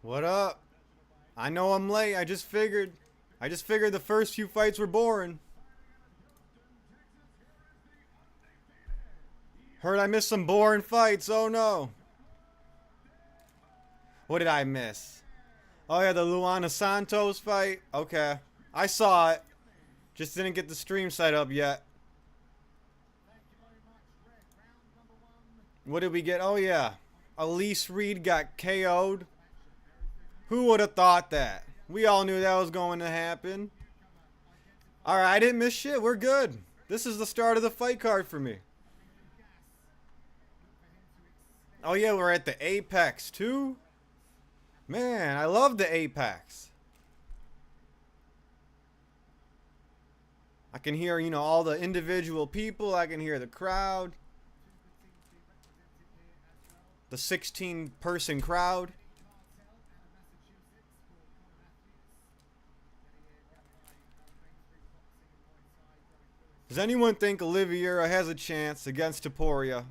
What up? I know I'm late. I just figured the first few fights were boring. Heard I missed some boring fights. Oh no. What did I miss? Oh yeah, the Luana Santos fight. Okay. I saw it. Just didn't get the stream set up yet. What did we get? Oh yeah. Elise Reed got KO'd. Who would have thought that? We all knew that was going to happen. Alright, I didn't miss shit. We're good. This is the start of the fight card for me. Oh yeah, we're at the Apex too. Man, I love the Apex. I can hear, you know, all the individual people. I can hear the crowd. The 16-person crowd. Does anyone think Oliveira has a chance against Topuria?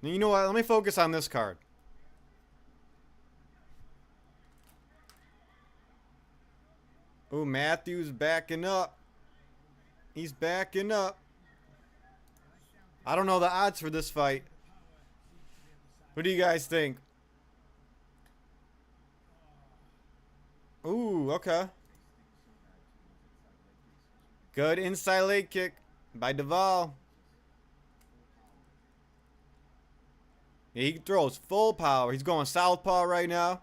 You know what? Let me focus on this card. Ooh, Matthews backing up. He's backing up. I don't know the odds for this fight. What do you guys think? Ooh, okay. Good inside leg kick by Duvall. He throws full power. He's going southpaw right now.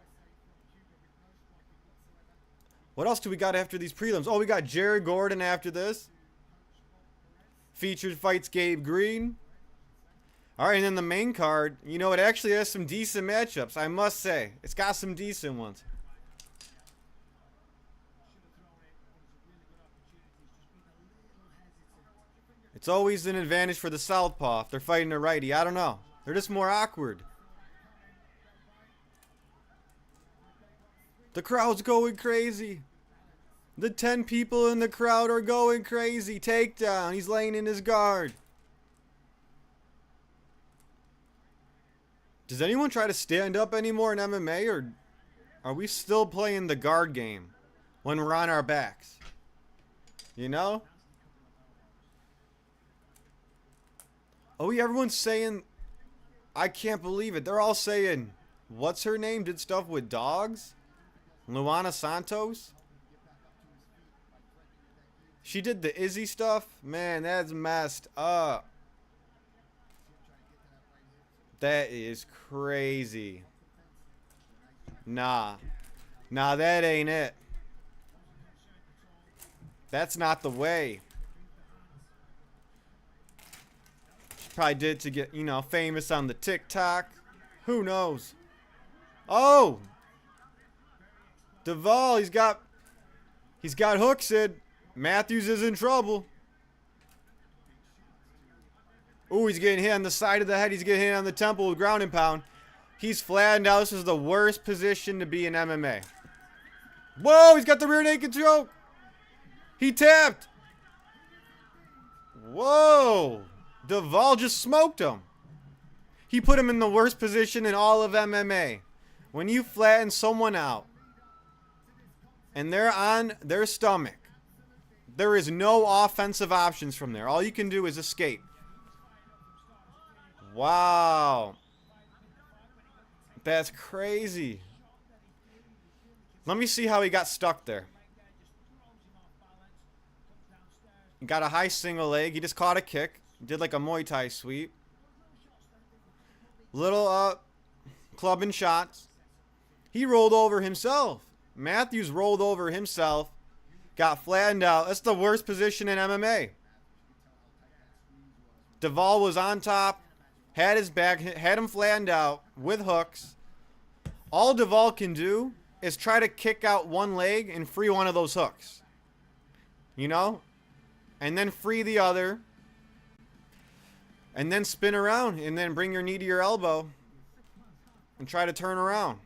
What else do we got after these prelims? Oh, we got Jared Gordon after this. Featured fights Gabe Green. Alright, and then the main card, you know, it actually has some decent matchups, I must say. It's got some decent ones. It's always an advantage for the southpaw if they're fighting a righty. I don't know. They're just more awkward. The crowd's going crazy. The 10 people in the crowd are going crazy. Takedown. He's laying in his guard. Does anyone try to stand up anymore in MMA, or are we still playing the guard game when we're on our backs? You know? Oh yeah, everyone's saying, I can't believe it. They're all saying, what's her name? Did stuff with dogs? Luana Santos? She did the Izzy stuff? Man, that's messed up. That is crazy. Nah. Nah, that ain't it. That's not the way. She probably did to get, you know, famous on the TikTok. Who knows? Oh! Duvall, he's got hooks in. Matthews is in trouble. Ooh, he's getting hit on the side of the head. He's getting hit on the temple with ground and pound. He's flattened out. This is the worst position to be in MMA. Whoa, he's got the rear naked choke. He tapped. Whoa. Duvall just smoked him. He put him in the worst position in all of MMA. When you flatten someone out and they're on their stomach, there is no offensive options from there. All you can do is escape. Wow. That's crazy. Let me see how he got stuck there. He got a high single leg. He just caught a kick. Did like a Muay Thai sweep. Little clubbing shots. He rolled over himself. Matthews rolled over himself. Got flattened out. That's the worst position in MMA. Duvall was on top. Had his back, had him flattened out with hooks. All Duvall can do is try to kick out one leg and free one of those hooks. You know? And then free the other. And then spin around. And then bring your knee to your elbow. And try to turn around.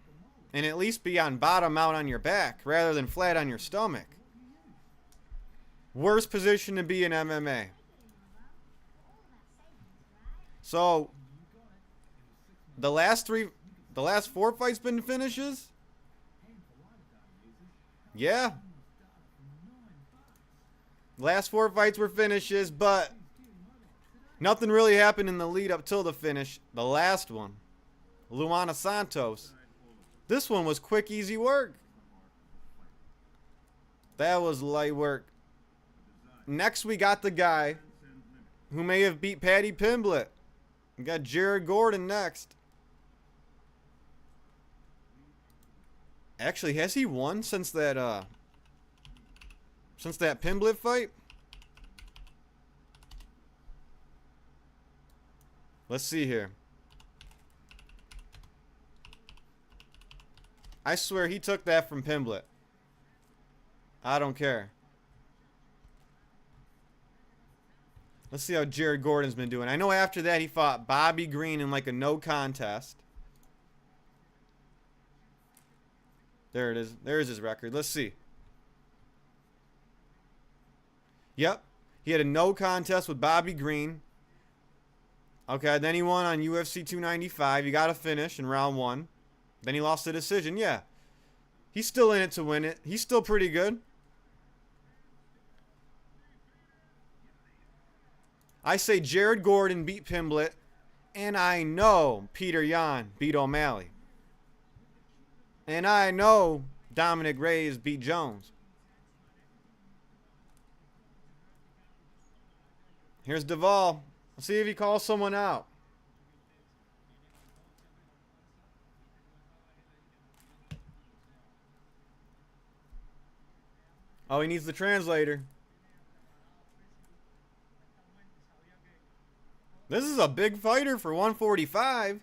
And at least be on bottom out on your back rather than flat on your stomach. Worst position to be in MMA. So, the last 4 fights been finishes? Yeah. Last 4 fights were finishes, but nothing really happened in the lead up till the finish. The last one, Luana Santos. This one was quick, easy work. That was light work. Next, we got the guy who may have beat Paddy Pimblett. We got Jared Gordon next. Actually, has he won since that Pimblett fight? Let's see here. I swear he took that from Pimblett. I don't care. Let's see how Jared Gordon's been doing. I know after that he fought Bobby Green in like a no contest. There it is. There's his record. Let's see. Yep. He had a no contest with Bobby Green. Okay, then he won on UFC 295. He got a finish in round 1. Then he lost the decision. Yeah. He's still in it to win it. He's still pretty good. I say Jared Gordon beat Pimblett. And I know Peter Yan beat O'Malley. And I know Dominic Reyes beat Jones. Here's Duvall. Let's see if he calls someone out. Oh, he needs the translator. This is a big fighter for 145.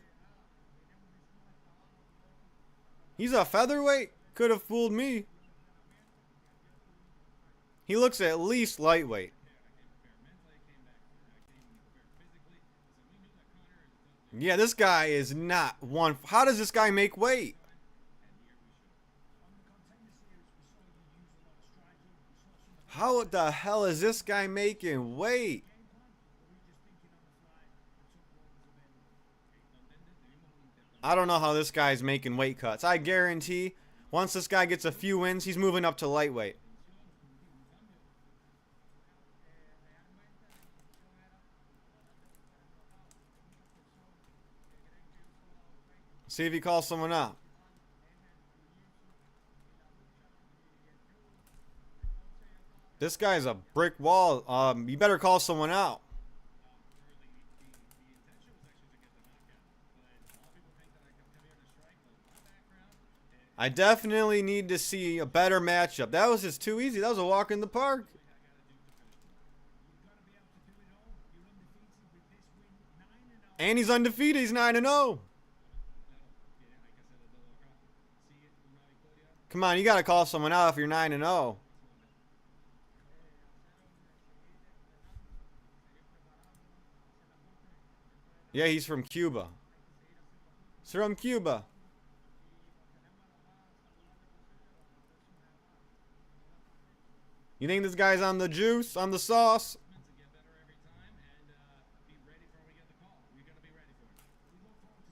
He's a featherweight. Could have fooled me. He looks at least lightweight. Yeah, this guy is not one. How does this guy make weight? How the hell is this guy making weight? I don't know how this guy's making weight cuts. I guarantee once this guy gets a few wins, he's moving up to lightweight. See if he calls someone out. This guy's a brick wall. You better call someone out. I definitely need to see a better matchup. That was just too easy. That was a walk in the park. And he's undefeated. He's 9-0. Come on, you got to call someone out if you're 9-0. Yeah, he's from Cuba. He's from Cuba. You think this guy's on the juice, on the sauce?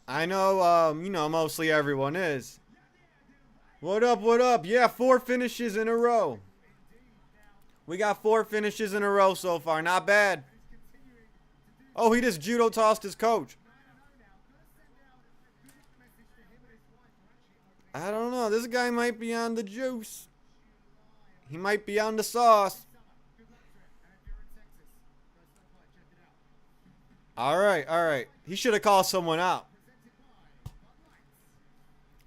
I know, you know, mostly everyone is. What up, what up? Yeah, 4 finishes in a row. We got 4 finishes in a row so far. Not bad. Oh, he just judo tossed his coach. I don't know. This guy might be on the juice. He might be on the sauce. All right, all right. He should have called someone out.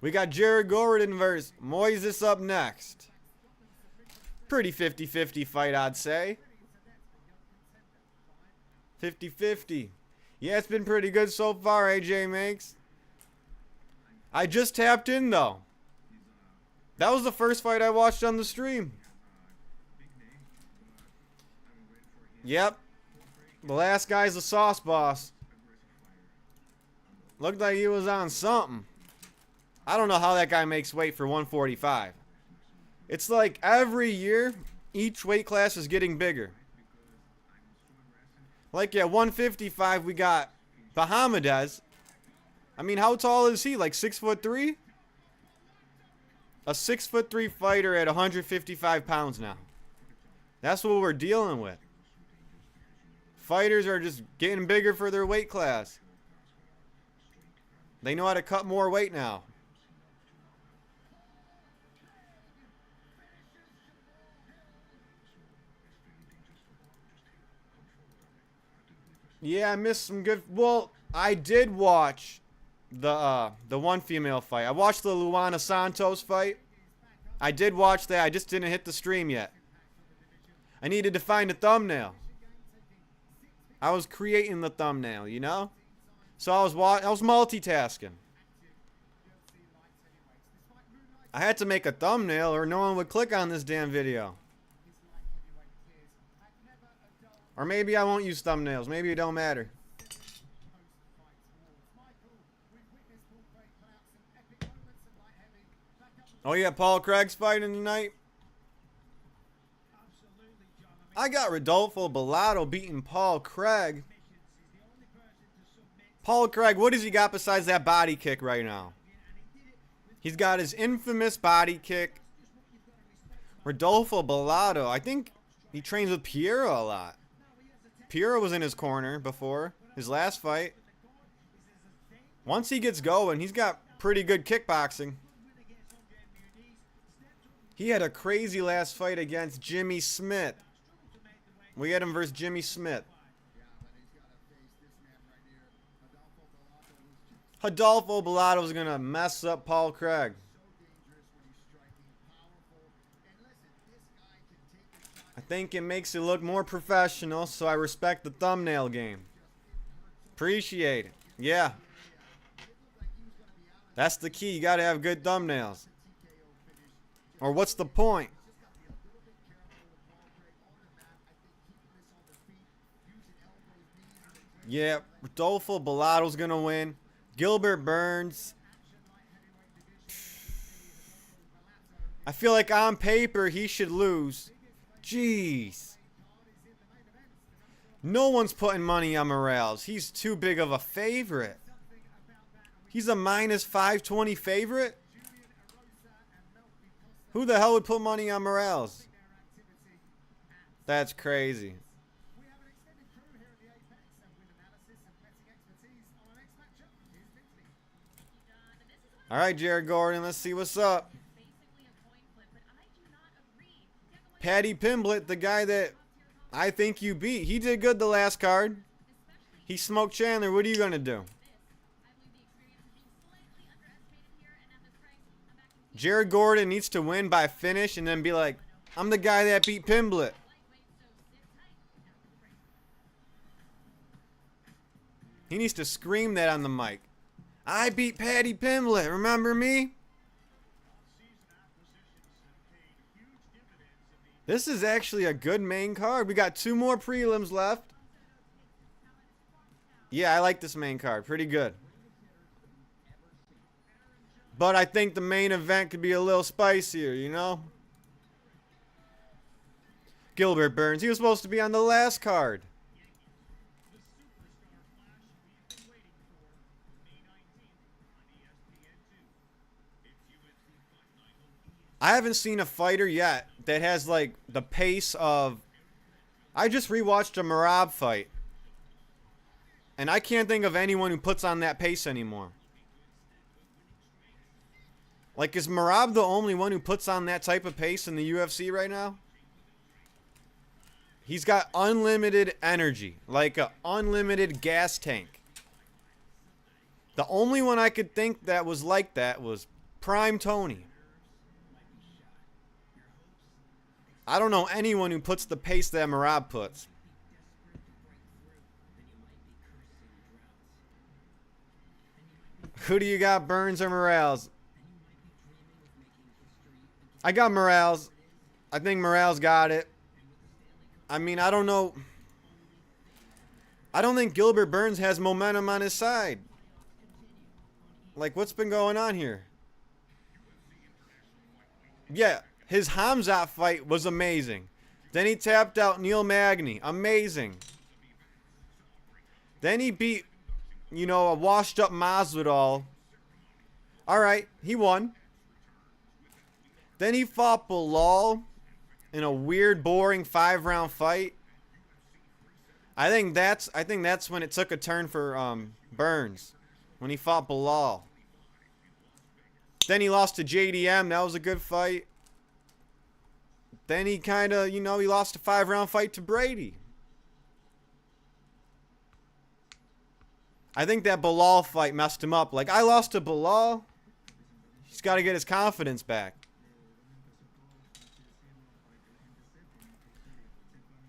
We got Jared Gordon versus Moises up next. Pretty 50-50 fight, I'd say. 50-50. Yeah, it's been pretty good so far, AJ makes. I just tapped in, though. That was the first fight I watched on the stream. Yep. The last guy's the sauce boss. Looked like he was on something. I don't know how that guy makes weight for 145. It's like every year, each weight class is getting bigger. Like at 155, we got Bahamadez. I mean, how tall is he? Like 6'3"? a 6'3" fighter at 155 pounds now. That's what we're dealing with. Fighters are just getting bigger for their weight class. They know how to cut more weight now. Yeah, I missed some good. Well, I did watch the one female fight. I watched the Luana Santos fight. I did watch that. I just didn't hit the stream yet. I needed to find a thumbnail. I was creating the thumbnail, you know? So I was multitasking. I had to make a thumbnail or no one would click on this damn video. Or maybe I won't use thumbnails. Maybe it don't matter. Oh yeah, Paul Craig's fighting tonight. I got Rodolfo Bellato beating Paul Craig. Paul Craig, what has he got besides that body kick right now? He's got his infamous body kick. Rodolfo Bellato, I think he trains with Piero a lot. Piero was in his corner before his last fight. Once he gets going, he's got pretty good kickboxing. He had a crazy last fight against Jimmy Smith. We had him versus Jimmy Smith. Rodolfo Bellato is going to mess up Paul Craig. I think it makes it look more professional, so I respect the thumbnail game. Appreciate it. Yeah. That's the key. You got to have good thumbnails. Or what's the point? Yeah, Rodolfo Bellato's going to win. Gilbert Burns. I feel like on paper he should lose. Jeez. No one's putting money on Morales. He's too big of a favorite. He's a minus 520 favorite? Who the hell would put money on Morales? That's crazy. All right, Jared Gordon, let's see what's up. Paddy Pimblett, the guy that I think you beat. He did good the last card. He smoked Chandler. What are you going to do? Jared Gordon needs to win by finish and then be like, I'm the guy that beat Pimblett. He needs to scream that on the mic. I beat Paddy Pimblett. Remember me? This is actually a good main card. We got 2 more prelims left. Yeah, I like this main card. Pretty good. But I think the main event could be a little spicier, you know? Gilbert Burns. He was supposed to be on the last card. I haven't seen a fighter yet that has like the pace of... I just rewatched a Merab fight. And I can't think of anyone who puts on that pace anymore. Like, is Merab the only one who puts on that type of pace in the UFC right now? He's got unlimited energy. Like an unlimited gas tank. The only one I could think that was like that was Prime Tony. I don't know anyone who puts the pace that Merab puts. Who do you got, Burns or Morales? I got Morales. I think Morales got it. I mean, I don't know. I don't think Gilbert Burns has momentum on his side. Like, what's been going on here? Yeah, his Hamzat fight was amazing. Then he tapped out Neil Magny. Amazing. Then he beat, you know, a washed up Masvidal. Alright, he won. Then he fought Bilal in a weird, boring 5-round fight. I think that's when it took a turn for Burns, when he fought Bilal. Then he lost to JDM. That was a good fight. Then he kind of, he lost a 5-round fight to Brady. I think that Bilal fight messed him up. Like, I lost to Bilal. He's got to get his confidence back.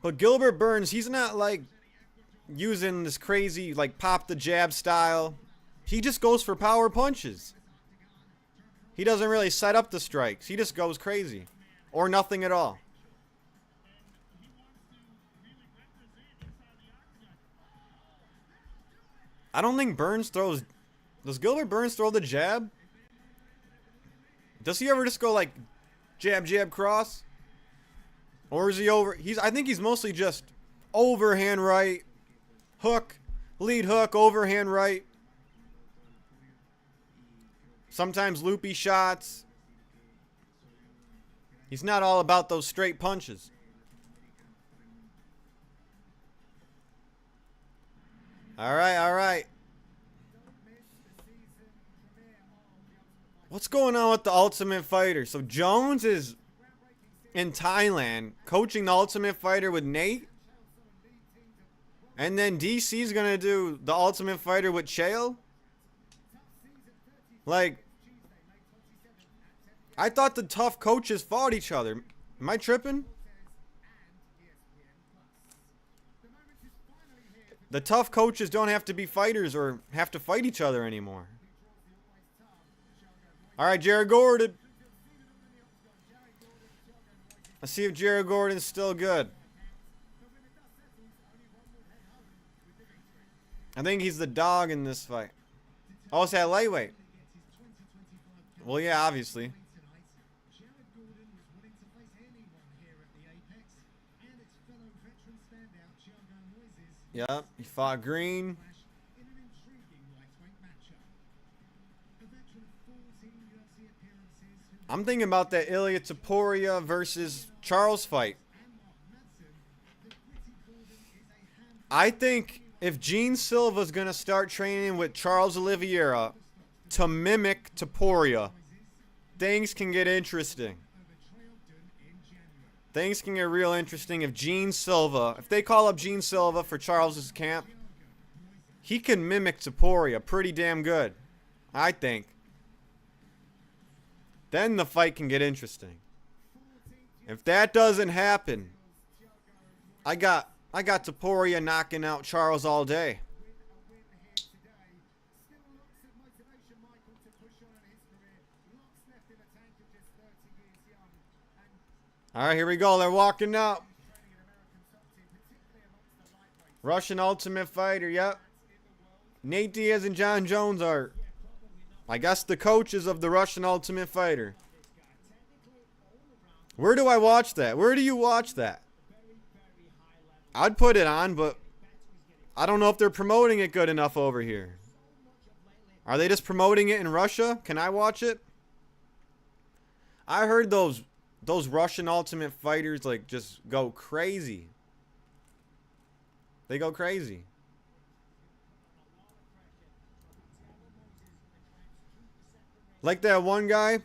But Gilbert Burns, he's not like using this crazy like pop the jab style. He just goes for power punches. He doesn't really set up the strikes. He just goes crazy. Or nothing at all. I don't think Burns throws... Does Gilbert Burns throw the jab? Does he ever just go like jab, jab, cross? Or is he over... I think he's mostly just overhand right, hook, lead hook, overhand right. Sometimes loopy shots. He's not all about those straight punches. All right. What's going on with the Ultimate Fighter? So Jones is in Thailand coaching the Ultimate Fighter with Nate. And then DC's going to do the Ultimate Fighter with Chael. Like, I thought the tough coaches fought each other. Am I tripping? The tough coaches don't have to be fighters or have to fight each other anymore. All right, Jared Gordon. Let's see if Jared Gordon's still good. I think he's the dog in this fight. Oh, it's that lightweight. Well, yeah, obviously. Yep, he fought Green. I'm thinking about that Ilya Topuria versus Charles fight. I think if Gene Silva's going to start training with Charles Oliveira to mimic Topuria, things can get interesting. Things can get real interesting if Gene Silva, if they call up Gene Silva for Charles's camp, he can mimic Topuria pretty damn good, I think. Then the fight can get interesting. If that doesn't happen, I got Topuria knocking out Charles all day. All right, here we go. They're walking up. Russian Ultimate Fighter, yep. Nate Diaz and John Jones are, I guess, the coaches of the Russian Ultimate Fighter. Where do I watch that? Where do you watch that? I'd put it on, but I don't know if they're promoting it good enough over here. Are they just promoting it in Russia? Can I watch it? I heard those Russian Ultimate Fighters like just go crazy. They go crazy. Like that one guy,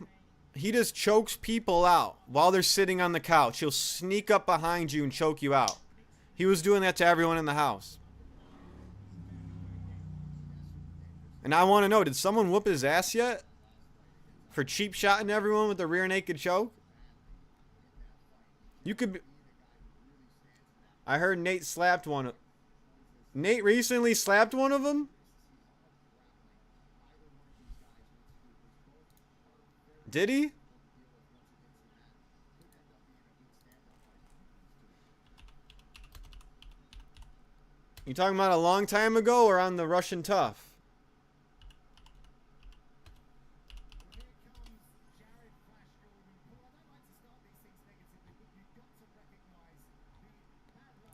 he just chokes people out while they're sitting on the couch. He'll sneak up behind you and choke you out. He was doing that to everyone in the house. And I want to know, did someone whoop his ass yet? For cheap shotting everyone with the rear naked choke? You could be... I heard Nate slapped one. Nate recently slapped one of them? Did he? You talking about a long time ago or on the Russian Tough?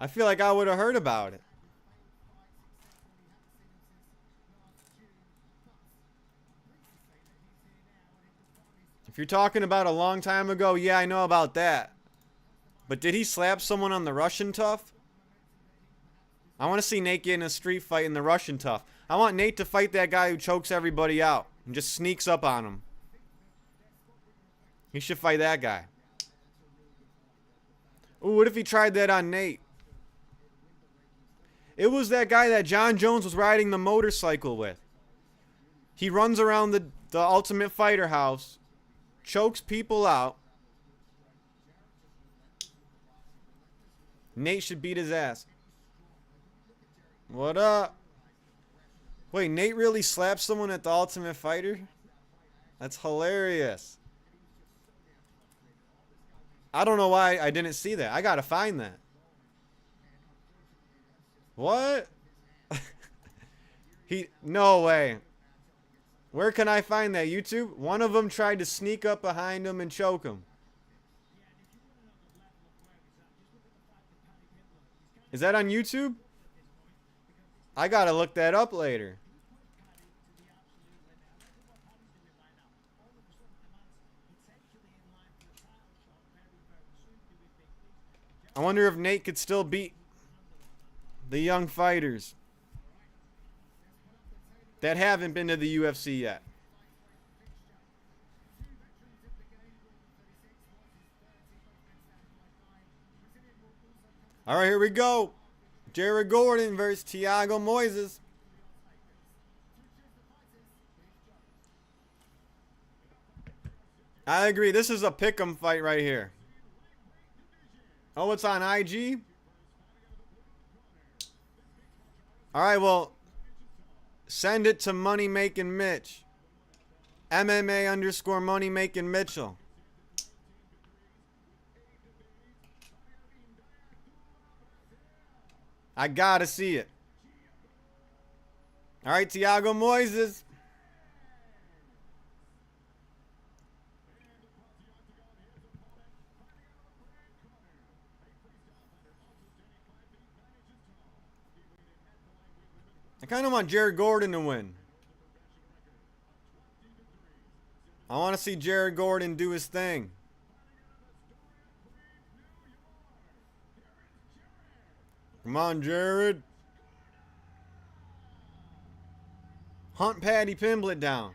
I feel like I would have heard about it. If you're talking about a long time ago, yeah, I know about that. But did he slap someone on the Russian Tough? I want to see Nate get in a street fight in the Russian Tough. I want Nate to fight that guy who chokes everybody out and just sneaks up on him. He should fight that guy. Ooh, what if he tried that on Nate? It was that guy that John Jones was riding the motorcycle with. He runs around the Ultimate Fighter house, chokes people out. Nate should beat his ass. What up? Wait, Nate really slapped someone at the Ultimate Fighter? That's hilarious. I don't know why I didn't see that. I gotta find that. What? No way. Where can I find that? YouTube? One of them tried to sneak up behind him and choke him. Is that on YouTube? I gotta look that up later. I wonder if Nate could still beat the young fighters that haven't been to the UFC yet. All right, here we go. Jared Gordon versus Thiago Moises. I agree. This is a pick'em fight right here. Oh, it's on IG? All right, well, send it to Money Making Mitch. MMA_ Money Making Mitchell. I gotta see it. All right, Thiago Moises. I kind of want Jared Gordon to win. I want to see Jared Gordon do his thing. Come on, Jared. Hunt Paddy Pimblett down.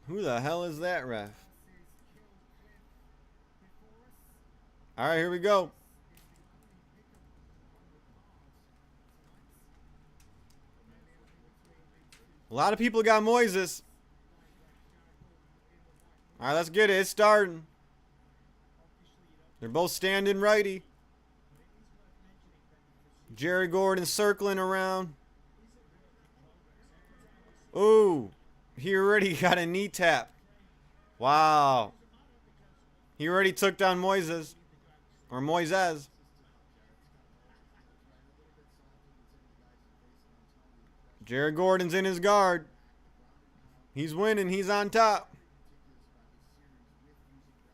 Who the hell is that ref? All right, here we go. A lot of people got Moises. All right, let's get it. It's starting. They're both standing righty. Jared Gordon circling around. Ooh, he already got a knee tap. Wow. He already took down Moises. Or Moises. Jared Gordon's in his guard. He's winning. He's on top.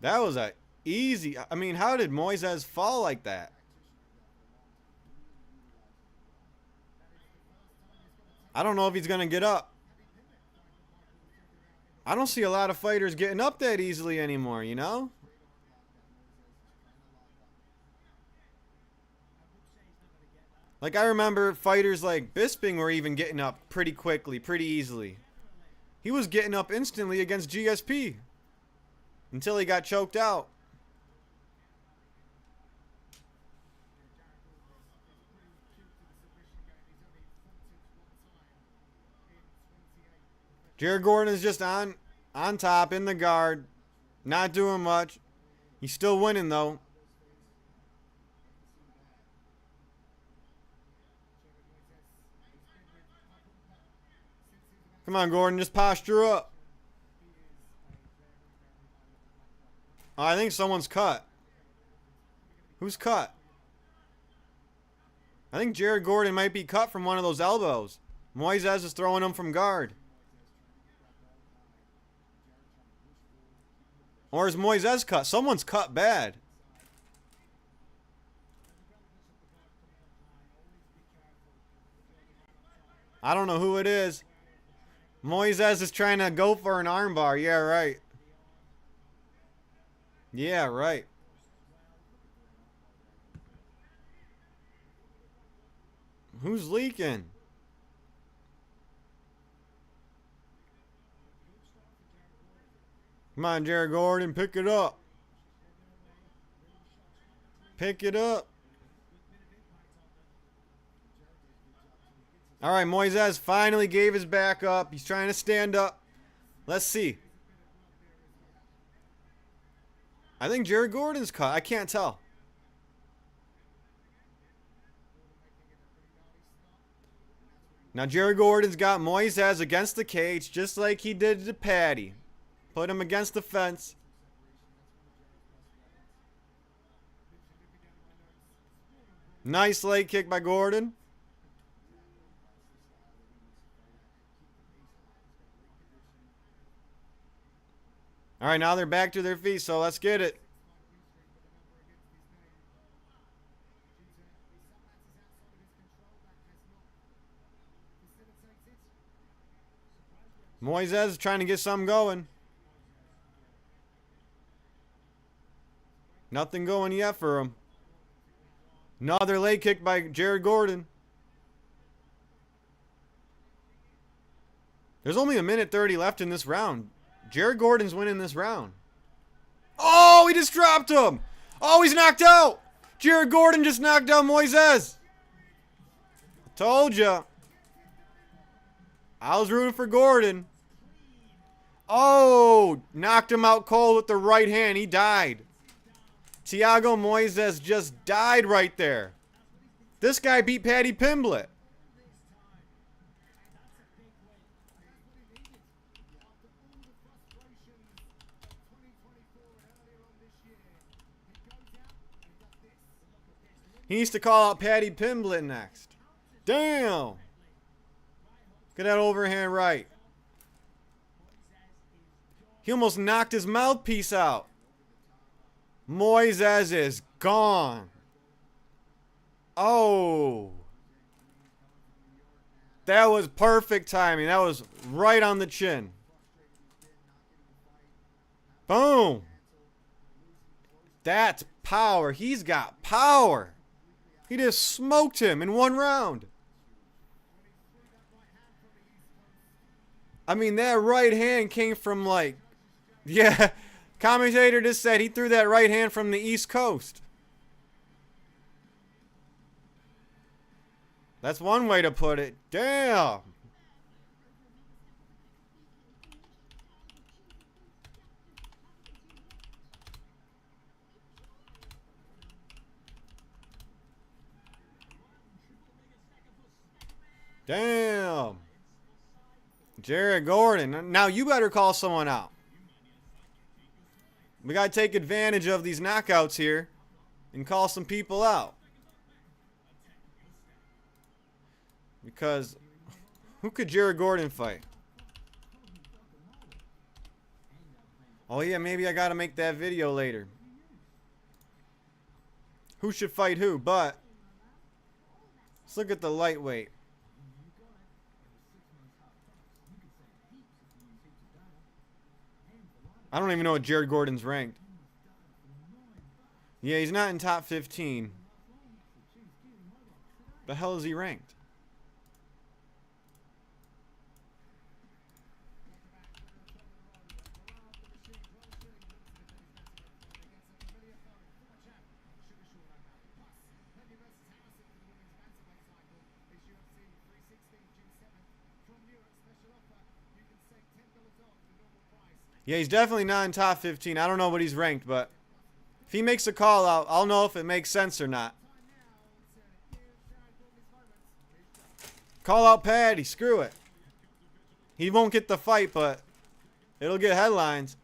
That was a easy. I mean, how did Moises fall like that? I don't know if he's going to get up. I don't see a lot of fighters getting up that easily anymore, you know? Like, I remember fighters like Bisping were even getting up pretty quickly, pretty easily. He was getting up instantly against GSP until he got choked out. Jared Gordon is just on top in the guard, not doing much. He's still winning though. Come on, Gordon, just posture up. Oh, I think someone's cut. Who's cut? I think Jared Gordon might be cut from one of those elbows. Moises is throwing him from guard. Or is Moises cut? Someone's cut bad. I don't know who it is. Moises is trying to go for an armbar. Yeah, right. Yeah, right. Who's leaking? Come on, Jared Gordon, pick it up. Pick it up. All right, Moises finally gave his back up. He's trying to stand up. Let's see. I think Jared Gordon's cut. I can't tell. Now, Jared Gordon's got Moises against the cage just like he did to Patty. Put him against the fence. Nice leg kick by Gordon. All right, now they're back to their feet, so let's get it. Moises is trying to get something going. Nothing going yet for him. Another leg kick by Jared Gordon. There's only 1:30 left in this round. Jared Gordon's winning this round. Oh, he just dropped him. Oh, he's knocked out. Jared Gordon just knocked out Moises. Told ya. I was rooting for Gordon. Oh, knocked him out cold with the right hand. He died. Thiago Moises just died right there. This guy beat Paddy Pimblett. He needs to call out Paddy Pimblett next. Damn. Get that overhand right. He almost knocked his mouthpiece out. Moises is gone. Oh. That was perfect timing. That was right on the chin. Boom. That's power. He's got power. He just smoked him in one round. I mean, that right hand came from like... Yeah, commentator just said he threw that right hand from the East Coast. That's one way to put it. Damn. Damn. Jared Gordon. Now you better call someone out. We got to take advantage of these knockouts here and call some people out. Because who could Jared Gordon fight? Oh yeah, maybe I got to make that video later. Who should fight who? But let's look at the lightweight. I don't even know what Jared Gordon's ranked. Yeah, he's not in top 15. The hell is he ranked? Yeah, he's definitely not in top 15. I don't know what he's ranked, but if he makes a call out, I'll know if it makes sense or not. Call out Paddy. Screw it. He won't get the fight, but it'll get headlines.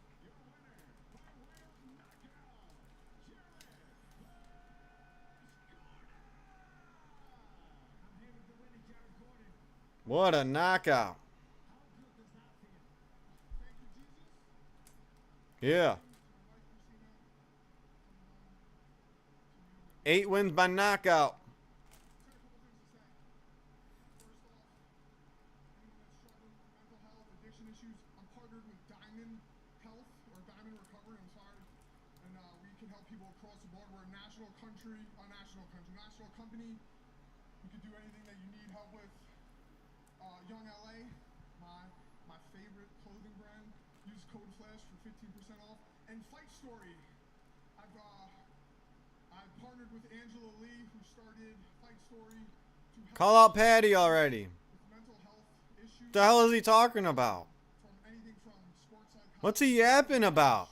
What a knockout. Yeah. 8 wins by knockout. Call out Patty already. What the hell is he talking about? What's he yapping about?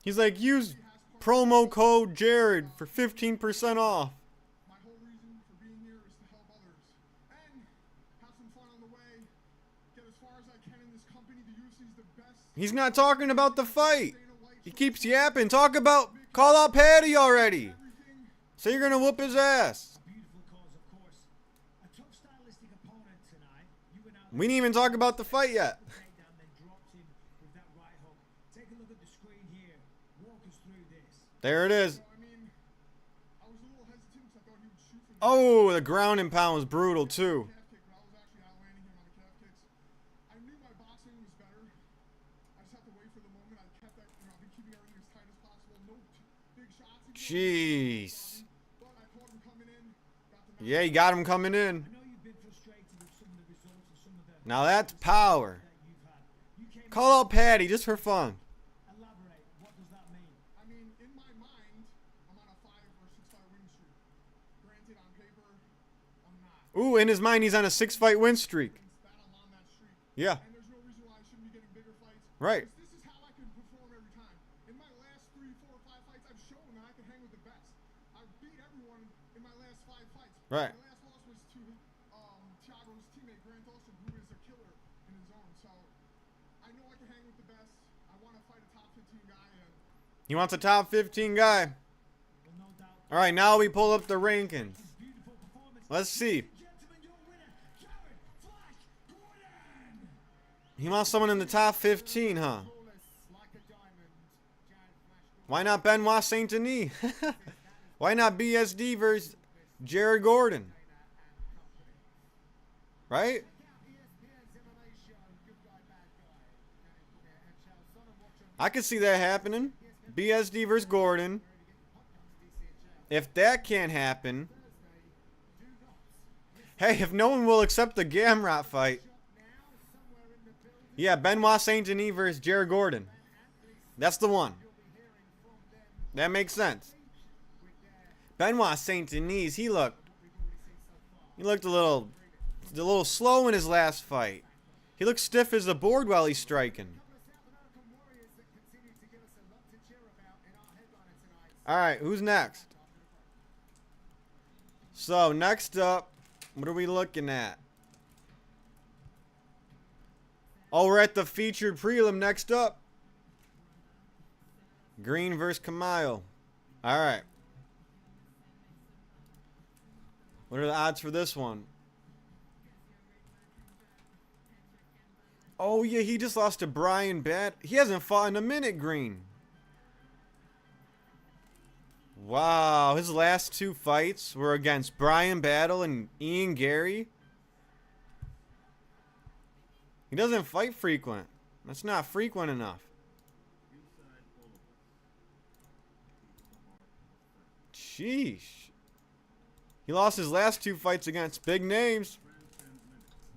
He's like, use promo code Jared for 15% off. He's not talking about the fight. He keeps yapping. Call out Patty already. So you're gonna whoop his ass. We didn't even talk about the fight yet. There it is. Oh, the ground and pound was brutal too. Jeez. Yeah, you got him coming in. Now that's power. Call out Patty just for fun. Ooh, in his mind he's on a 6-fight win streak. Yeah. Right. Right. He wants a top 15 guy. All right, now we pull up the rankings. Let's see. He wants someone in the top 15, huh? Why not Benoit Saint Denis? Why not BSD versus Jared Gordon? Right? I could see that happening. BSD versus Gordon. If that can't happen. Hey, if no one will accept the Gamrot fight. Yeah, Benoit Saint Denis versus Jared Gordon. That's the one. That makes sense. Benoit Saint Denis, he looked a little slow in his last fight. He looked stiff as a board while he's striking. All right, who's next? So next up, what are we looking at? Oh, we're at the featured prelim next up. Green versus Kamayo. All right. What are the odds for this one? Oh, yeah, he just lost to Brian Bat. He hasn't fought in a minute, Green. Wow, his last 2 fights were against Brian Battle and Ian Gary. He doesn't fight frequent. That's not frequent enough. Sheesh. He lost his last 2 fights against big names.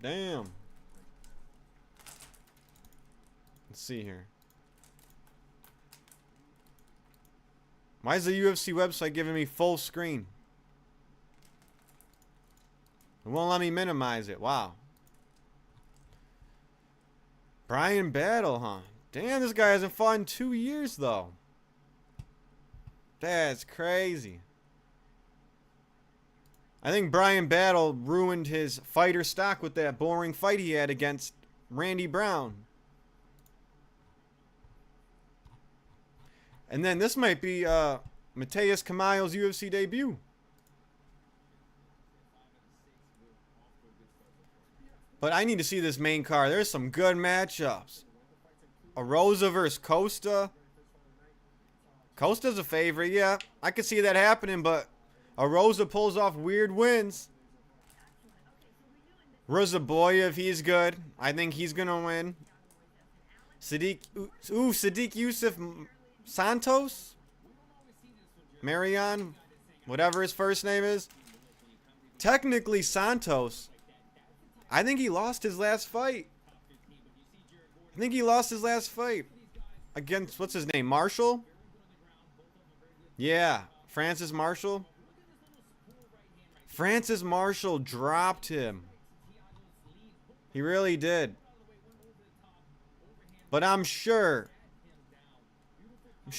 Damn. Let's see here. Why is the UFC website giving me full screen? It won't let me minimize it. Wow. Brian Battle, huh? Damn, this guy hasn't fought in 2 years, though. That's crazy. I think Brian Battle ruined his fighter stock with that boring fight he had against Randy Brown. And then this might be Mateus Kamayo's UFC debut. But I need to see this main card. There's some good matchups. Arosa versus Costa. Costa's a favorite, yeah. I could see that happening, but Arosa pulls off weird wins. Rozaboyev, he's good. I think he's gonna win. Sadiq Yusuf Santos? Marion? Whatever his first name is. Technically Santos. I think he lost his last fight. Against, what's his name? Marshall? Yeah. Francis Marshall. Francis Marshall dropped him. He really did. But I'm sure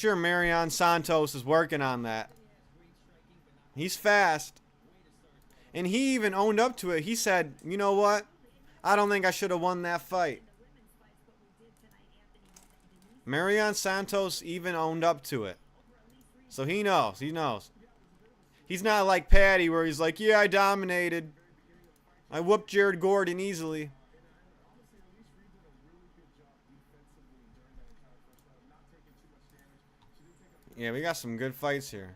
Marion Santos is working on that. He's fast. And he even owned up to it. He said, you know what? I don't think I should have won that fight. Marion Santos even owned up to it. So he knows. He's not like Patty where he's like, yeah, I dominated. I whooped Jared Gordon easily. Yeah, we got some good fights here.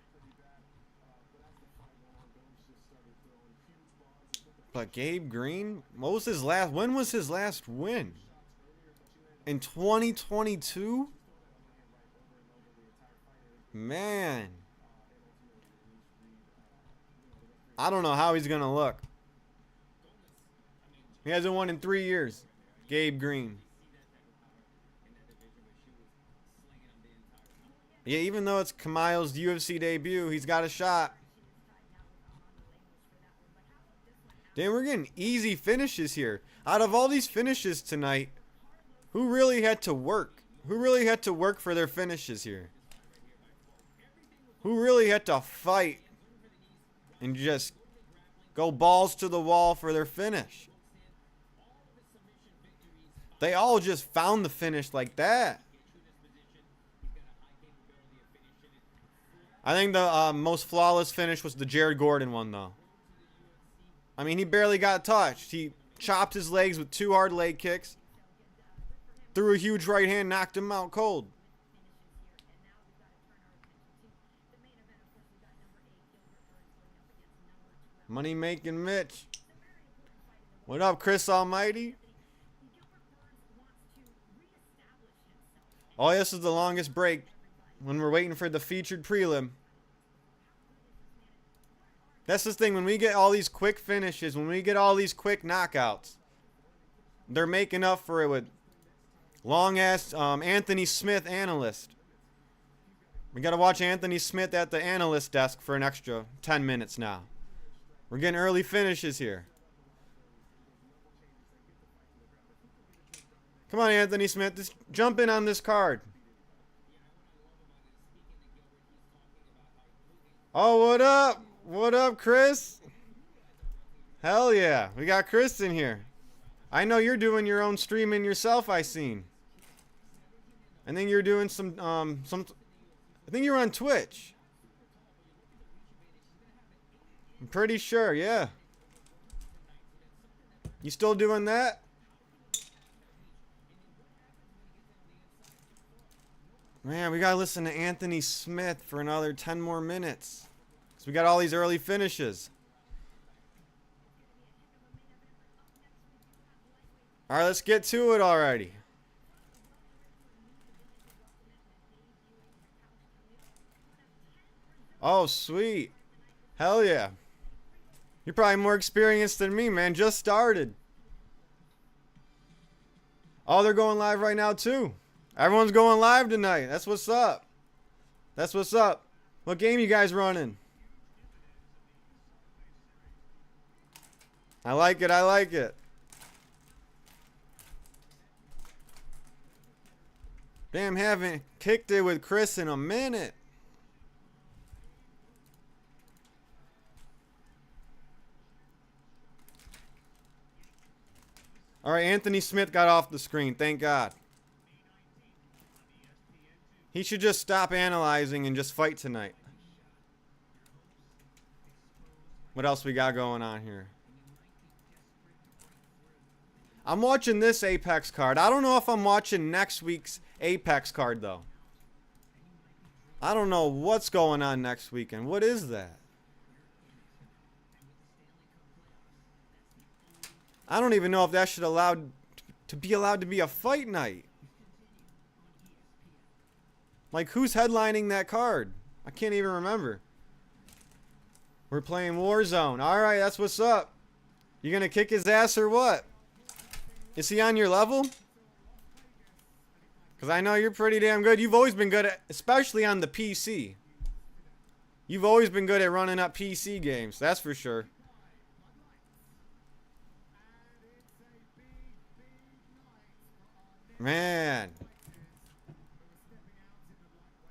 But Gabe Green, when was his last win? In 2022? Man. I don't know how he's going to look. He hasn't won in 3 years. Gabe Green. Yeah, even though it's Kamail's UFC debut, he's got a shot. Damn, we're getting easy finishes here. Out of all these finishes tonight, who really had to work? Who really had to work for their finishes here? Who really had to fight and just go balls to the wall for their finish? They all just found the finish like that. I think the most flawless finish was the Jared Gordon one, though. I mean, he barely got touched. He chopped his legs with 2 hard leg kicks. Threw a huge right hand, knocked him out cold. Money making Mitch. What up, Chris Almighty? Oh, this is the longest break when we're waiting for the featured prelim. That's the thing. When we get all these quick finishes, when we get all these quick knockouts, they're making up for it with long-ass Anthony Smith analyst. We got to watch Anthony Smith at the analyst desk for an extra 10 minutes now. We're getting early finishes here. Come on, Anthony Smith. Just jump in on this card. Oh, what up? What up, Chris? Hell yeah. We got Chris in here. I know you're doing your own streaming yourself, I seen. I think you're doing some I think you're on Twitch. I'm pretty sure, yeah. You still doing that? Man, we gotta listen to Anthony Smith for another 10 more minutes. So we got all these early finishes. Alright, let's get to it already. Oh, sweet. Hell yeah. You're probably more experienced than me, man. Just started. Oh, they're going live right now, too. Everyone's going live tonight. That's what's up. That's what's up. What game you guys running? I like it. I like it. Damn, haven't kicked it with Chris in a minute. All right, Anthony Smith got off the screen. Thank God. He should just stop analyzing and just fight tonight. What else we got going on here? I'm watching this Apex card. I don't know if I'm watching next week's Apex card, though. I don't know what's going on next weekend. What is that? I don't even know if that should allowed to be a fight night. Like, who's headlining that card? I can't even remember. We're playing Warzone. Alright, that's what's up. You gonna kick his ass or what? Is he on your level? Because I know you're pretty damn good. You've always been good at, especially on the PC. You've always been good at running up PC games. That's for sure. Man.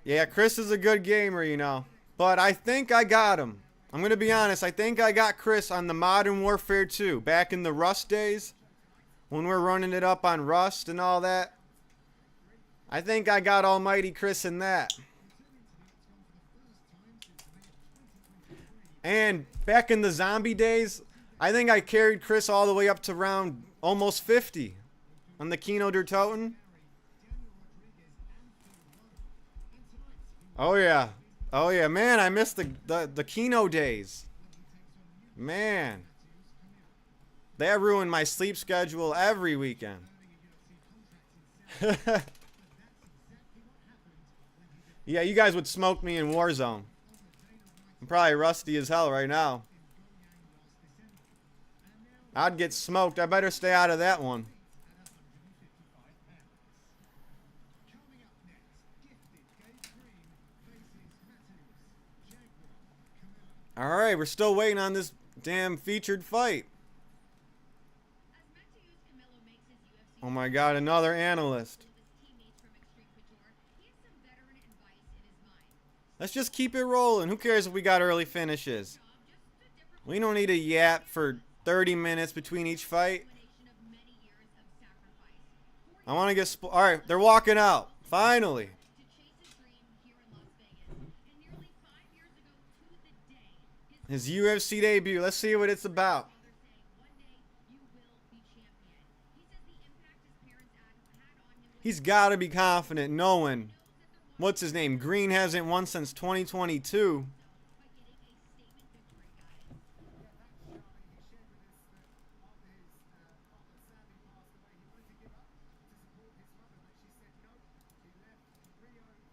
Yeah, Chris is a good gamer, you know. But I think I got him. I'm going to be honest. I think I got Chris on the Modern Warfare 2. Back in the Rust days. When we're running it up on Rust and all that. I think I got Almighty Chris in that. And back in the zombie days, I think I carried Chris all the way up to round almost 50 on the Kino der Toten. Oh yeah. Oh yeah, man, I missed the Kino days. Man. That ruined my sleep schedule every weekend. Yeah, you guys would smoke me in Warzone. I'm probably rusty as hell right now. I'd get smoked. I better stay out of that one. Alright, we're still waiting on this damn featured fight. Oh my god, another analyst. Let's just keep it rolling. Who cares if we got early finishes? We don't need a yap for 30 minutes between each fight. I want to get... Alright, they're walking out. Finally. His UFC debut. Let's see what it's about. He's got to be confident knowing... What's his name? Green hasn't won since 2022.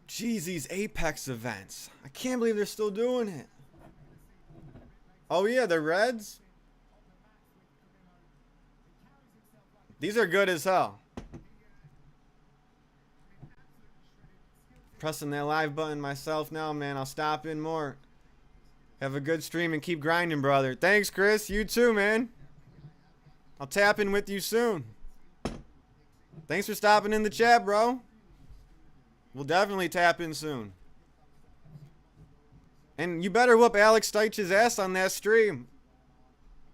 Jeez, these Apex events. I can't believe they're still doing it. Oh yeah, the Reds? These are good as hell. Pressing that live button myself now, man. I'll stop in more. Have a good stream and keep grinding, brother. Thanks, Chris. You too, man. I'll tap in with you soon. Thanks for stopping in the chat, bro. We'll definitely tap in soon. And you better whoop Alex Steich's ass on that stream.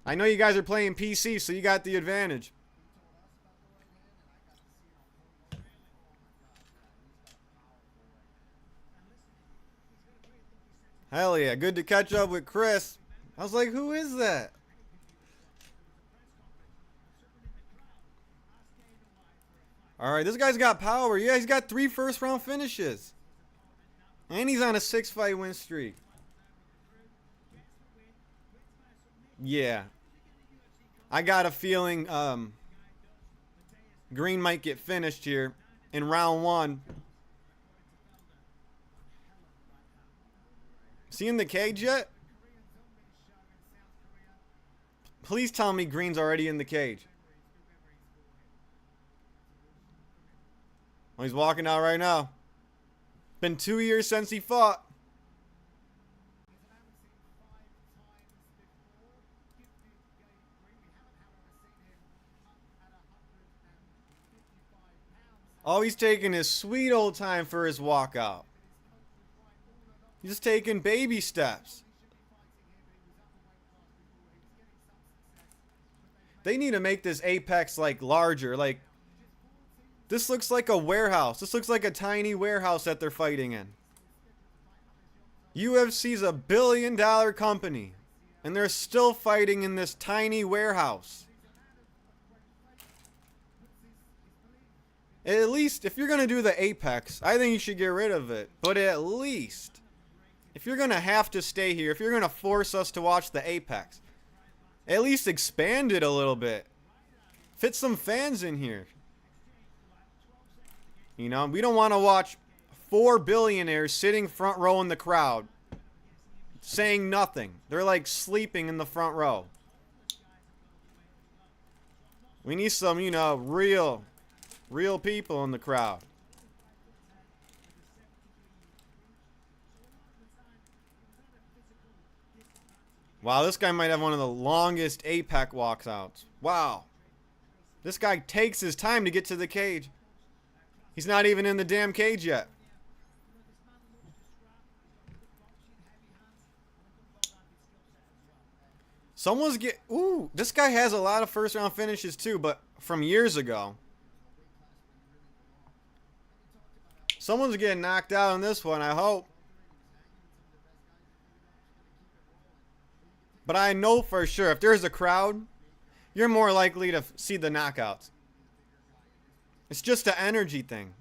I know you guys are playing PC, so you got the advantage. Hell yeah, good to catch up with Chris. I was like, who is that? Alright, this guy's got power. Yeah, he's got 3 first-round finishes. And he's on a 6-fight win streak. Yeah. I got a feeling Green might get finished here in round 1. Is he in the cage yet? Please tell me Green's already in the cage. Well, he's walking out right now. Been 2 years since he fought. Oh, he's taking his sweet old time for his walkout. He's just taking baby steps. They need to make this Apex like larger. Like, this looks like a warehouse. This looks like a tiny warehouse that they're fighting in. UFC's a $1 billion company, and they're still fighting in this tiny warehouse. At least, if you're going to do the Apex, I think you should get rid of it. But at least, if you're going to have to stay here, if you're going to force us to watch the Apex, at least expand it a little bit. Fit some fans in here. You know, we don't want to watch 4 billionaires sitting front row in the crowd saying nothing. They're like sleeping in the front row. We need some, you know, real people in the crowd. Wow, this guy might have one of the longest APEC walkouts. Wow. This guy takes his time to get to the cage. He's not even in the damn cage yet. Someone's get... Ooh, this guy has a lot of first round finishes too, but from years ago. Someone's getting knocked out on this one, I hope. But I know for sure, if there's a crowd, you're more likely to see the knockouts. It's just an energy thing.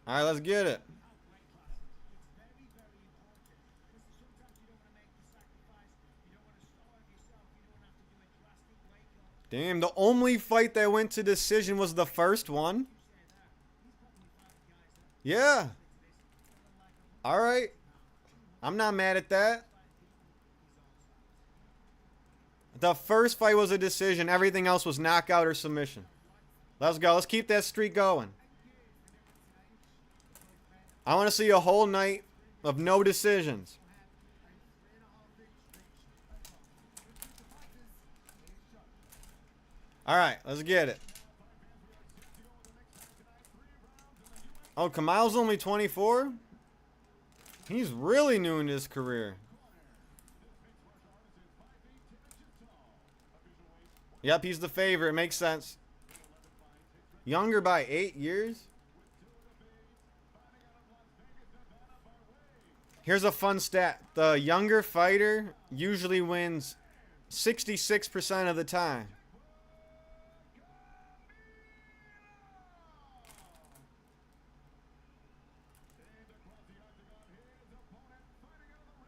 All right, let's get it. Damn, the only fight that went to decision was the first one. Yeah. All right. I'm not mad at that. The first fight was a decision. Everything else was knockout or submission. Let's go. Let's keep that streak going. I want to see a whole night of no decisions. All right, let's get it. Oh, Kamal's only 24? He's really new in his career. Yep, he's the favorite. Makes sense. Younger by 8 years? Here's a fun stat. The younger fighter usually wins 66% of the time.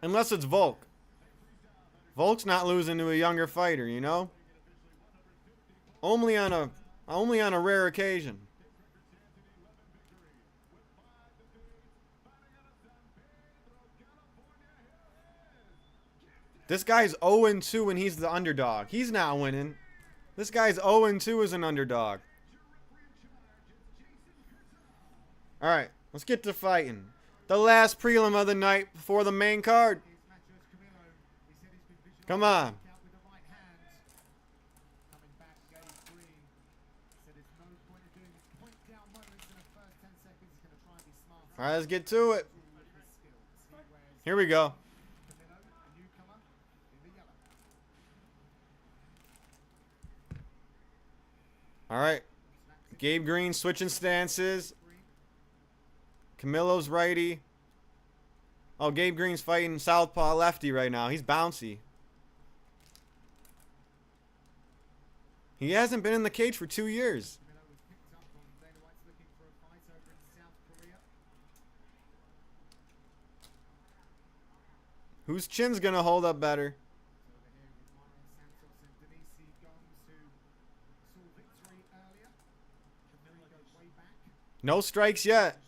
Unless it's Volk. Volk's not losing to a younger fighter, you know? Only on a rare occasion. This guy's 0-2 and he's the underdog. He's not winning. This guy's 0-2 as an underdog. Alright, let's get to fighting. The last prelim of the night before the main card. Come on. Alright, let's get to it. Here we go. Alright. Gabe Green switching stances. Camilo's righty. Oh, Gabe Green's fighting southpaw lefty right now. He's bouncy. He hasn't been in the cage for 2 years. Whose chin's gonna hold up better? No strikes yet.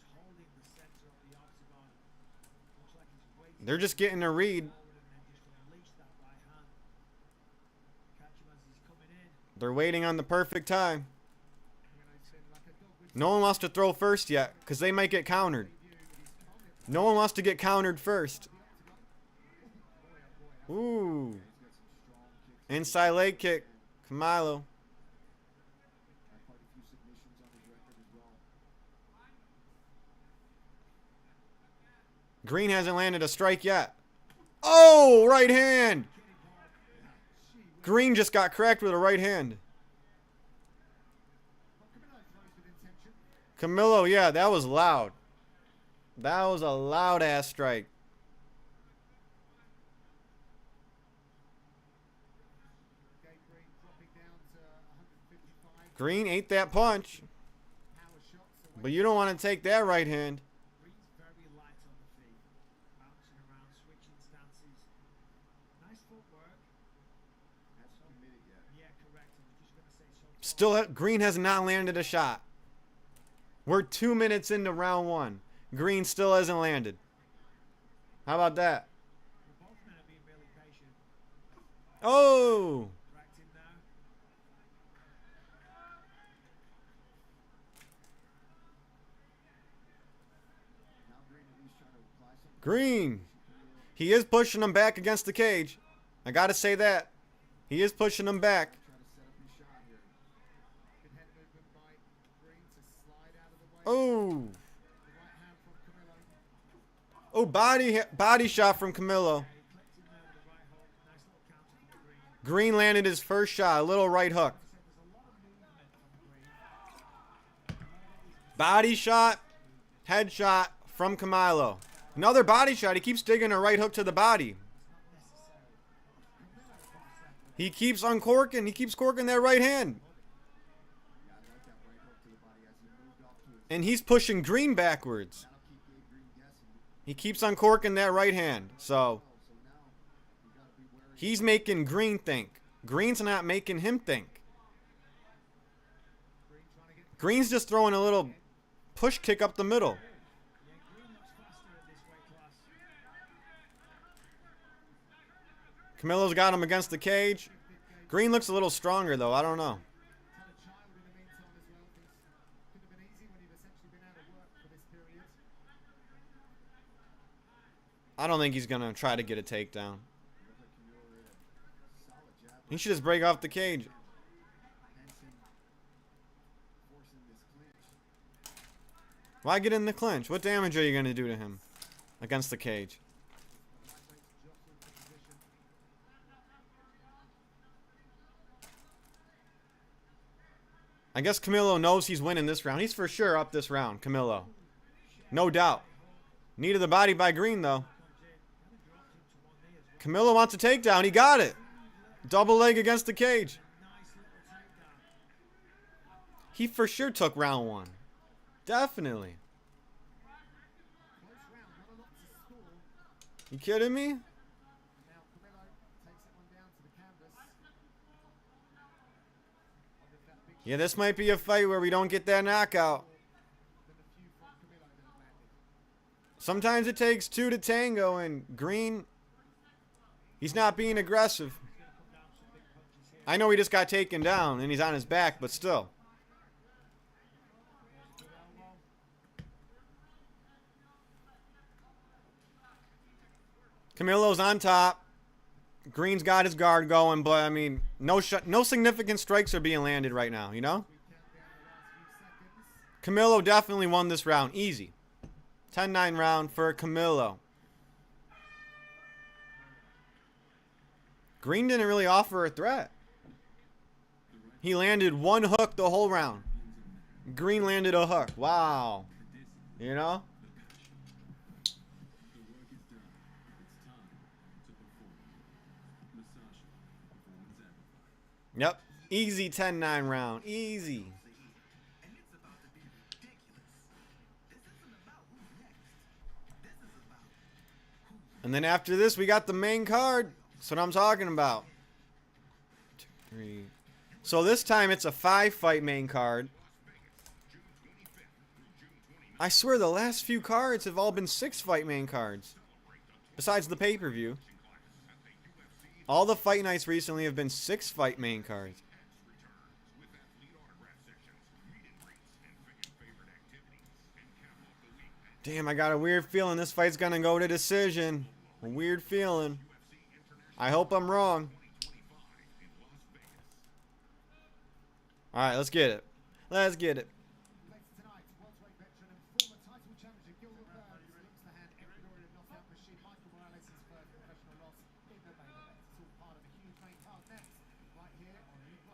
They're just getting a read. They're waiting on the perfect time. No one wants to throw first yet, because they might get countered. No one wants to get countered first. Ooh. Inside leg kick. Camilo. Green hasn't landed a strike yet. Oh, right hand. Green just got cracked with a right hand. Camilo, yeah, that was loud. That was a loud ass strike. Green ate that punch. But you don't want to take that right hand. Still, Green has not landed a shot. We're 2 minutes into round one. Green still hasn't landed. How about that? Oh! Green. He is pushing him back against the cage. I gotta say that. He is pushing him back. Oh. Oh, body shot from Camilo. Green landed his first shot, a little right hook. Body shot, head shot from Camilo. Another body shot. He keeps digging a right hook to the body. He keeps uncorking. He keeps corking that right hand. And he's pushing Green backwards. He keeps uncorking that right hand. So he's making Green think. Green's not making him think. Green's just throwing a little push kick up the middle. Camilo's got him against the cage. Green looks a little stronger, though. I don't know. I don't think he's going to try to get a takedown. He should just break off the cage. Why get in the clinch? What damage are you going to do to him against the cage? I guess Camilo knows he's winning this round. He's for sure up this round, Camilo. No doubt. Knee to the body by Green, though. Camilo wants a takedown. He got it. Double leg against the cage. He for sure took round one. Definitely. You kidding me? Yeah, this might be a fight where we don't get that knockout. Sometimes it takes two to tango, and Green, he's not being aggressive. I know he just got taken down and he's on his back, but still. Camilo's on top. Green's got his guard going, but I mean, no significant strikes are being landed right now, you know? Camilo definitely won this round. Easy. 10-9 round for Camilo. Green didn't really offer a threat. He landed one hook the whole round. Green landed a hook. Wow. You know? Yep. Easy 10-9 round. Easy. And then after this, we got the main card. That's what I'm talking about. 2, 3. So this time it's a 5-fight main card. I swear the last few cards have all been 6-fight main cards. Besides the pay-per-view. All the fight nights recently have been 6-fight main cards. Damn, I got a weird feeling this fight's gonna go to decision. A weird feeling. I hope I'm wrong. Alright, let's get it. Let's get it.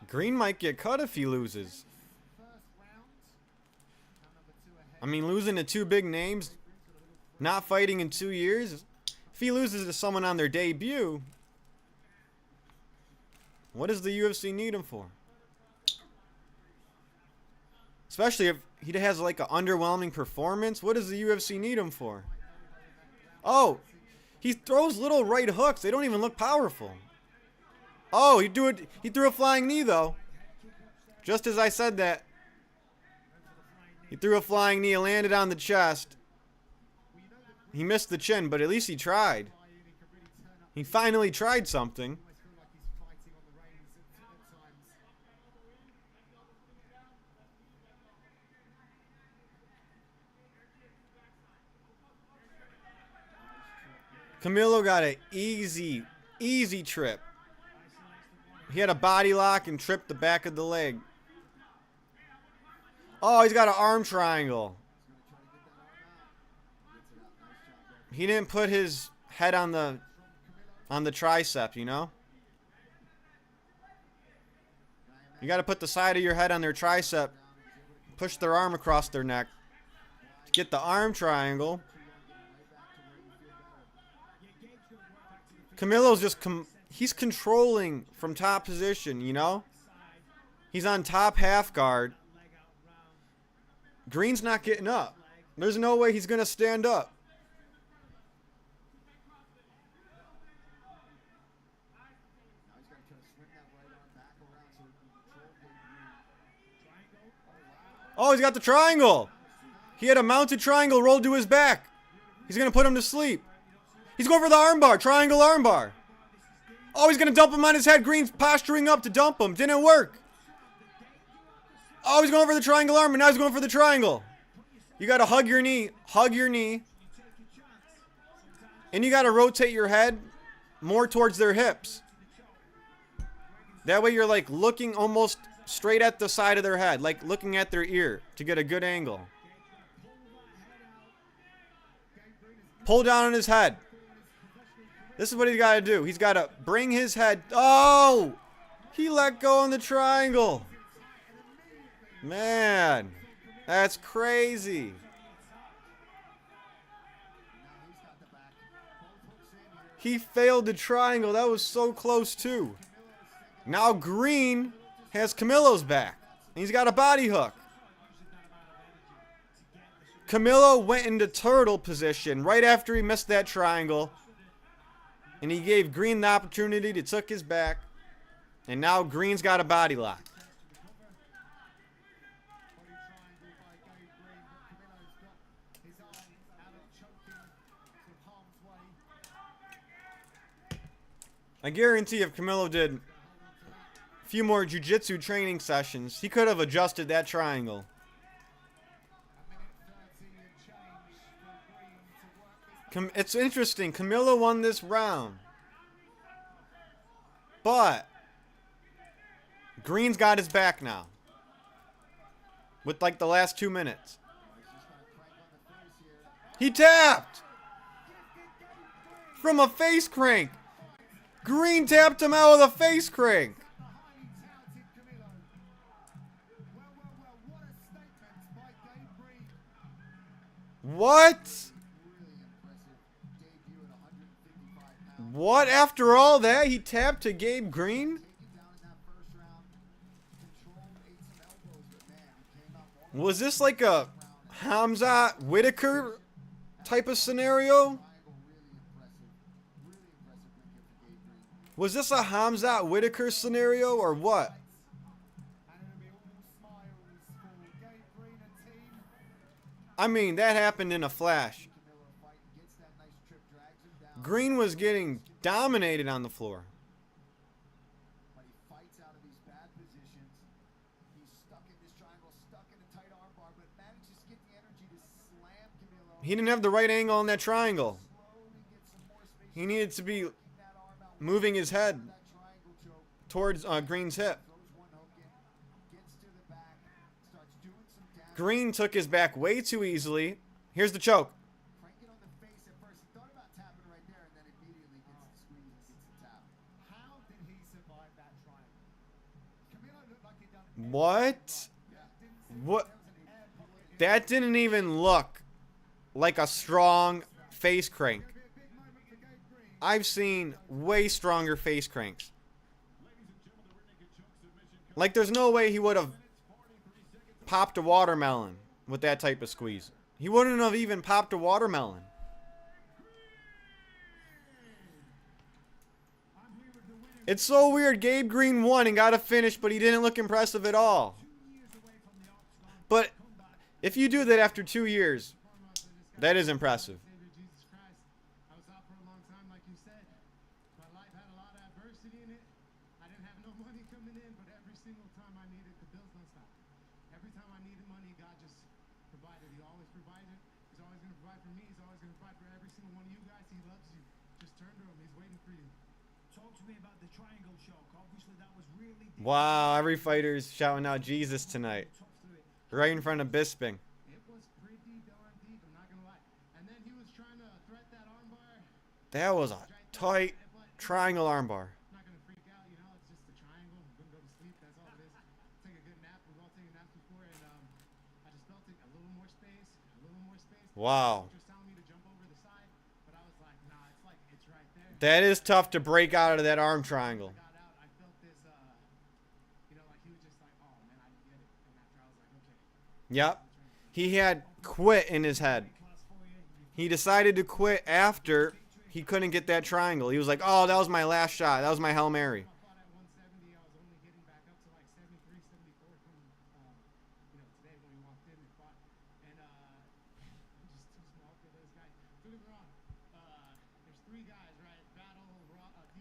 Green might get cut if he loses. I mean, losing to two big names, not fighting in 2 years. If he loses to someone on their debut, what does the UFC need him for? Especially if he has like an underwhelming performance. What does the UFC need him for? Oh, He throws little right hooks. They don't even look powerful. Oh, he threw a flying knee, though. Just as I said that. He threw a flying knee, landed on the chest. He missed the chin, but at least he tried. He finally tried something. Camilo got an easy trip. He had a body lock and tripped the back of the leg. Oh, he's got an arm triangle. He didn't put his head on the tricep, you know? You got to put the side of your head on their tricep. Push their arm across their neck. To get the arm triangle. Camilo's just he's controlling from top position, you know? He's on top half guard. Green's not getting up. There's no way he's going to stand up. Oh, he's got the triangle. He had a mounted triangle rolled to his back. He's going to put him to sleep. He's going for the armbar, triangle armbar. Oh, he's going to dump him on his head. Green's posturing up to dump him. Didn't work. Oh, he's going for the triangle arm, and now he's going for the triangle. You got to hug your knee. Hug your knee. And you got to rotate your head more towards their hips. That way you're like looking almost straight at the side of their head, like looking at their ear to get a good angle. Pull down on his head. This is what he's got to do. He's got to bring his head. Oh! He let go on the triangle. Man, that's crazy. He failed the triangle. That was so close too. Now Green has Camilo's back. And he's got a body hook. Camilo went into turtle position right after he missed that triangle. And he gave Green the opportunity to took his back. And now Green's got a body lock. I guarantee if Camilo did a few more jiu-jitsu training sessions, he could have adjusted that triangle. It's interesting. Camilo won this round. But Green's got his back now. With like the last 2 minutes. He tapped! From a face crank. Green tapped him out with a face crank. What? What? After all that, he tapped to Gabe Green? Was this like a Hamza Whitaker type of scenario? Was this a Hamza Whitaker scenario or what? I mean, that happened in a flash. Green was getting dominated on the floor. He didn't have the right angle on that triangle. He needed to be moving his head towards Green's hip. Green took his back way too easily. Here's the choke. What? What? That didn't even look like a strong face crank. I've seen way stronger face cranks. Like, there's no way he would have popped a watermelon with that type of squeeze. He wouldn't have even popped a watermelon. It's so weird. Gabe Green won and got a finish, but he didn't look impressive at all. But if you do that after 2 years, that is impressive. Wow, every fighter's shouting out Jesus tonight. Right in front of Bisping. That was a tight triangle armbar. Wow. That is tough to break out of that arm triangle. Yep. He had quit in his head. He decided to quit after he couldn't get that triangle. He was like, oh, that was my last shot. That was my Hail Mary.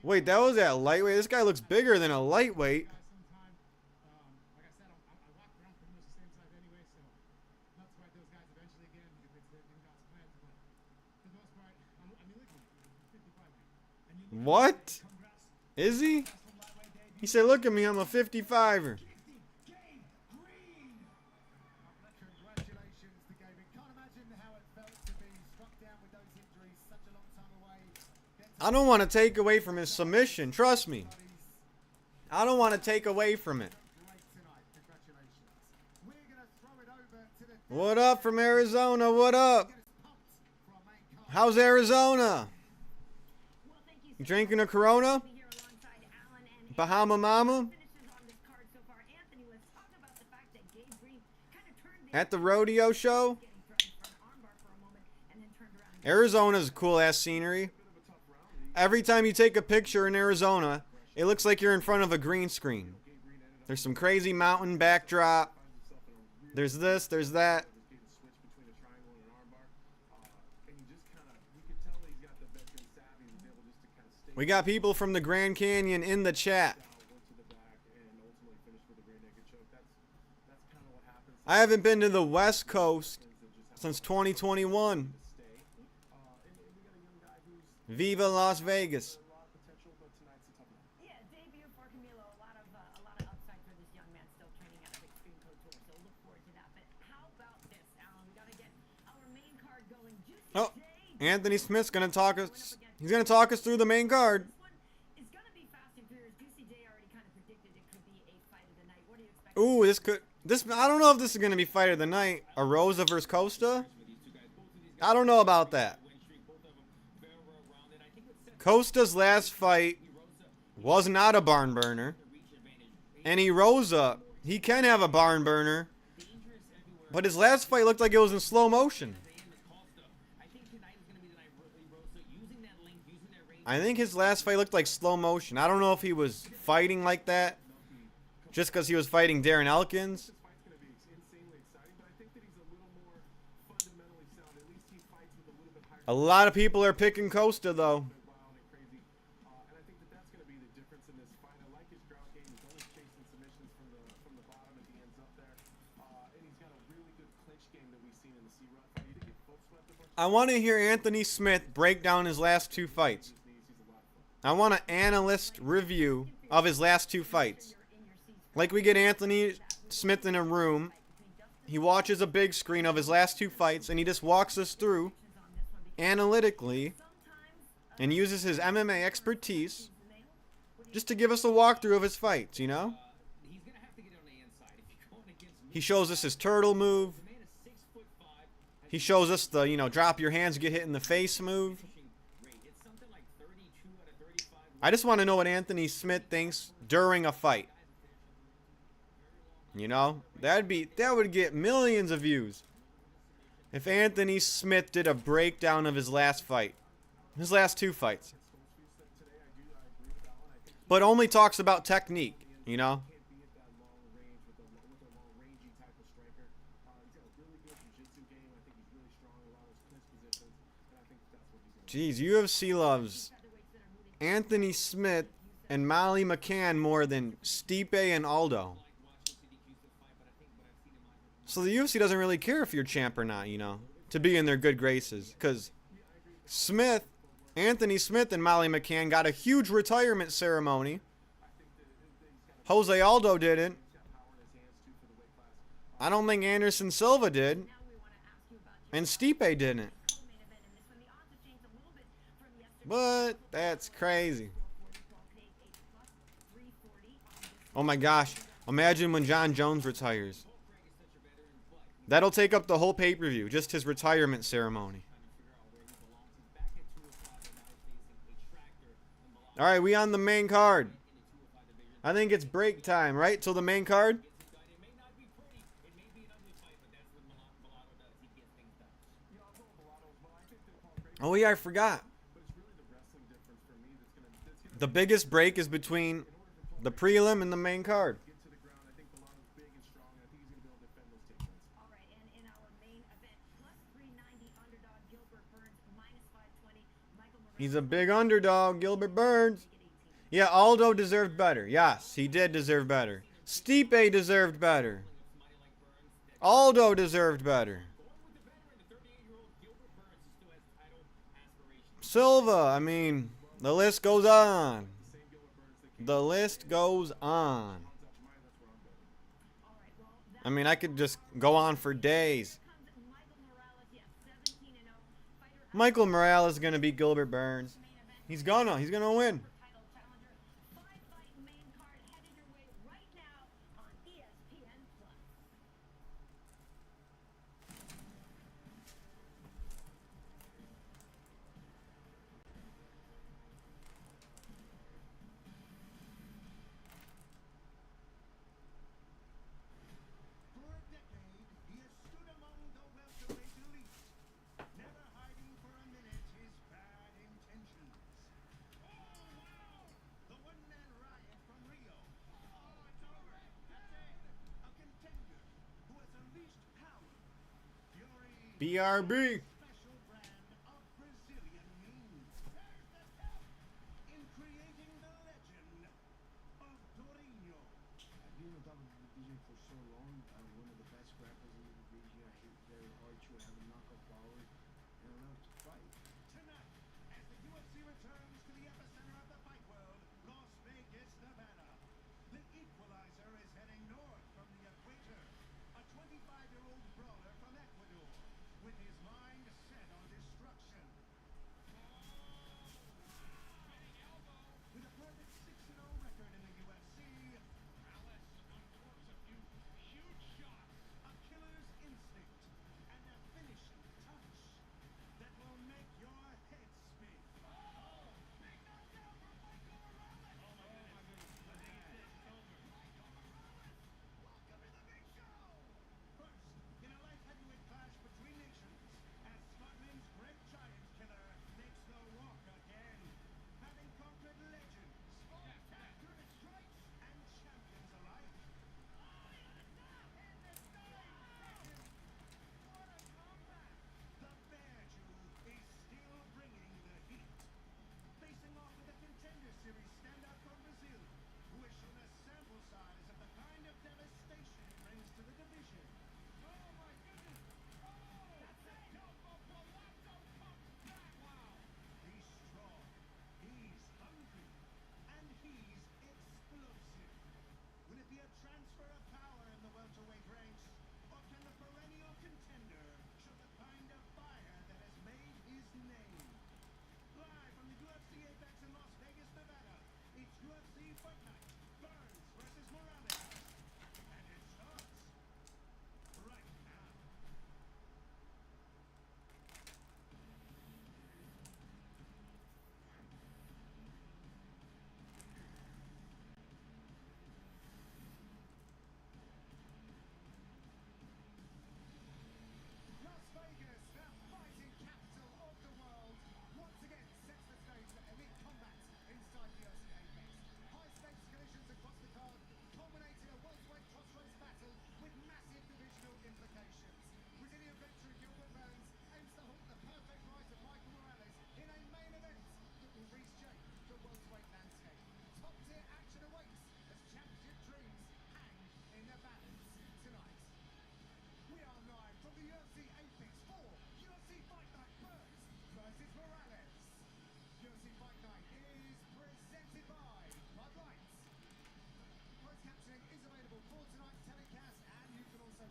Wait, that was at lightweight? This guy looks bigger than a lightweight. What? Is he? He said, look at me, I'm a 55er. I don't want to take away from his submission. Trust me. I don't want to take away from it. What up from Arizona? What up? How's Arizona? You drinking a Corona? Bahama Mama? At the rodeo show? Arizona's cool-ass scenery. Every time you take a picture in Arizona, it looks like you're in front of a green screen. There's some crazy mountain backdrop. There's this, there's that. We got people from the Grand Canyon in the chat. I haven't been to the West Coast since 2021. Viva Las Vegas. Yeah, debut for Camilo. A lot of upside for this young man still training out of Extreme Couture. So look forward to that. But how about this, Alan? We gotta get our main card going. Oh, Anthony Smith's gonna talk us. He's gonna talk us through the main card. This one is gonna be fast and furious. Juicy J already kind of predicted it could be a fight of the night. What do you expect? Ooh, I don't know if this is gonna be fight of the night. A Rosa versus Costa. I don't know about that. Costa's last fight was not a barn burner. And Rosa, he can have a barn burner. But his last fight looked like it was in slow motion. I think his last fight looked like slow motion. I don't know if he was fighting like that just because he was fighting Darren Elkins. A lot of people are picking Costa, though. I want to hear Anthony Smith break down his last two fights. I want an analyst review of his last two fights. Like we get Anthony Smith in a room. He watches a big screen of his last two fights, and he just walks us through analytically and uses his MMA expertise just to give us a walkthrough of his fights, you know? He shows us his turtle move. He shows us the, drop your hands, get hit in the face move. I just want to know what Anthony Smith thinks during a fight. You know, that would get millions of views. If Anthony Smith did a breakdown of his last fight. His last two fights. but only talks about technique, you know? Jeez, UFC loves Anthony Smith and Molly McCann more than Stipe and Aldo. So the UFC doesn't really care if you're champ or not, you know, to be in their good graces. Because Anthony Smith and Molly McCann got a huge retirement ceremony. Jose Aldo didn't. I don't think Anderson Silva did. And Stipe didn't. But that's crazy. Oh my gosh. Imagine when John Jones retires. That'll take up the whole pay-per-view, just his retirement ceremony. Alright, we on the main card. I think it's break time, right? Till the main card? Oh yeah, I forgot. The biggest break is between the prelim and the main card. He's a big underdog, Gilbert Burns. Yeah, Aldo deserved better. Yes, he did deserve better. Stipe deserved better. Aldo deserved better. Silva, I mean, the list goes on. The list goes on. I mean, I could just go on for days. Michael Morales is going to beat Gilbert Burns. He's gonna win. BRB.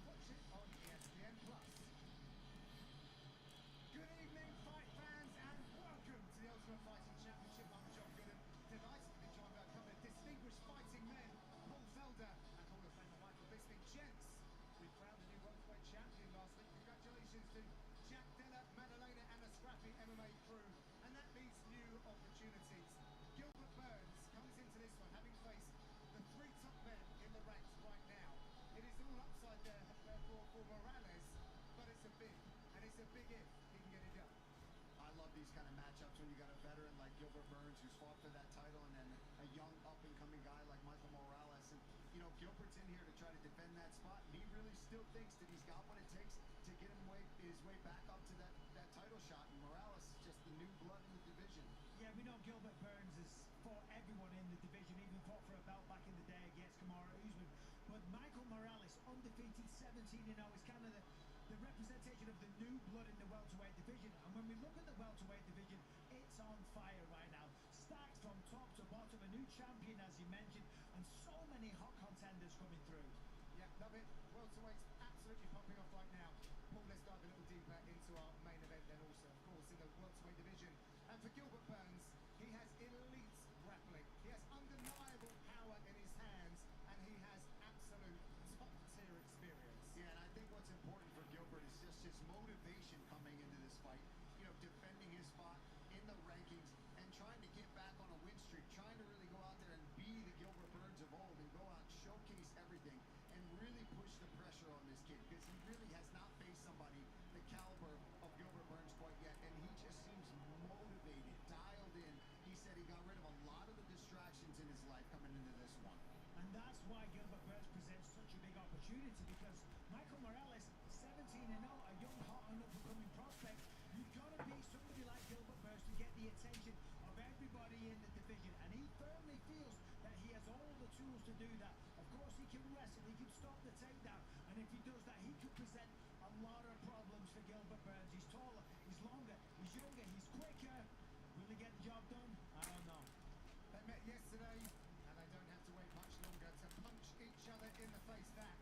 watch it on ESPN+. Good evening, fight fans, and welcome to the Ultimate Fighting Championship. I'm John Gooden, delighted to be joined by a couple of distinguished fighting men, Paul Felder and Hall of Famer Michael Bisping. Gents, we crowned a new welterweight champion last week. Congratulations to Jack Della, Maddalena and the scrappy MMA crew. And that leaves new opportunities. Gilbert Burns comes into this one having faced the three top men in the ranks right now. It is all upside there, therefore, for Morales, but it's a big if he can get it done. I love these kind of matchups when you got a veteran like Gilbert Burns who's fought for that title and then a young up-and-coming guy like Michael Morales. And, you know, Gilbert's in here to try to defend that spot. And he really still thinks that he's got what it takes to get his way back up to that title shot. And Morales is just the new blood in the division. Yeah, we know Gilbert Burns has fought everyone in the division, even fought for a belt back in the day against Kamaru Usman. But Michael Morales, undefeated, 17-0, is kind of the representation of the new blood in the welterweight division. And when we look at the welterweight division, it's on fire right now. Stacked from top to bottom, a new champion, as you mentioned, and so many hot contenders coming through. Yeah, love it. Welterweight's absolutely popping off right now. Paul, let's dive a little deeper into our main event then also, of course, in the welterweight division. And for Gilbert Burns, he has elite grappling. He has undeniable power in his hands, and he has absolute top-tier experience. Yeah, and I think what's important for Gilbert is just his motivation coming into this fight. You know, defending his spot in the rankings and trying to get back on a win streak, trying to really go out there and be the Gilbert Burns of old and go out and showcase everything and really push the pressure on this kid because he really has not faced somebody the caliber of Gilbert Burns quite yet, and he just seems motivated, dialed in. He said he got rid of a lot of the distractions in his life coming into this one. And that's why Gilbert Burns presents such a big opportunity, because Michael Morales, 17-0, a young, hot and up-and-coming prospect. You've got to be somebody like Gilbert Burns to get the attention of everybody in the division, and he firmly feels that he has all the tools to do that. Of course, he can wrestle, he can stop the takedown, and if he does that, he could present a lot of problems for Gilbert Burns. He's taller, he's longer, he's younger, he's quicker. Will he get the job done? I don't know. They met yesterday, and they don't have to wait much longer to punch each other in the face. That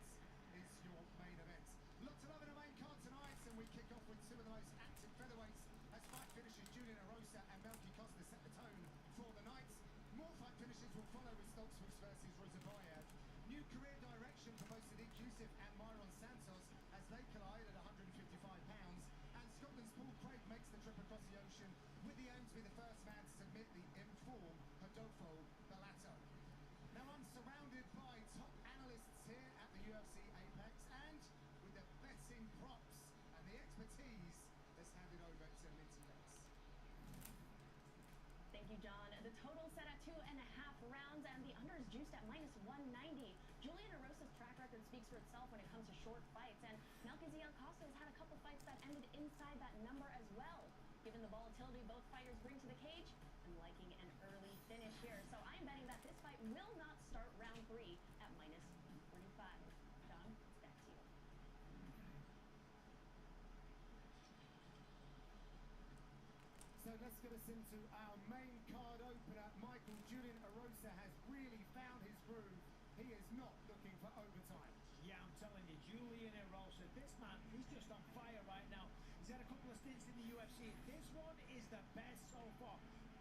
is your main event. Lots of love in the main card tonight, and we kick off with two of the most active featherweights as fight finishers Julian Erosa and Melky Costa set the tone for the night. More fight finishes will follow with Stoltzfus versus Rosabayev. New career direction for both Sadiq Youssef and Myron Santos as they collide at 155 pounds. And Scotland's Paul Craig makes the trip across the ocean with the aim to be the first man to submit the informed Rodolfo Bellato. Now I'm surrounded by top analysts here at the UFC Apex, and with the betting props and the expertise, let's hand it over to Minty Lex. Thank you, John. The total set at 2.5 rounds, and the under is juiced at -190. Julian Erosa's track record speaks for itself when it comes to short fights, and Melchizedek Costa has had a couple fights that ended inside that number as well. Given the volatility both fighters bring to the cage, I'm liking an early finish here. So I'm betting that this fight will not start round 3 at -145. John, it's back to you. So let's get us into our main card opener. Michael, Julian Erosa has really found his groove. He is not looking for overtime. Yeah, I'm telling you, Julian Erosa, this man, he's just on fire right now. He's had a couple of stints in the UFC. This one is the best so far.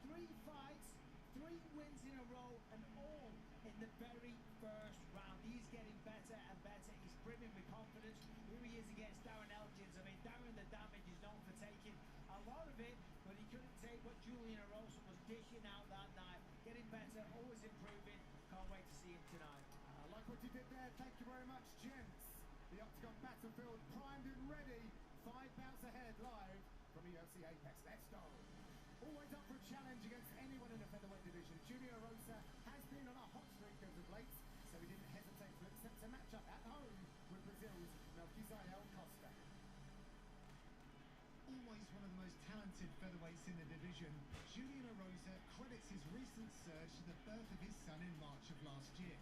3 fights, 3 wins in a row, and all in the very first round. He's getting better and better. He's brimming with confidence. Here he is against Darren Elkins. I mean, Darren the Damage is known for taking a lot of it, but he couldn't take what Julian Erosa was dishing out that night. Getting better, always improving. Can't wait to see him tonight. I like what you did there. Thank you very much, gents. The Octagon Battlefield primed and ready. 5 bouts ahead live from UFC Apex. Let's go. Always up for a challenge against anyone in the featherweight division. Julian Erosa has been on a hot streak as of late, so he didn't hesitate to accept a matchup at home with Brazil's Melchizedek Costa. Always one of the most talented featherweights in the division, Julian Erosa credits his recent surge to the birth of his son in March of last year.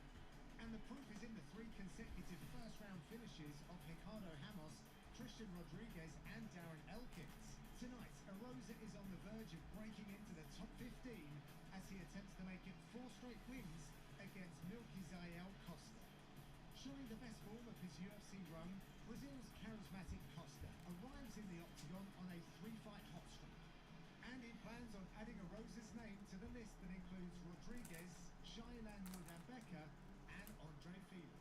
And the proof is in the 3 consecutive first-round finishes of Ricardo Ramos, Christian Rodriguez and Darren Elkins. Tonight, Erosa is on the verge of breaking into the top 15 as he attempts to make it 4 straight wins against Melchizedek Costa. Surely the best form of his UFC run, Brazil's charismatic Costa arrives in the octagon on a 3-fight hot streak. And he plans on adding a Rosa's name to the list that includes Rodriguez, Shailan Moodambeka, and Andre Fili.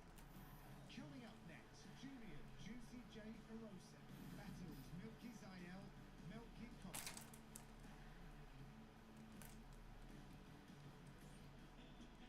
Coming up next, Julian Juicy J. Erosa battles Milky Zayel, Melky Costa.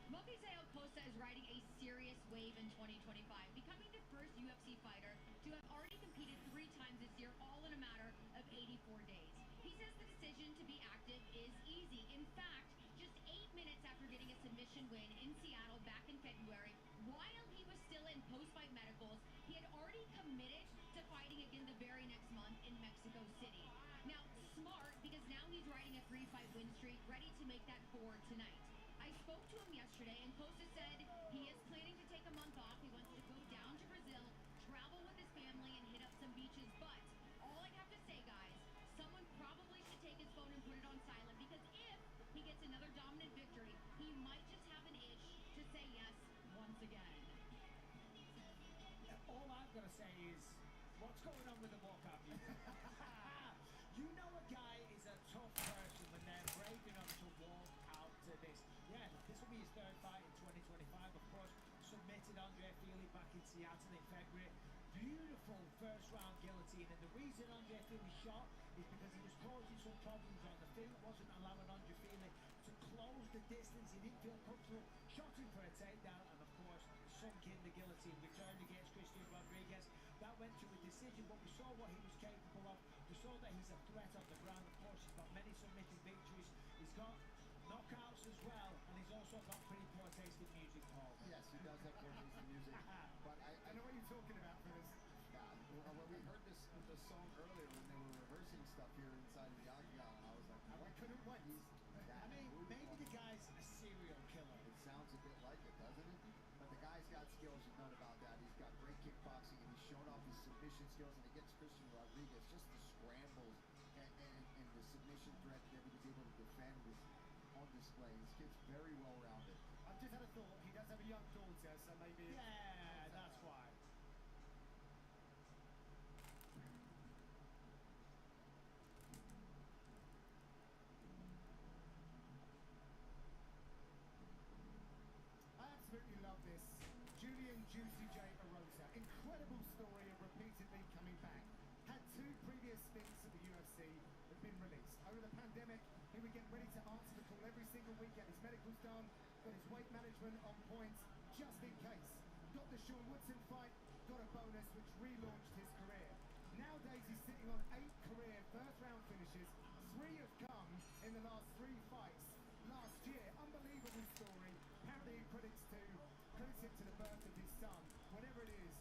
Mokisayo Costa is riding a serious wave in 2025, becoming the first UFC fighter to have already competed 3 times this year, all in a matter of 84 days. He says the decision to be active is easy. In fact, just 8 minutes after getting a submission win in Seattle back in February, while he was still in post-fight medicals, he had already committed to fighting again the very next month in Mexico City. Now, smart, because now he's riding a 3-fight win streak, ready to make that 4 tonight. I spoke to him yesterday, and Costa said he is planning to take a month off. He wants to go down to Brazil, travel with his family, and hit up some beaches. But all I have to say, guys, someone probably should take his phone and put it on silent, because if he gets another dominant victory, he might just have an itch to say yes once again. All I'm going to say is, what's going on with the walkout music? You know a guy is a tough person when they're brave enough to walk out to this. Yeah, this will be his 3rd fight in 2025, of course. Submitted Andre Fili back in Seattle in February. Beautiful first round guillotine, and the reason Andre Fili shot is because he was causing some problems on the field, wasn't allowing Andre Fili to close the distance. He didn't feel comfortable, shot him for a takedown, and of course sunk in the guillotine, returned against Christian Rodriguez. That went to a decision, but we saw what he was capable of. We saw that he's a threat on the ground. Of course, he's got many submitted victories. He's got knockouts as well, and he's also got pretty poor tasting music, Paul. Yes, he does have poor taste in music. But I know what you're talking about, Phyllis. Yeah, when we heard this song earlier when they were rehearsing stuff here inside of the octagon, I was like, I couldn't wait. I mean, maybe the guy's a serial killer. It sounds a bit like it, doesn't it? But the guy's got skills, there's none about that. He's got great kickboxing, and he's shown off his submission skills, and against Christian Rodriguez, just the scrambles and the submission threat that he was able to defend was on display. This kid's very well rounded. I've just had a thought. He does have a young daughter, so maybe. Yeah, that's why. I absolutely love this. Julian Juicy J. Erosa. Incredible story of repeatedly coming back. Had 2 previous stints at the UFC, had been released. Over the pandemic, he would get ready to answer the call every single week, get his medicals done, got his weight management on point, just in case. Got the Sean Woodson fight, got a bonus which relaunched his career. Nowadays he's sitting on 8 career first-round finishes. 3 have come in the last 3 fights. Last year, unbelievable story. Apparently he credits it to the birth of his son. Whatever it is,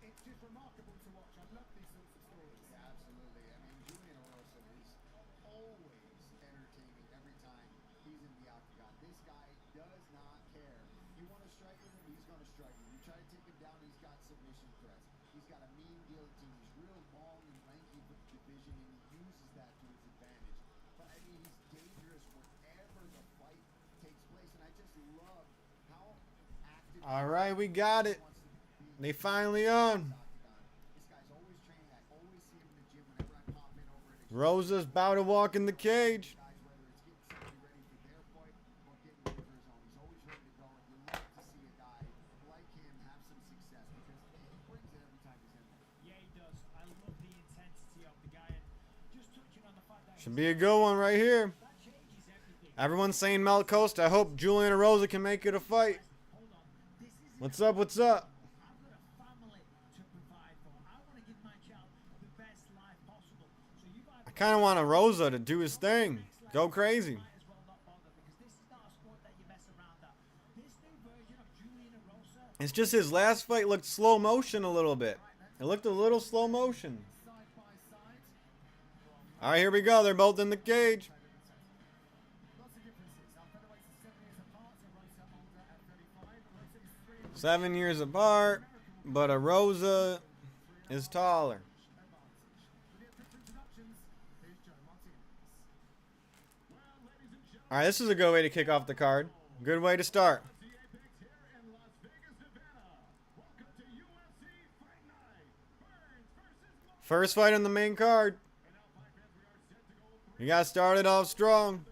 it's just remarkable to watch. I love these sorts of stories. Yeah, absolutely. I mean, Julian Erosa is always entertaining every time he's in the octagon. This guy does not care. You want to strike with him, he's going to strike you. You try to take him down, he's got submission threats. He's got a mean guillotine. He's real long and lanky for the division, and he uses that to his advantage. But I mean, he's dangerous wherever the fight takes place, and I just love how active. All right, we got it. They finally on. This guy's always training. I always see him in the gym whenever I pop in over at Rosa's about to walk in the cage. guys, whether it's getting somebody ready for their fight or getting ready for his own. He's always ready to go, and you love to see a guy like him have some success because he brings it every time he's in there. Yeah, he does. I love the intensity of the guy. And just touching on the fact that Should be a good one right here. that changes everything. Everyone's saying Mel Costa. I hope Julian Erosa can make it a fight. Hold on. This is What's up? What's up? I've got a family to provide for. I want to give my child the best life possible. So you might I kind of want Erosa to do his thing. Go crazy. might as well not bother because this is not a sport that you mess around at. This new version of Julian Erosa, It's just his last fight looked slow motion a little bit. It looked a little slow motion. Side by side. All right, here we go. They're both in the cage. Lots of differences. Our featherweights are 7 years apart. Erosa older at 35. Erosa is 3 7 years apart, but Erosa is taller. With the official introductions, here's Joe Martinez. All right, this is a good way to kick off the card. Good way to start. The Apex here in Las Vegas, Nevada. Welcome to First fight on the main card. You got started off strong.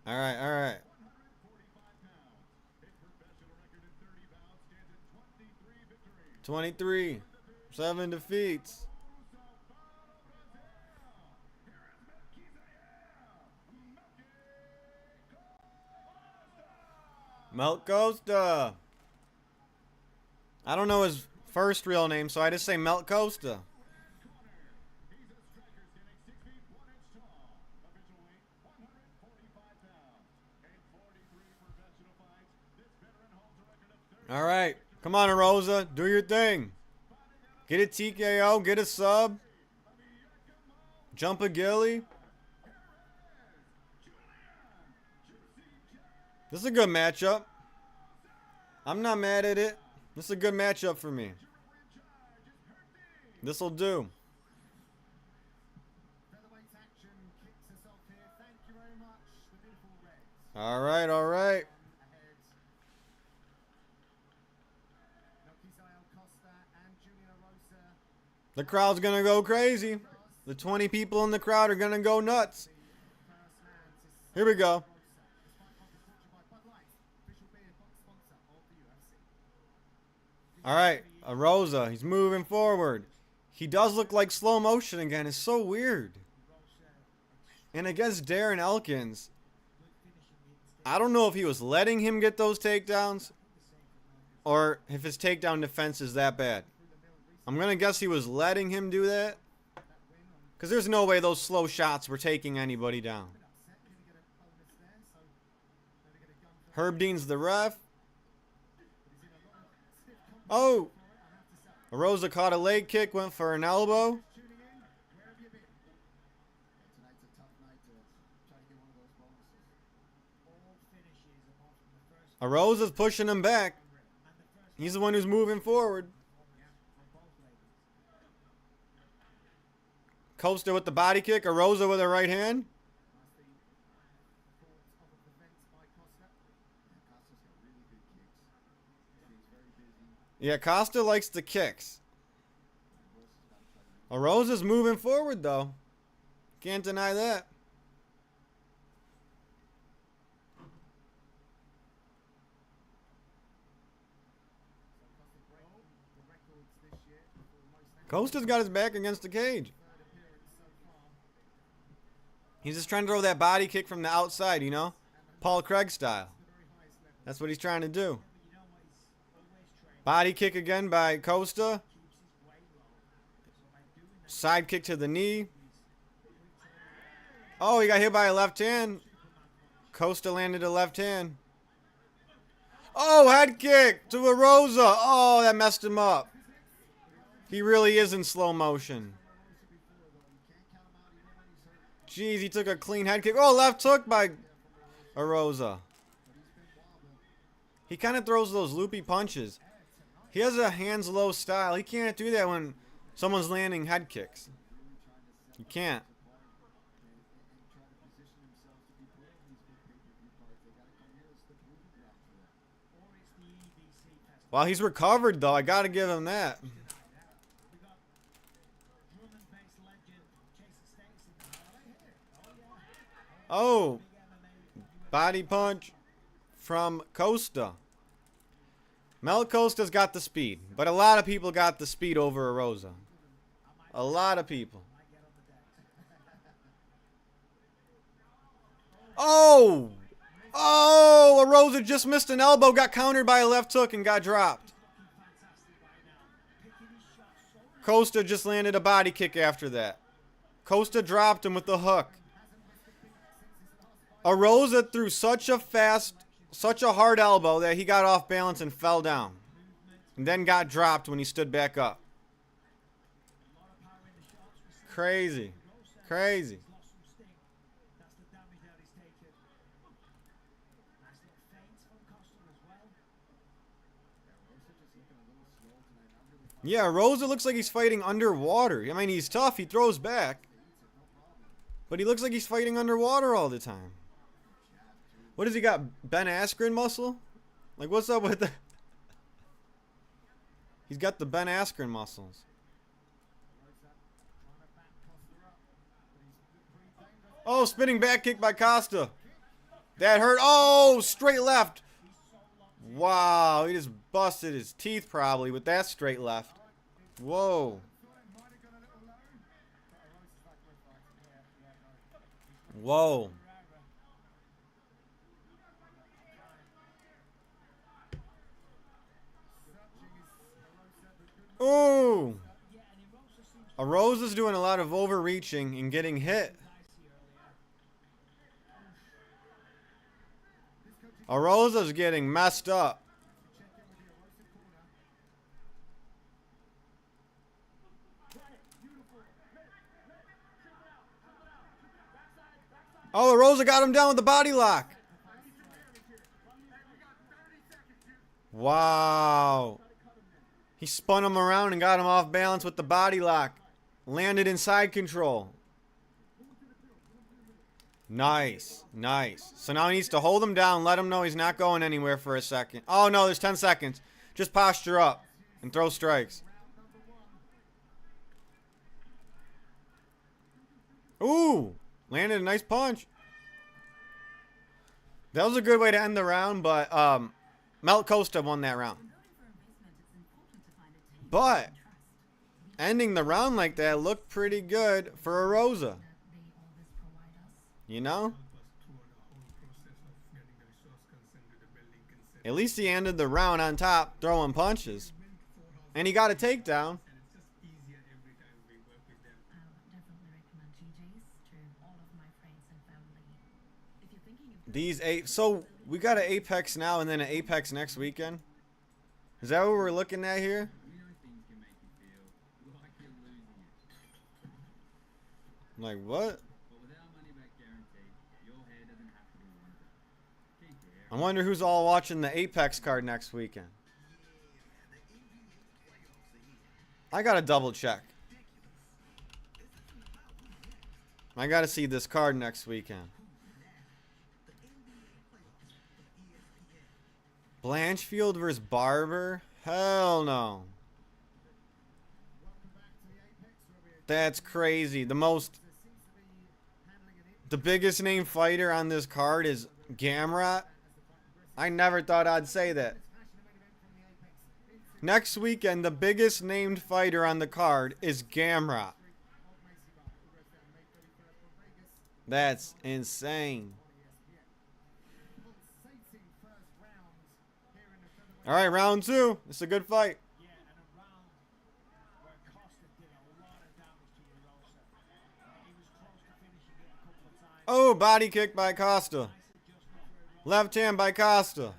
All right, all right. 23, 7 defeats. Melt Costa. I don't know his first real name, so I just say Melt Costa. All right. Come on, Rosa. Do your thing. Get a TKO. Get a sub. Jump a ghillie. This is a good matchup. I'm not mad at it. This is a good matchup for me. This'll do. Featherweight action kicks us off here. Thank you very much, the beautiful Reds. All right, all right. Ahead. Melquizael Costa and Julian Rosa. The crowd's going to go crazy. The 20 people in the crowd are going to go nuts. First man to Here we go. Rosa. This fight sponsored by Bud Light, official beer sponsor of the UFC. All right, Rosa. He's moving forward. He does look like slow motion again. It's so weird. And against Darren Elkins, I don't know if he was letting him get those takedowns or if his takedown defense is that bad. I'm going to guess he was letting him do that because there's no way those slow shots were taking anybody down. Herb Dean's the ref. Oh! Rosa caught a leg kick, went for an elbow. Tonight's a tough night to try to get one of those bonuses. All finishes apart from the first Rosa's pushing him back. He's the one who's moving forward. from both ladies. Costa with the body kick, Rosa with a right hand. Thoughts of the defense by Costa. Costa's got really good kicks. He's very busy. Yeah, Costa likes the kicks. Rosa's moving forward, though. Can't deny that. Costa's got his back against the cage. He's just trying to throw that body kick from the outside, you know? Paul Craig style. That's what he's trying to do. Body kick again by Costa. Side kick to the knee. Oh, he got hit by a left hand. Costa landed a left hand. Oh, head kick to a Rosa. Oh, that messed him up. He really is in slow motion. Jeez, he took a clean head kick. Oh, left hook by Rosa. He kind of throws those loopy punches. He has a hands low style. He can't do that when someone's landing head kicks. He can't. Well, he's recovered, though. I got to give him that. We got Drummond-based legend Jason States in the highlight here. Oh, Big MMA body punch from Costa. Mel Costa's got the speed, but a lot of people got the speed over Rosa. A lot of people. might get on the deck. Oh! Oh! Rosa just missed an elbow, got countered by a left hook, and got dropped. Fantastic right now. Picking his shots so Costa just landed a body kick after that. Costa dropped him with the hook. Rosa threw such a hard elbow that he got off balance and fell down. And then got dropped when he stood back up. Crazy. Crazy. lost some sting. That's the damage that he's taken. Nice little feints from Costa as well. Yeah, Rosa looks like he's fighting underwater. I mean, he's tough. He throws back. But he looks like he's fighting underwater all the time. What does he got? Ben Askren muscle? Like, what's up with the... He's got the Ben Askren muscles. Oh, spinning back kick by Costa. That hurt. Oh, straight left. Wow, he just busted his teeth probably with that straight left. Whoa. Whoa. Ooh. Arosa's doing a lot of overreaching and getting hit. Arosa's getting messed up. Oh, Arosa got him down with the body lock. Wow. He spun him around and got him off balance with the body lock. Landed in side control. Nice. Nice. So now he needs to hold him down, let him know he's not going anywhere for a second. Oh, no, there's 10 seconds. Just posture up and throw strikes. Ooh. Landed a nice punch. That was a good way to end the round, but Melt Costa won that round. But ending the round like that looked pretty good for Arosa. You know? At least he ended the round on top, throwing punches. And he got a takedown. So we got an Apex now and then an Apex next weekend. Is that what we're looking at here? Like what? I wonder who's all watching the Apex card next weekend. I gotta double check. I gotta see this card next weekend. Blanchfield versus Barber? Hell no. That's crazy. The biggest name fighter on this card is Gamrot. I never thought I'd say that. Next weekend, the biggest named fighter on the card is Gamrot. That's insane. All right, round two. It's a good fight. Oh, body kick by Costa. Left hand by Costa.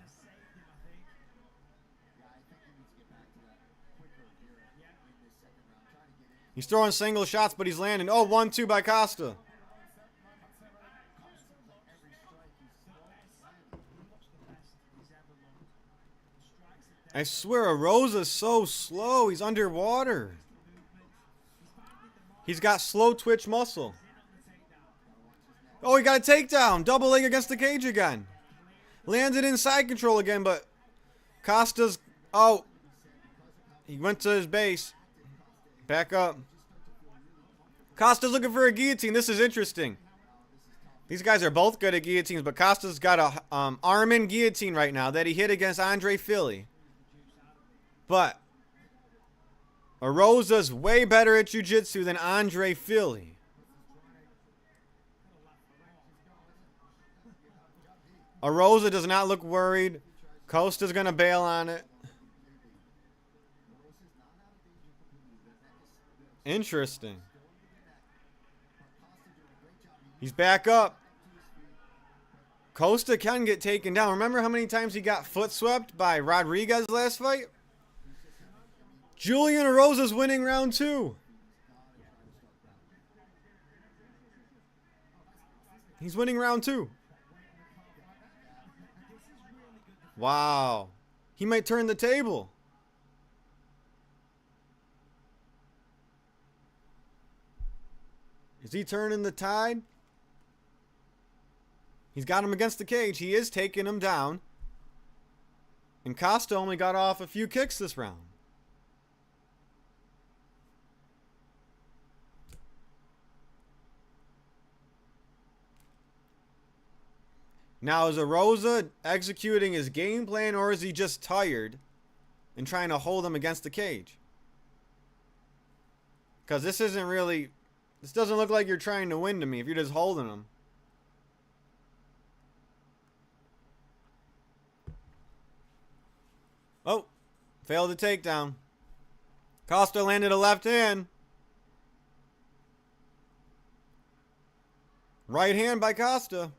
He's throwing single shots, but he's landing. Oh, 1-2 by Costa. I swear, Arosa's so slow. He's underwater. He's got slow twitch muscle. Oh, he got a takedown. Double leg against the cage again. Landed in side control again, but Costa's... Oh. He went to his base. Back up. Costa's looking for a guillotine. This is interesting. These guys are both good at guillotines, but Costa's got a arm-in guillotine right now that he hit against Andre Philly. But Arosa's way better at jiu-jitsu than Andre Philly. Arosa does not look worried. Costa's going to bail on it. Interesting. He's back up. Costa can get taken down. Remember how many times he got foot swept by Rodriguez last fight? Julian Arosa's winning round two. He's winning round two. Wow. He might turn the table. Is he turning the tide? He's got him against the cage. He is taking him down. And Costa only got off a few kicks this round. Now, is Arosa executing his game plan, or is he just tired and trying to hold him against the cage? Because this isn't really... This doesn't look like you're trying to win to me if you're just holding him. Oh, failed the takedown. Costa landed a left hand. Right hand by Costa.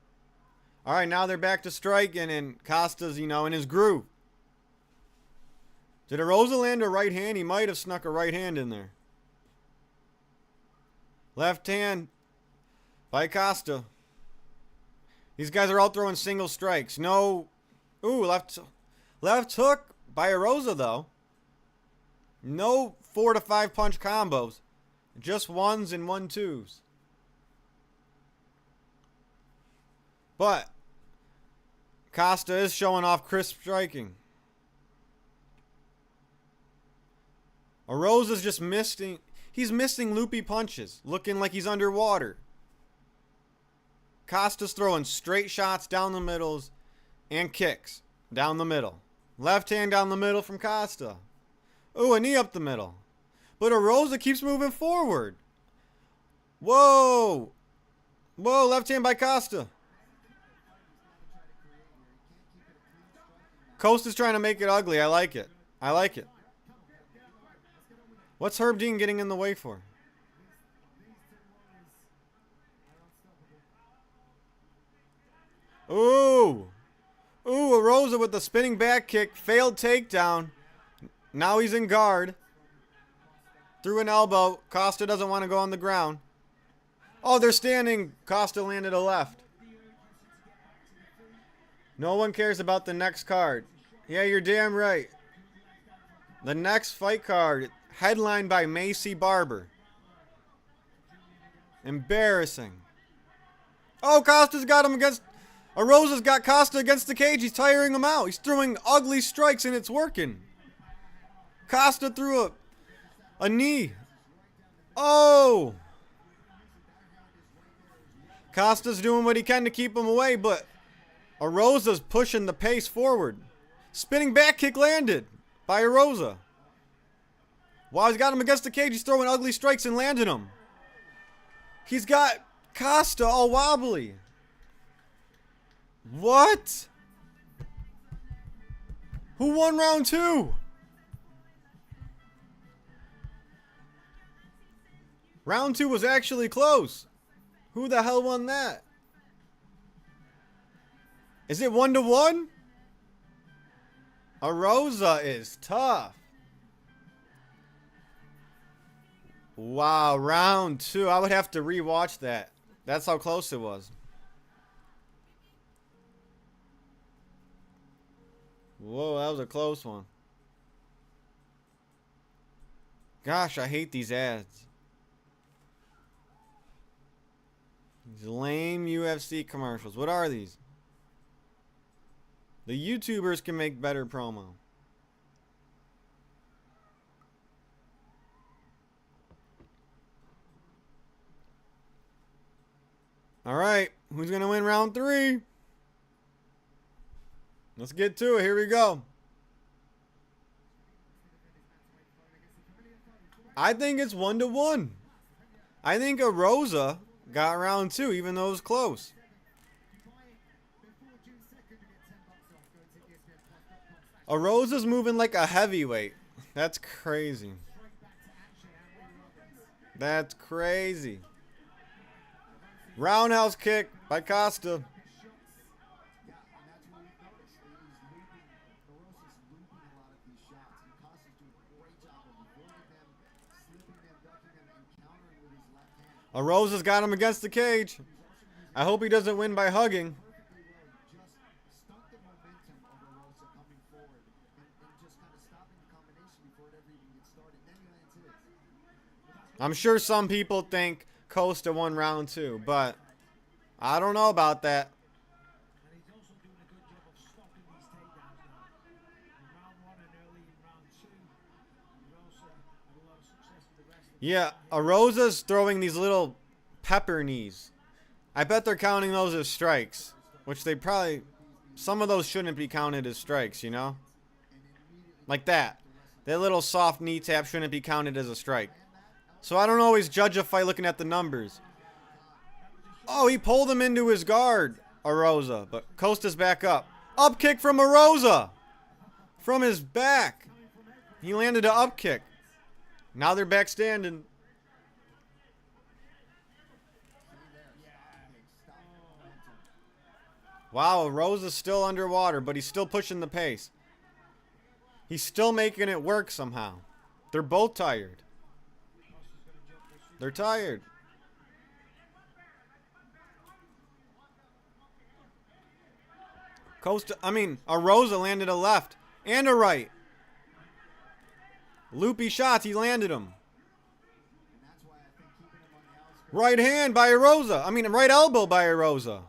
All right, now they're back to striking, and Costa's, in his groove. Did Arosa land a right hand? He might have snuck a right hand in there. Left hand by Costa. These guys are all throwing single strikes. No. Ooh, left hook by Arosa, though. No 4 to 5 punch combos. Just 1s and 1-2s. But Costa is showing off crisp striking. Arosa's just missing. He's missing loopy punches, looking like he's underwater. Costa's throwing straight shots down the middles and kicks down the middle. Left hand down the middle from Costa. Ooh, a knee up the middle. But Arosa keeps moving forward. Whoa. Whoa, left hand by Costa. Costa's trying to make it ugly. I like it. I like it. What's Herb Dean getting in the way for? Ooh. Ooh, Arosa with the spinning back kick. Failed takedown. Now he's in guard. Threw an elbow. Costa doesn't want to go on the ground. Oh, they're standing. Costa landed a left. No one cares about the next card. Yeah, you're damn right. The next fight card, headlined by Macy Barber. Embarrassing. Oh, Costa's got him against... Arosa's got Costa against the cage. He's tiring him out. He's throwing ugly strikes, and it's working. Costa threw a knee. Oh! Costa's doing what he can to keep him away, but Arosa's pushing the pace forward. Spinning back kick landed by Arosa. Wow, he's got him against the cage. He's throwing ugly strikes and landing them. He's got Costa all wobbly. What? Who won round 2? Round 2 was actually close. Who the hell won that? Is it 1-1? Arosa is tough. Wow, round 2. I would have to rewatch that. That's how close it was. Whoa, that was a close one. Gosh, I hate these ads. These lame UFC commercials. What are these? The YouTubers can make better promo. All right, who's going to win round 3? Let's get to it. Here we go. I think it's 1-1. I think Arosa got round 2, even though it was close. Arosa's moving like a heavyweight. That's crazy. That's crazy. Roundhouse kick by Costa. Arosa's got him against the cage. I hope he doesn't win by hugging. I'm sure some people think Costa won round 2, but I don't know about that. Yeah, Arosa's throwing these little pepper knees. I bet they're counting those as strikes, which they probably, some of those shouldn't be counted as strikes, you know? Like that. That little soft knee tap shouldn't be counted as a strike. So I don't always judge a fight looking at the numbers. Oh, he pulled him into his guard, Arosa, but Costa's back up. Up kick from Arosa! From his back. He landed an up kick. Now they're back standing. Wow, Rosa's still underwater, but he's still pushing the pace. He's still making it work somehow. They're both tired. They're tired. Arosa landed a left and a right. Loopy shots, he landed them. Right hand by Arosa. Right elbow by Arosa.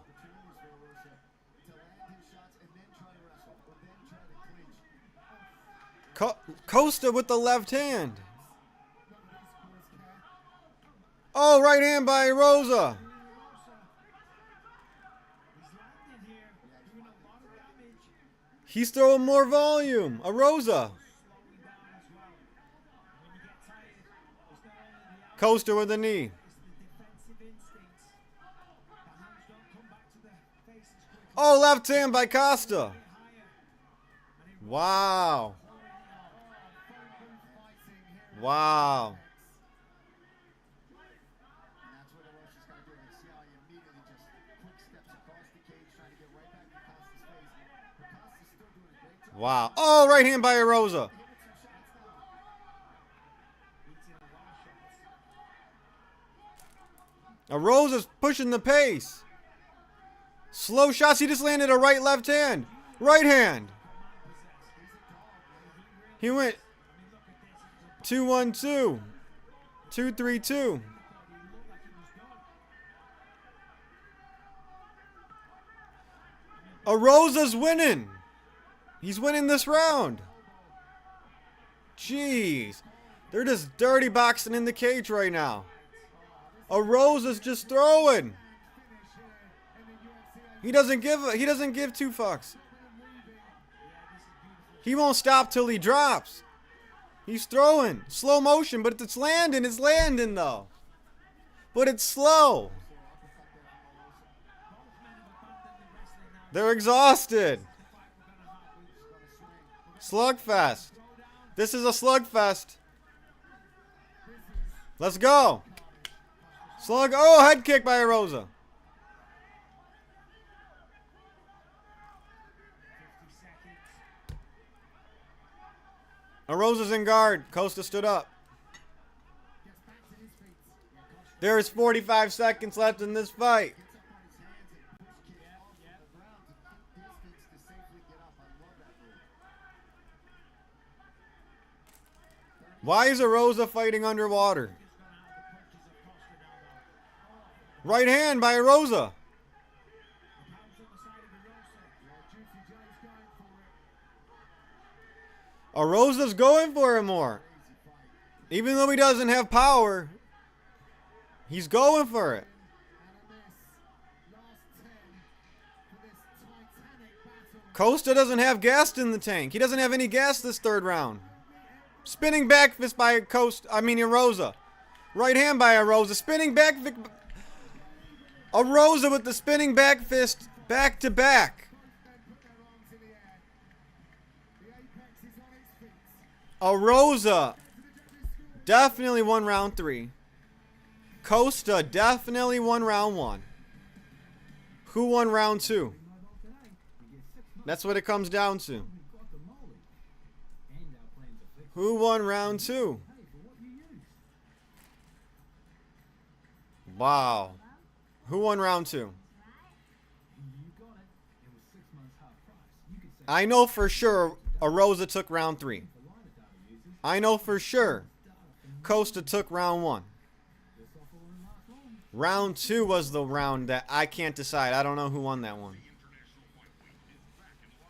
Costa with the left hand. Oh, right hand by Arosa. He's throwing more volume. Arosa. Costa with the knee. Oh, left hand by Costa. Wow. Wow. Wow. Oh, right hand by Arosa. Arosa's pushing the pace. Slow shots. He just landed a right left hand. Right hand. He went 2-1-2. 2-3-2. Arosa's winning. He's winning this round. Jeez. They're just dirty boxing in the cage right now. Arosa's just throwing. He doesn't give two fucks. He won't stop till he drops. He's throwing. Slow motion, but it's landing. It's landing though. But it's slow. They're exhausted. Slugfest. This is a slugfest. Let's go. Slug. Oh, head kick by Arosa. Arosa's in guard. Costa stood up. There is 45 seconds left in this fight. Why is Arosa fighting underwater? Right hand by Arosa. Arosa's going for it more. Even though he doesn't have power, he's going for it. Costa doesn't have gas in the tank. He doesn't have any gas this third round. Spinning back fist by Arosa. Right hand by Arosa. Spinning back. Arosa with the spinning back fist back to back. Arosa definitely won round 3. Costa definitely won round 1. Who won round 2? That's what it comes down to. Who won round 2? Wow. Who won round 2? I know for sure Arosa took round 3. I know for sure Costa took round 1. Round 2 was the round that I can't decide. I don't know who won that one.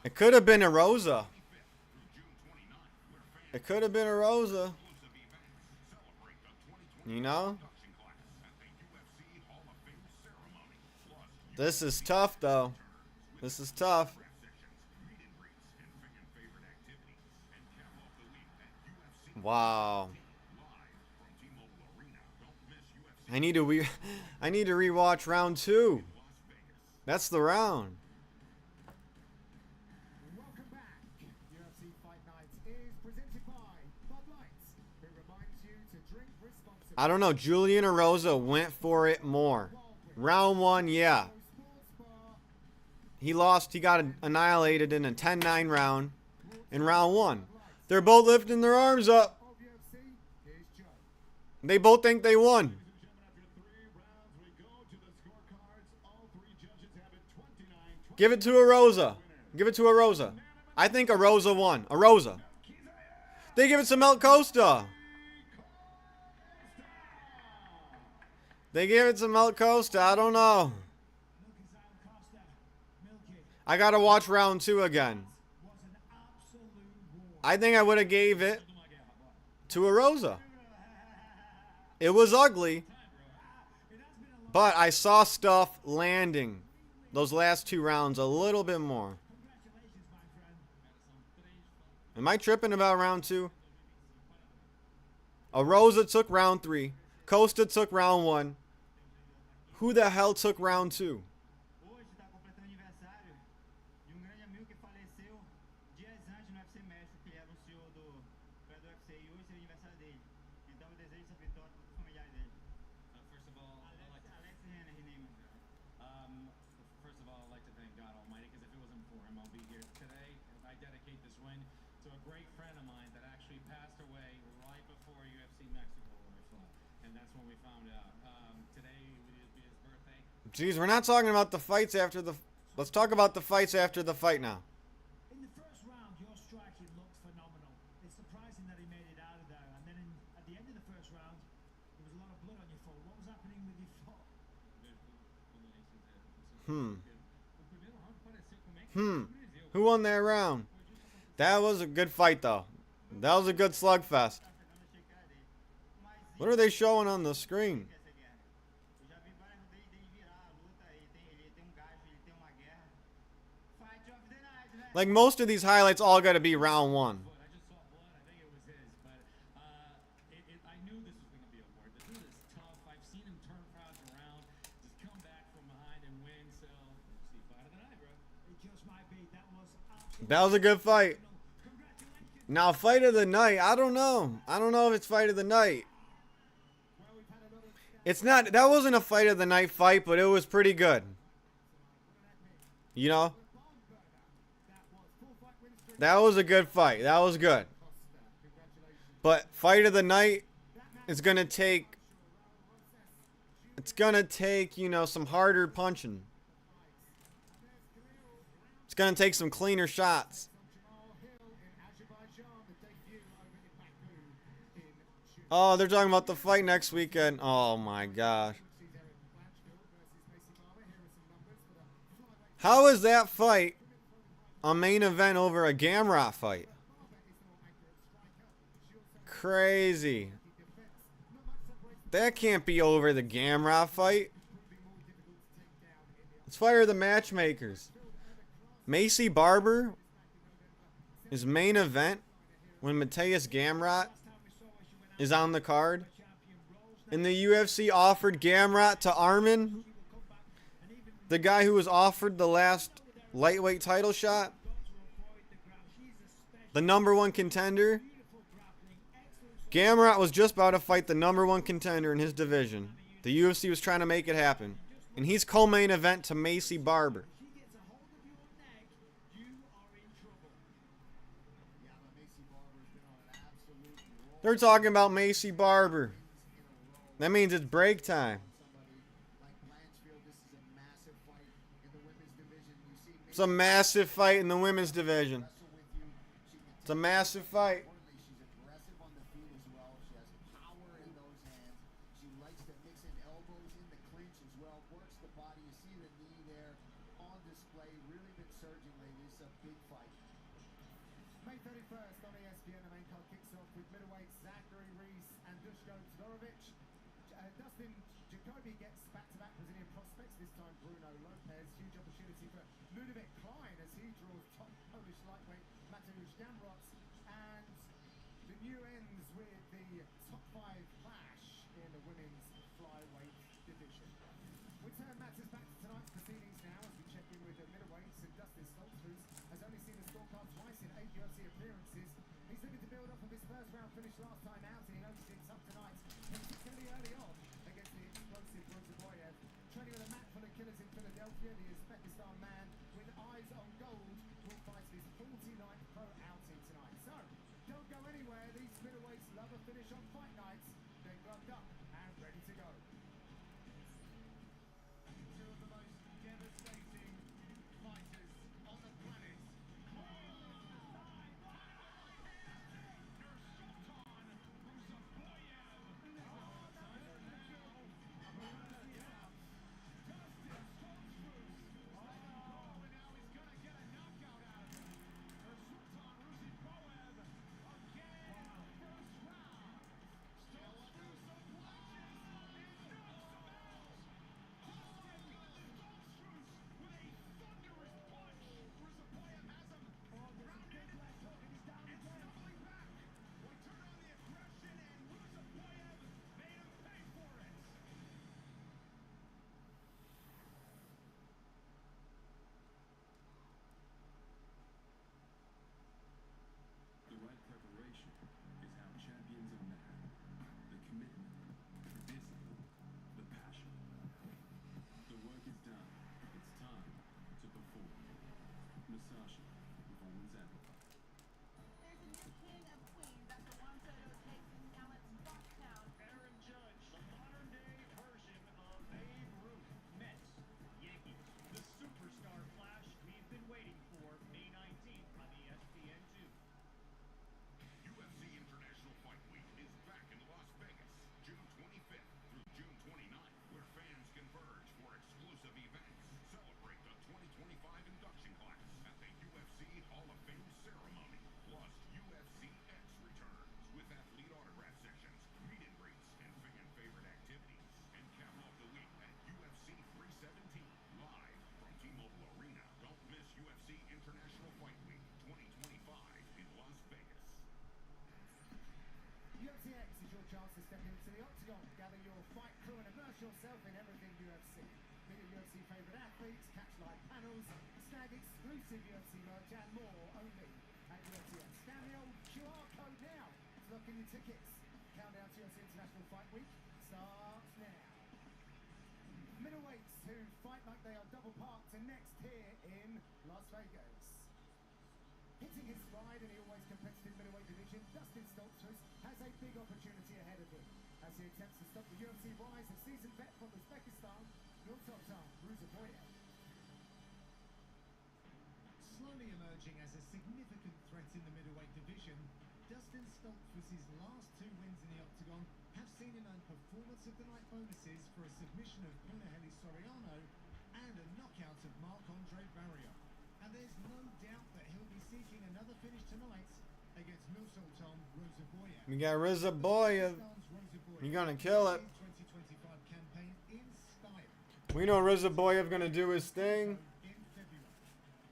It could have been Arosa. It could have been Arosa. You know? This is tough, though. This is tough. Wow. I need to rewatch round 2. That's the round. Welcome back. UFC Fight Night is presented by Bud Light, who reminds you to drink responsibly. I don't know. Julian Erosa went for it more. Round 1, yeah. He lost. He got annihilated in a 10-9 round in round 1. They're both lifting their arms up. Of UFC, here's Joe. They both think they won. Give it to Erosa. Give it to Erosa. I think Erosa won. Erosa. They give it to Mel Costa. They give it to Mel Costa. I don't know. I gotta watch round 2 again. I think I would have gave it to Erosa. It was ugly, but I saw stuff landing those last 2 rounds a little bit more. Am I tripping about round 2? Erosa took round 3. Costa took round 1. Who the hell took round 2? Hoje está completando aniversário de grande amigo que faleceu dias antes no UFC México, que ele anunciou para do UFC e hoje é o aniversário dele. Então eu desejo essa vitória para os familiares dele. First of all, Alex Renner, he named him. first of all, I'd like to thank God Almighty, because if it wasn't for him, I'll be here today. I dedicate this win to a great friend of mine that actually passed away right before UFC Mexico where I fought, and that's when we found out. Today would be his birthday. Jeez, we're not talking about the fights after the... Let's talk about the fights after the fight now. In the first round, your striking looked phenomenal. It's surprising that he made it out of there. And then at the end of the first round, there was a lot of blood on your foot. What was happening with your foot? Who won that round? That was a good fight, though. That was a good slugfest. What are they showing on the screen? Essa guerra. Eu já vi várias dele virar a luta, ele tem gajo, ele tem uma guerra. Fight of the night, né? Like, most of these highlights all got to be round 1. I just saw blood. I think it was his, but I knew this was going to be a war. The dude is tough. I've seen him turn crowds around, just come back from behind and win. So, see, fight of the night, bro. It just might be. That was absolutely That was a good fight. congratulations. Now, fight of the night, I don't know. I don't know if it's fight of the night. It's not... That wasn't a fight of the night fight, but it was pretty good. You know? That was a good fight. That was good. But fight of the night is going to take... It's going to take, you know, some harder punching. It's going to take some cleaner shots. Oh, they're talking about the fight next weekend. Oh, my gosh. How is that fight a main event over a Gamrot fight? Crazy. That can't be over the Gamrot fight. Let's fire the matchmakers. Macy Barber is main event when Mateus Gamrot is on the card. And the UFC offered Gamrot to Armin, the guy who was offered the last lightweight title shot, the #1 contender. Gamrot was just about to fight the #1 contender in his division. The UFC was trying to make it happen. And he's co-main event to Macy Barber. He gets a hold of your neck, you are in trouble. Yeah, but Macy Barber's been on an absolute roll. They're talking about Macy Barber. That means it's break time. Somebody like Blanchfield, this is a massive fight in the women's division. You see It's a massive fight in the women's division. wrestle with you. She can It's a massive fight. Importantly, she's aggressive on the feet as well. She has power in those hands. She likes to mix in elbows in the clinch as well. Works the body. You see the knee there on display. Really been surging lately. It's a big fight. May 31st on ESPN, the main card kicks off with middleweight Zachary Reese and Dushko Todorovic Maybe gets back-to-back Brazilian prospects, this time Bruno Lopez. Huge opportunity for Ludovic Klein as he draws top Polish lightweight Mateusz Gamrot. And the new ends with the top 5 clash in the women's flyweight division. We turn matters back to tonight's proceedings now as we check in with the middleweights, and Dustin Stoltzfus has only seen the scorecard twice in 8 UFC appearances. He's looking to build off of his first round finish last time out, and he knows it's up tonight, particularly early on against the explosive Rozaboyev. Training with a mat full of killers in Philadelphia, the Uzbekistan man with eyes on gold will fight his 49th pro outing tonight. So, don't go anywhere. These middleweights love a finish on fight nights. They're gloved up and ready to go. Two of the most devastating fighters on the planet. The right preparation is how champions are made. The commitment, the discipline, the passion. The work is done. It's time to perform. Musashi Performance Amplified. There's a new king of queens after Juan Soto takes in Gallups Bosstown. Aaron Judge, the modern day version of Babe Ruth. Mets, Yankees, the superstar flash we've been waiting for, May 19th on ESPN2. UFC International Fight Week is back in Las Vegas, June 25th through June 29th, where fans converge for exclusive events. Celebrate the 2025 induction class at the UFC Hall of Fame ceremony. Plus, UFC X returns with athlete autograph sessions, meet and greets, and fan favorite activities. And cap off the week at UFC 317, live from T-Mobile Arena. Don't miss UFC International Fight Week 2025 in Las Vegas. UFC X is your chance to step into the octagon, gather your fight crew and immerse yourself in everything UFC. Meet your UFC favourite athletes, catch live panels, snag exclusive UFC merch and more only at UFC X. Scan the old QR code now to lock in your tickets. Countdown to UFC International Fight Week starts now. Middleweights who fight like they are double parked are next here in Las Vegas. Hitting his stride in the always competitive middleweight division, Dustin Stoltzfus has a big opportunity ahead of him as he attempts to stop the UFC rise of seasoned vet from Uzbekistan, Nursultan Ruzaboyev. Slowly emerging as a significant threat in the middleweight division, Dustin Stoltzfus' last 2 wins in the octagon have seen him earn performance of the night bonuses for a submission of Punahele Soriano and a knockout of Marc-Andre Barrios. And there's no doubt that he'll be seeking another finish tonight against Nursultan Ruzaboyev. We got Ruzaboyev. You're gonna kill it. 2025 campaign in style. We know Ruzaboyev gonna do his thing. In February.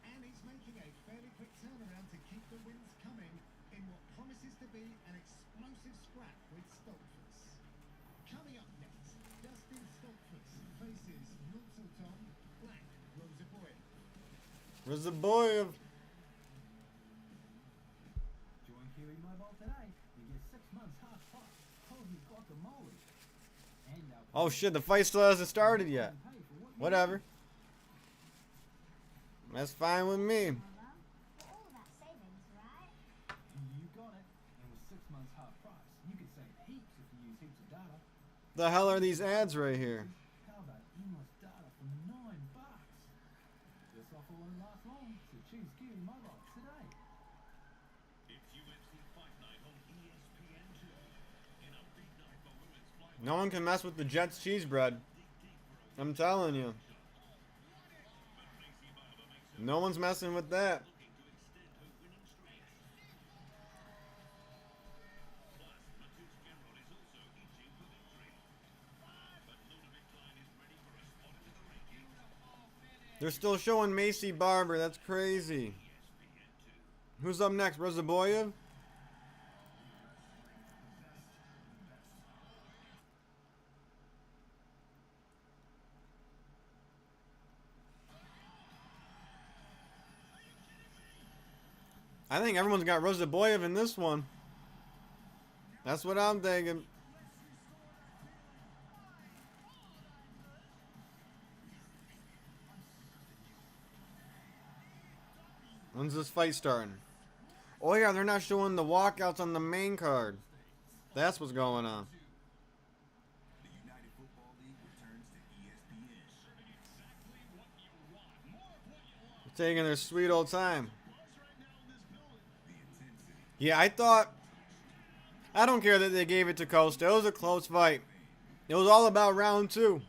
And he's making a fairly quick turnaround to keep the wins coming in what promises to be an explosive scrap with Stoltzfus. Coming up next, Dustin Stoltzfus faces Nursultan Black Ruzaboyev. Ruzaboyev. Join Kiwi Mobile today. You get 6 months half price. Holy guacamole. And Oh shit, the fight still hasn't started yet. Whatever. That's fine with me. For all of that savings, right? You got it. And with 6 months half price, you could save heaps if you use heaps of data. The hell are these ads right here? How about endless data for $9? This offer won't last long, so choose Kiwi Mobile today. It's UFC Fight Night on ESPN2. In a big night for women's flyweight. No one can mess with the Jets cheese bread. I'm telling you. No one's messing with that. Looking to extend her winning streak. Plus, Mateusz Gamrot is also itching for victory. But Ludovic Klein They're still showing Macy Barber. That's crazy. Who's up next? Rozaboyev? I think everyone's got Rozaboyev in this one. That's what I'm thinking. When's this fight starting? Oh yeah, they're not showing the walkouts on the main card. That's what's going on. The United Football League returns to ESPN. They're taking their sweet old time. Yeah, I don't care that they gave it to Costa. It was a close fight. It was all about round 2.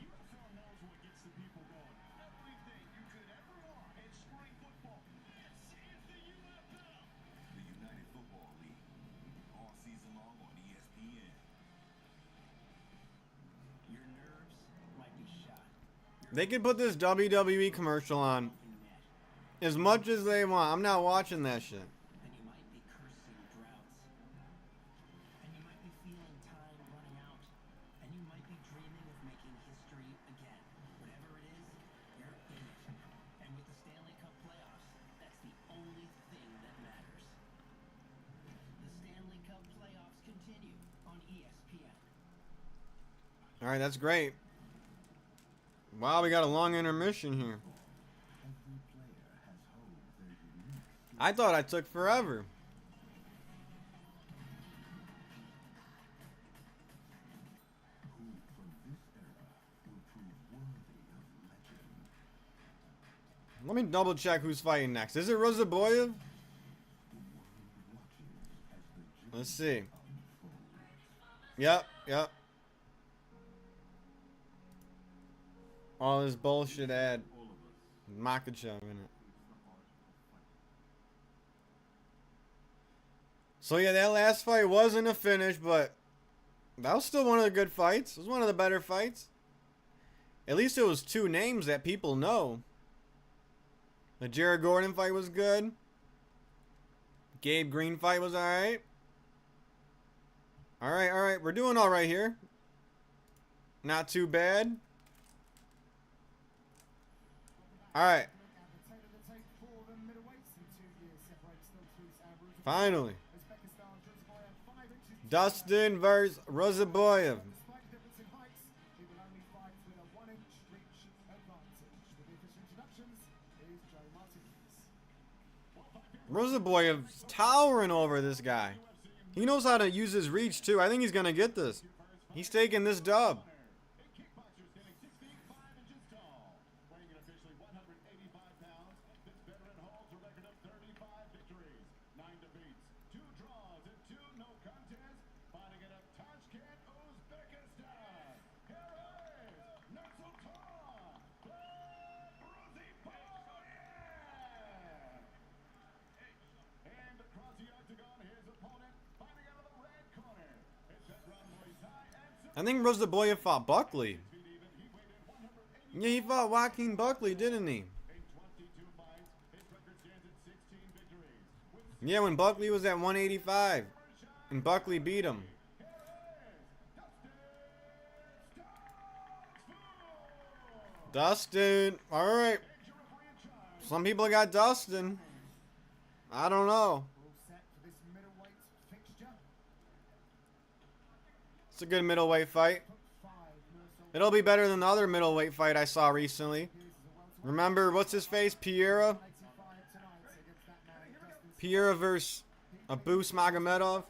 They can put this WWE commercial on as much as they want. I'm not watching that shit. And you might be cursing droughts. And you might be feeling time running out. And you might be dreaming of making history again. Whatever it is, you're in it. And with the Stanley Cup playoffs, that's the only thing that matters. The Stanley Cup playoffs continue on ESPN. Alright, that's great. Wow, we got a long intermission here. I thought I took forever. Let me double check who's fighting next. Is it Rozaboyev? Let's see. Yep. All this bullshit ad. Makachev in it. So yeah, that last fight wasn't a finish, but that was still one of the good fights. It was one of the better fights. At least it was 2 names that people know. The Jared Gordon fight was good. Gabe Green fight was alright. Alright. We're doing alright here. Not too bad. Alright. Finally. Dustin versus Rozaboyev. Rozaboyev's towering over this guy. He knows how to use his reach too. I think he's going to get this. He's taking this dub. I think Rozaboyev fought Buckley. Yeah, he fought Joaquin Buckley, didn't he? Yeah, when Buckley was at 185. And Buckley beat him. Dustin. Alright. Some people got Dustin. I don't know. It's a good middleweight fight. It'll be better than the other middleweight fight I saw recently. Remember, what's his face? Piera versus Abu Smagomedov.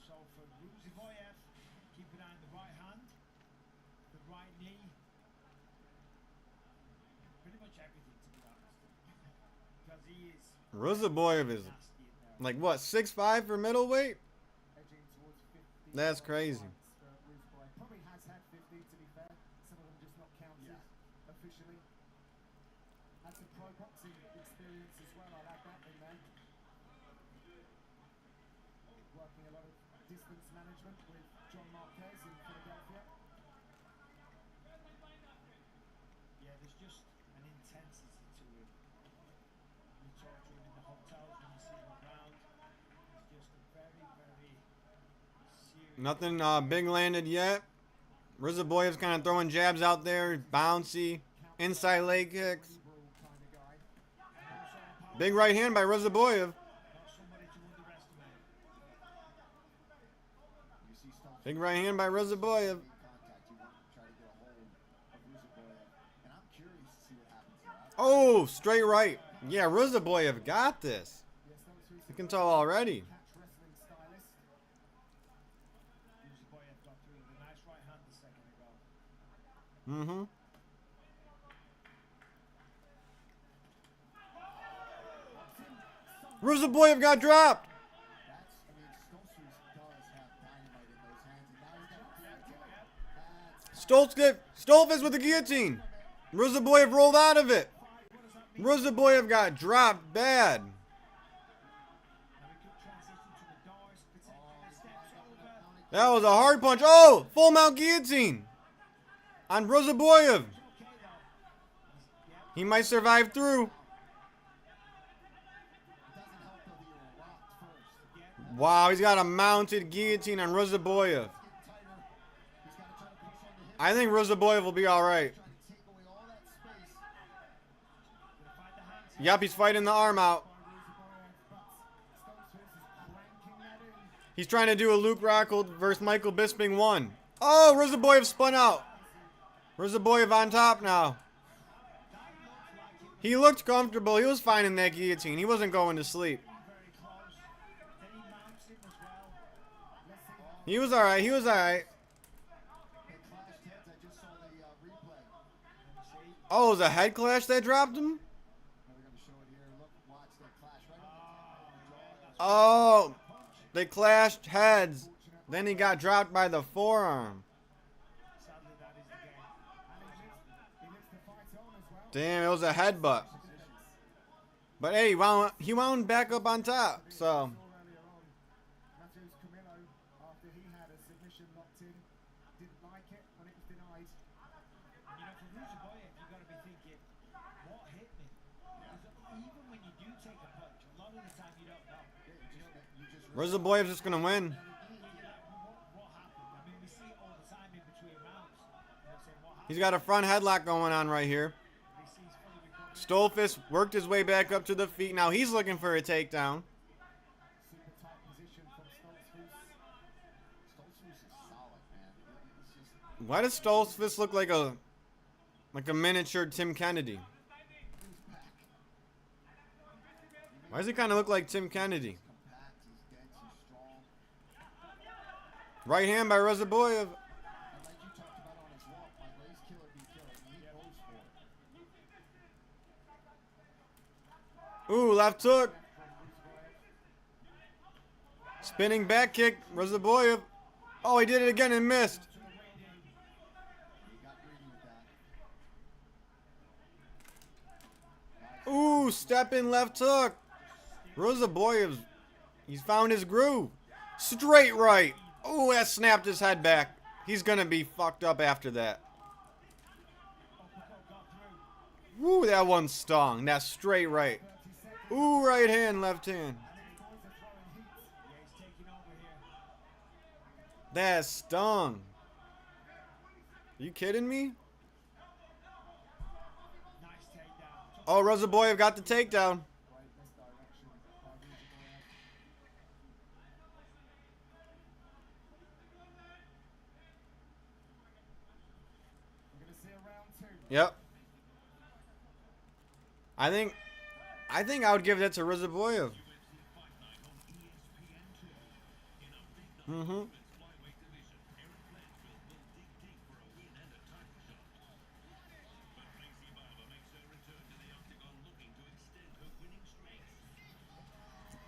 So for Rozaboyev, keep an eye on the right hand, the right knee. Pretty much everything, to be honest. Because he is Rozaboyev is like what, 6'5" for middleweight? That's crazy. Probably has had 50, to be fair. Some of them just not counted officially. That's a pro boxing experience as well. I like that in there. Working a lot of distance management with John Marquez in Philadelphia. Yeah, there's just an intensity to him. You talk to him in the hotels when you see him around. He's just a very, very serious. Nothing big landed yet. Rizaboyev's kind of throwing jabs out there, bouncy, inside leg kicks. Cerebral kind of guy. Big right hand by Rizaboyev. Not somebody to underestimate. You see Stone Big right hand by Rizaboyev. contact. You want to try to get a hold of Ruzaboyev. And I'm curious to see what happens there. Oh, straight right. Yeah, Rizaboyev got this. Yes, Stone Sousa, You can tell already. catch wrestling stylist. Ruzaboyev got through with a nice right hand a second ago. Mm-hmm. Rizaboyev got dropped. Stone Sousa does have dynamite in those hands. And now he's got a guillotine. Stolfis with the guillotine. Rizaboyev rolled out of it. Rizaboyev got dropped bad. Now we could transition to the doors, potentially steps over. That was a hard punch. Oh, full mount guillotine on Rizaboyev. Okay though. He might survive through. Wow, he's got a mounted guillotine on Rizaboyev. I think Rizaboyev will be all right. Yep, he's fighting the arm out. He's trying to do a Luke Rockhold versus Michael Bisping 1. Oh, Rizaboyev spun out. Rizaboyev on top now. He looked comfortable. He was fine in that guillotine. He wasn't going to sleep. Very close. Then he mounts him as well. He was all right. He was all right. They clashed heads. I just saw the replay. Oh, it was a head clash that dropped him? Now they're going to show it here. Look, watch that clash right on the Oh, they clashed heads. Then he got dropped by the forearm. Sadly, that is the game. He lives the fight on as well. Damn, it was a headbutt. But hey, he wound back up on top. So, Saw earlier on, Matheus Camilo, after he had a submission locked in, didn't like it when it was denied. And you know, for Ruzaboyev, you got to be thinking, what hit me? Because even when you do take a punch, a lot of the time you don't know. Rizaboyev's just going to win. What happened? I mean, we see it all the time in between rounds. You know, saying what happened? He's got a front headlock going on right here. He sees fully recovered. Stolfis worked his way back up to the feet. Now he's looking for a takedown. Super tight position from Stone Sousa. Stone Sousa is solid, man. It's just Why does Stolfis look like a miniature Tim Kennedy? Why does he kind of look like Tim Kennedy? compact. He's dense. He's strong. Right hand by Rizaboyev. And like you talked about on his walk, Michael, he's killer be killer. He goes for it. Ooh, left hook. Spinning back kick, Rizaboyev. Oh, he did it again and missed. He got greedy with that. Ooh, step in left hook. Rizaboyev's, he's found his groove. Straight right. Ooh, that snapped his head back. He's gonna be fucked up after that. Woo, that one stung. That straight right. Ooh, right hand, left hand. That stung. Are you kidding me? Nice takedown. Oh, Rizaboyev got the takedown. Great misdirection by Ruzaboyev. We're going to see a round two. Yep. I think I would give that to Rizaboyev. Mm-hmm.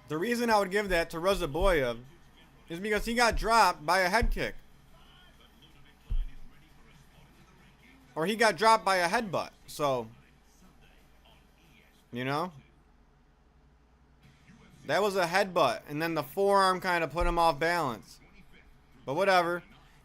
The reason I would give that to Rizaboyev is because he got dropped by a head kick. Or he got dropped by a headbutt. So, you know? That was a headbutt. And then the forearm kind of put him off balance. But whatever.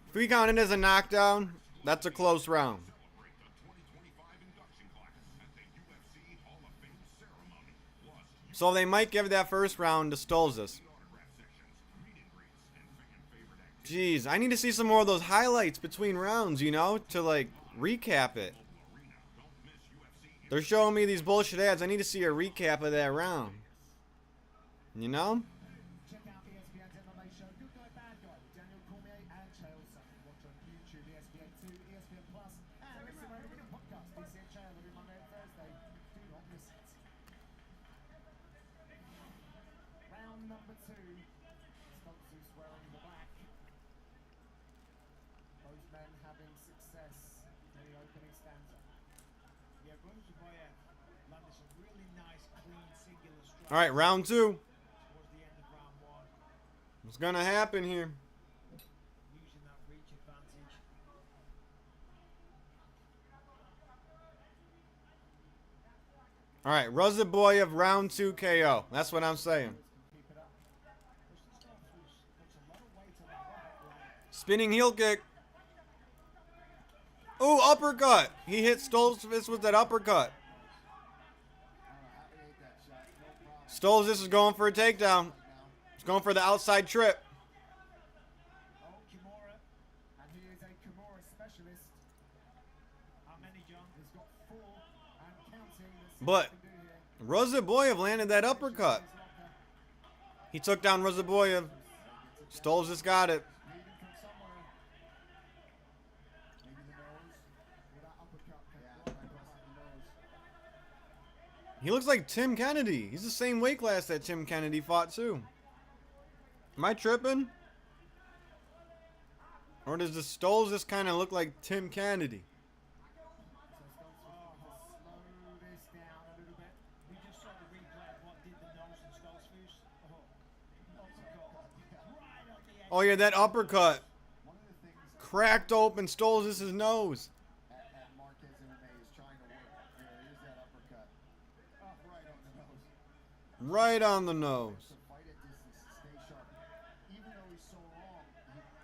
If we count it as a knockdown, that's a close round. Celebrate the 2025 induction class at the UFC Hall of Fame ceremony. Plus, So they might give that first round to Stolzis. autograph sessions, meet and greets, and fan favorite activities. Jeez, I need to see some more of those highlights between rounds, you know, to like recap it. Arena. Don't miss UFC. They're showing me these bullshit ads. I need to see a recap of that round. You know? Check out ESPN's MMA show, Good Guy, Bad Guy, with Daniel Cormier and Chael Sonnen. Watch on YouTube, ESPN2, ESPN Plus, and listen wherever you get podcasts. DC and Chael every Monday and Thursday. Do not miss it. Round number 2. Stoltzfus wearing the black. Both men having success in the opening stanza. Yeah, Brothers Zaboyev landed some really nice, clean, singular strikes All right, round 2. towards the end of round 1, What's gonna happen here? using that reach advantage. All right, Rozaboyev round 2 KO. That's what I'm saying. Keep it up. Stoltzfus puts a lot of weight on that right leg. Spinning heel kick. Ooh, uppercut. He hit Stolzis with that uppercut. Stolzis is going for a takedown. He's going for the outside trip. Oh, Kimura. And he is a Kimura specialist. How many, John? He's got 4 and counting. Let's see But what he can do here. Rozaboyev landed that uppercut. His locker. He took down Rozaboyev. Stolzis got it. Leading from somewhere. Maybe the nose. With that uppercut. Right across the nose. He looks like Tim Kennedy. He's the same weight class that Tim Kennedy fought too. Am I tripping? Or does the Stolzis kind of look like Tim Kennedy? So Stoltzfus has to slow this down a little bit. We just saw the replay of what did the nose and Stoltzfus. Right on the edge. Oh yeah, that uppercut One of the things cracked open Stolzis' nose. at Marquez MMA is trying to work. There is that uppercut. Right on the nose. Right on the nose. To fight at distance, to stay sharp. Even though he's so long,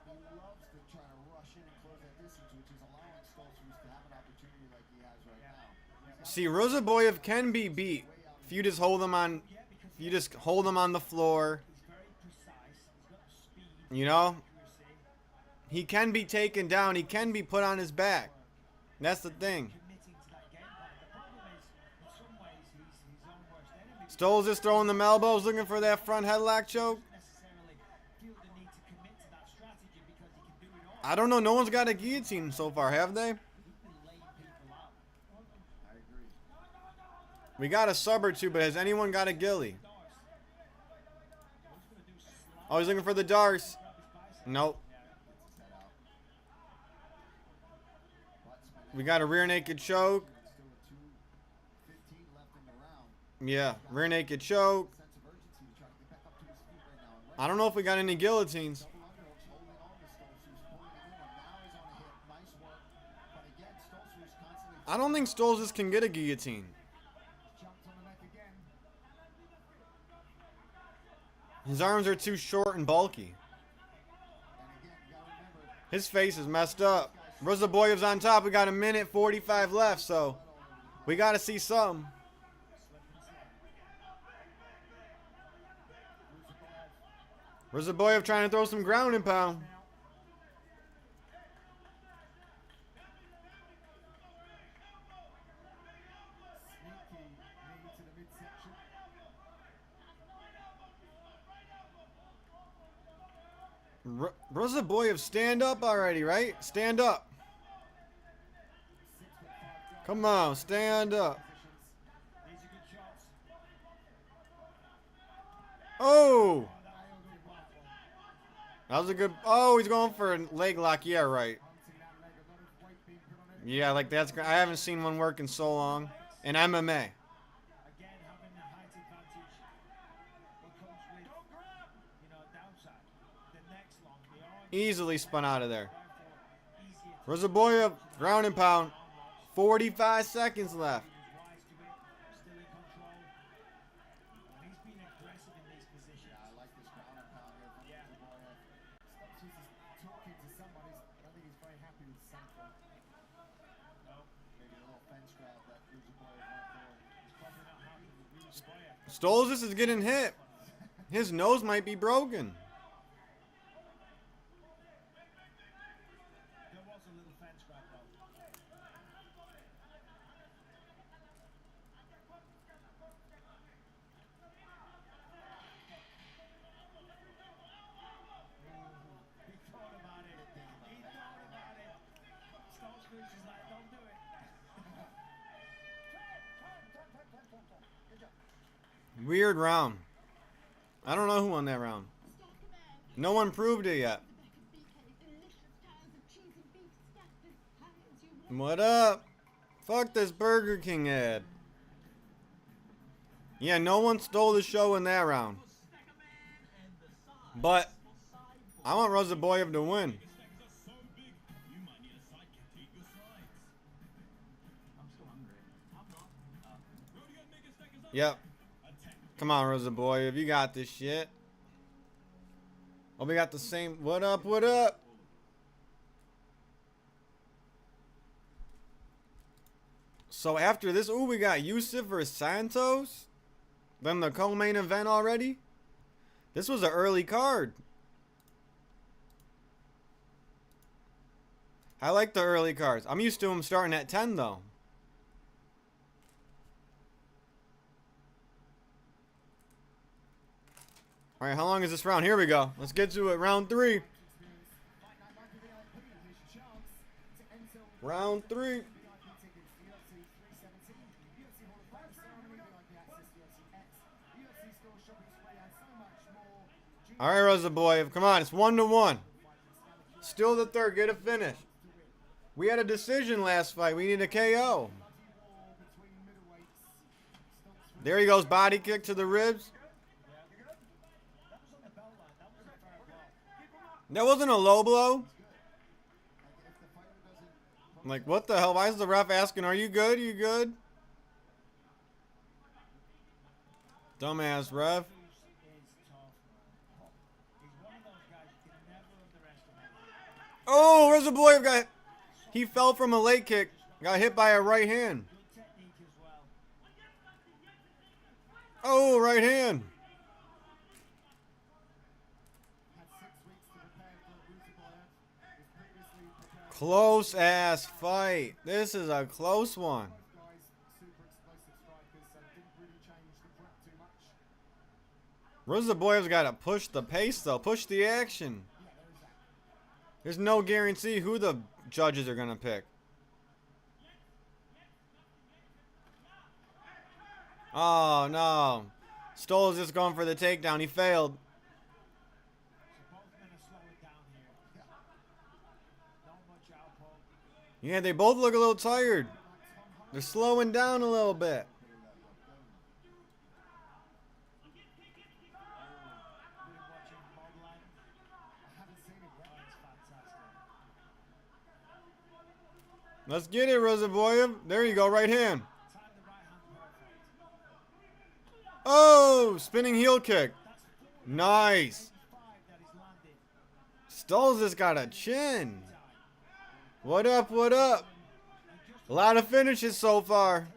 he loves to try to rush in and close that distance, which is allowing Stoltzfus to have an opportunity like he has right now. See, Rozaboyev can be beat if you just hold him on. If you just hold him on the floor. He's very precise. He's got the speed, You know, accuracy, he can be taken down. He can be put on his back. That's the thing. committing to that game plan. The problem is, in some ways, he's his own worst enemy. Stolzis throwing them elbows, looking for that front headlock choke. Necessarily feel the need to commit to that strategy because he can do it all. I don't know. No one's got a guillotine so far, have they? He's been laying people out. I agree. We got a sub or two, but has anyone got a gilly? Oh, he's looking for the Darce. Nope. Gets his head out. Butts We got a rear naked choke. still with 2:15 left in the round. Yeah, rear naked choke. Sense of urgency to try to get back up to his feet right now. And I don't know if we got any guillotines. double underhooks holding on to Stoltzfus, pulling it in, and now he's on a hit. Nice work. But again, Stoltzfus constantly I don't think Stolzis can get a guillotine. Jumped on the neck again. His arms are too short and bulky. And again, you gotta remember, His face is messed up. Rozaboyev's on top. We got a minute 45 left, so we got to see some. Rozaboyev trying to throw some ground and pound. Sneaky knee to the midsection. Rozaboyev, stand up already, right? Stand up. 6'5" Come on, stand up. positions. These are good shots. Oh, Nailed it well. that was a good. Oh, he's going for a leg lock. Yeah, right. Hunting that leg, a lot of weight being put on it. Yeah, like that's. I haven't seen one work in so long. In MMA. Again, having the height advantage, it comes with, downside. The next long, the arm, Easily spun out of there. therefore, easier to Rozaboyev, ground and pound. 45 seconds left. He was wise to it, still in control. And he's been aggressive in these positions. I like this ground and pound here from Yeah. Zaboyev. Stoltzfus is central. No, Maybe a little fence grab that Ruzaboyev went for. he's probably not happy with Ruzaboyev. Stolzis is getting hit. His nose might be broken. There was a little fence grab though. He thought about it. He thought about it. Stolzis is like, don't do it. Weird round. I don't know who won that round. No one proved it yet. What up? Fuck this Burger King ad. Yeah, no one stole the show in that round. But I want Ruzaboyev to win. Yep. Come on, Ruzaboyev, you got this shit. Oh, we got the same. What up? What up? So after this, ooh, we got Yusuf versus Santos. Then the co-main event already. This was an early card. I like the early cards. I'm used to them starting at 10 though. All right, how long is this round? Here we go. Let's get to it. Round 3. Round 3. All right, Ruzaboyev, come on. It's 1-1. Still the third. Get a finish. We had a decision last fight. We need a KO. There he goes. Body kick to the ribs. That wasn't a low blow. I'm like, what the hell? Why is the ref asking, are you good? Are you good? Dumbass ref. Oh, Ruzaboyev got... He fell from a leg kick. Got hit by a right hand. Oh, right hand. Close ass fight. This is a close one. Ruzaboyev's got to push the pace though. Push the action. There's no guarantee who the judges are going to pick. Oh no. Stoll's just going for the takedown. He failed. Yeah, they both look a little tired. They're slowing down a little bit. Let's get it, Ruzaboyev. There you go, right hand. Oh, spinning heel kick. Nice. Stoll's just got a chin. What up, what up? A lot of finishes so far.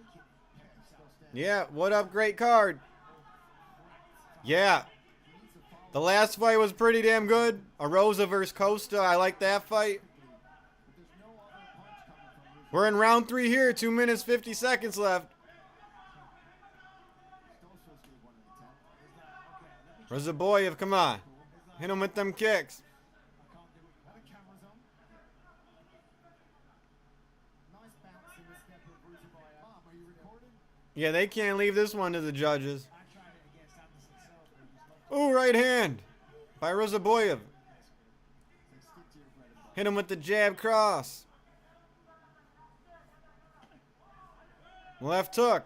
Yeah, what up, great card. Yeah. The last fight was pretty damn good. Arosa versus Costa, I like that fight. We're in round 3 here, 2 minutes, 50 seconds left. Ruzaboyev, come on. Hit him with them kicks. Yeah, they can't leave this one to the judges. Ooh, right hand by Ruzaboyev. Hit him with the jab cross. Left hook.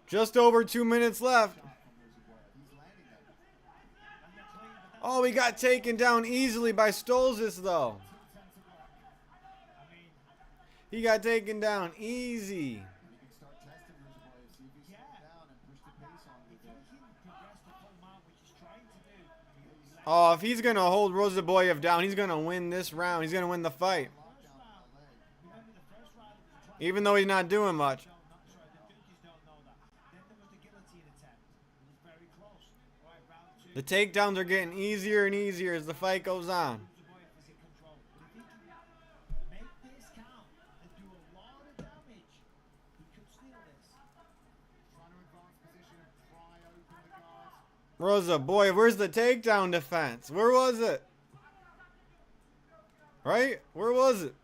Just over 2 minutes left. Oh, he got taken down easily by Stolzis, though. He got taken down easy. Oh, if he's going to hold Ruzaboyev down, he's going to win this round. He's going to win the fight. Even though he's not doing much. Sorry, the judges don't know that. Then there was the guillotine attempt. It was very close. All right, round two. The takedowns are getting easier and easier as the fight goes on. Ruzaboyev is in control. But if he can make this count and do a lot of damage, he could steal this. Trying to advance position and pry open the guards. Rosa, boy, where's the takedown defense? Where was it? Right? Where was it?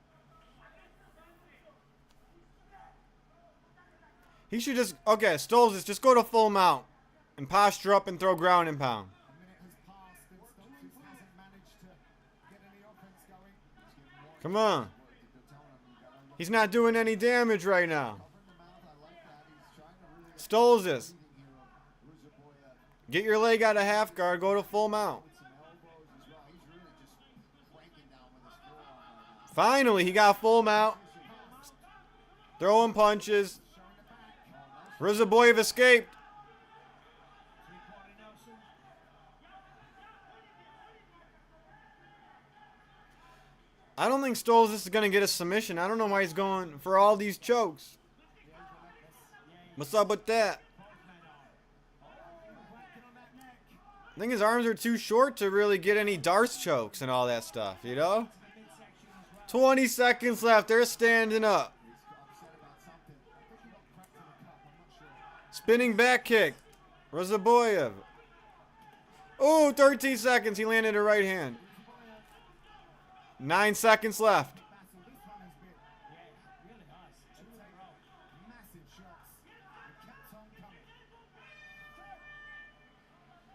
He should just... Okay, Stolzis, just go to full mount. And posture up and throw ground and pound. A minute has passed and Stoltzfus hasn't managed to get any offense going. Come on. He's not doing any damage right now. Stolzis. Get your leg out of half guard. Go to full mount. Finally, he got full mount. Throwing punches. Ruzaboyev escaped. I don't think Stolzis is going to get a submission. I don't know why he's going for all these chokes. What's up with that? I think his arms are too short to really get any Darce chokes and all that stuff, you know? 20 seconds left. They're standing up. Spinning back kick. Ruzaboyev. Oh, 13 seconds. He landed a right hand. 9 seconds left.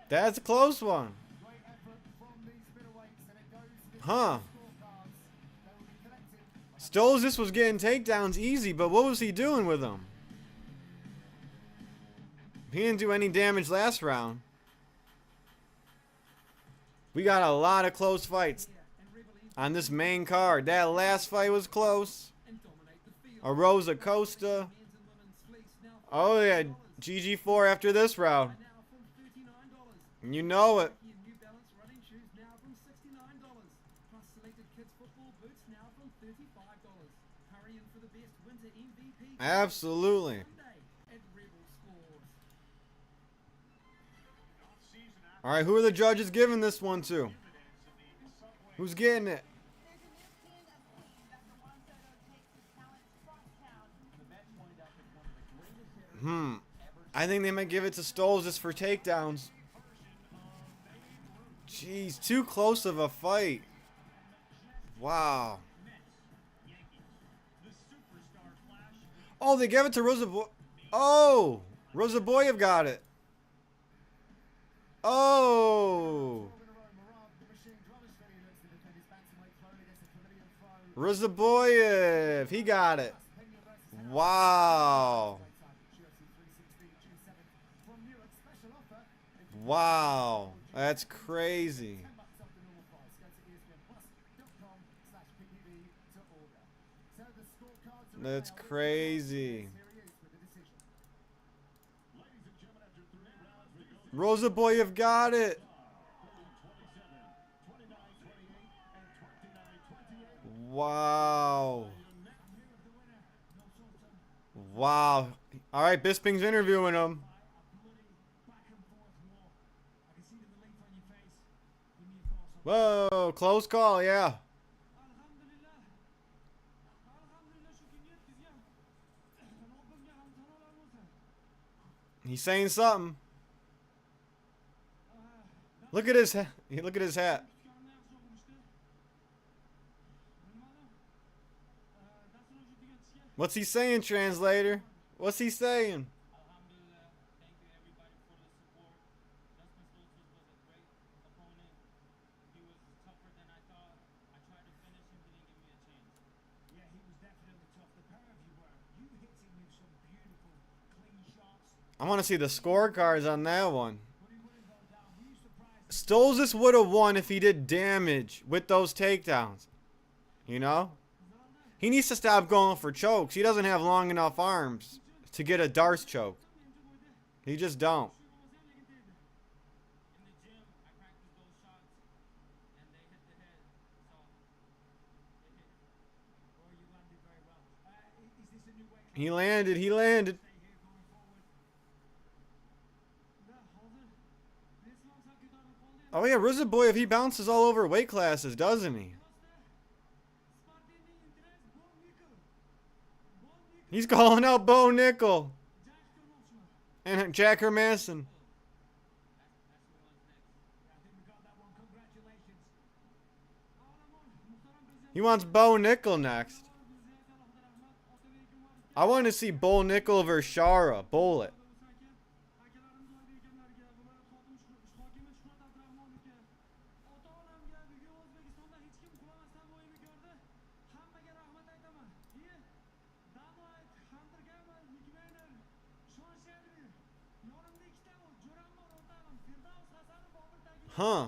That's a close one. Huh. Stolzis was getting takedowns easy, but what was he doing with them? He didn't do any damage last round. We got a lot of close fights on this main card. That last fight was close. Rosa Costa. Oh yeah, GG4 after this round. You know it. Absolutely. All right, who are the judges giving this one to? Who's getting it? I think they might give it to Stolzis for takedowns. Jeez, too close of a fight. Wow. Oh, they gave it to Ruzaboyev. Oh, Ruzaboyev got it. Oh. Ruzaboyev, he got it. Wow. Wow. That's crazy. That's crazy. Ruzaboyev got it. Wow. Wow. All right, Bisping's interviewing him. Whoa, close call, yeah. He's saying something. Look at his hat. Look at his hat. What's he saying, translator? What's he saying? I want to see the scorecards on that one. Stolzis would have won if he did damage with those takedowns. You know? He needs to stop going for chokes. He doesn't have long enough arms to get a Darce choke. He just don't. Is this a He landed. He landed. Oh yeah, RZA boy, if he bounces all over weight classes, doesn't he? He's calling out Bo Nickel and Jack Hermanson. He wants Bo Nickel next. I want to see Bo Nickel versus Shara. Bullet. Huh.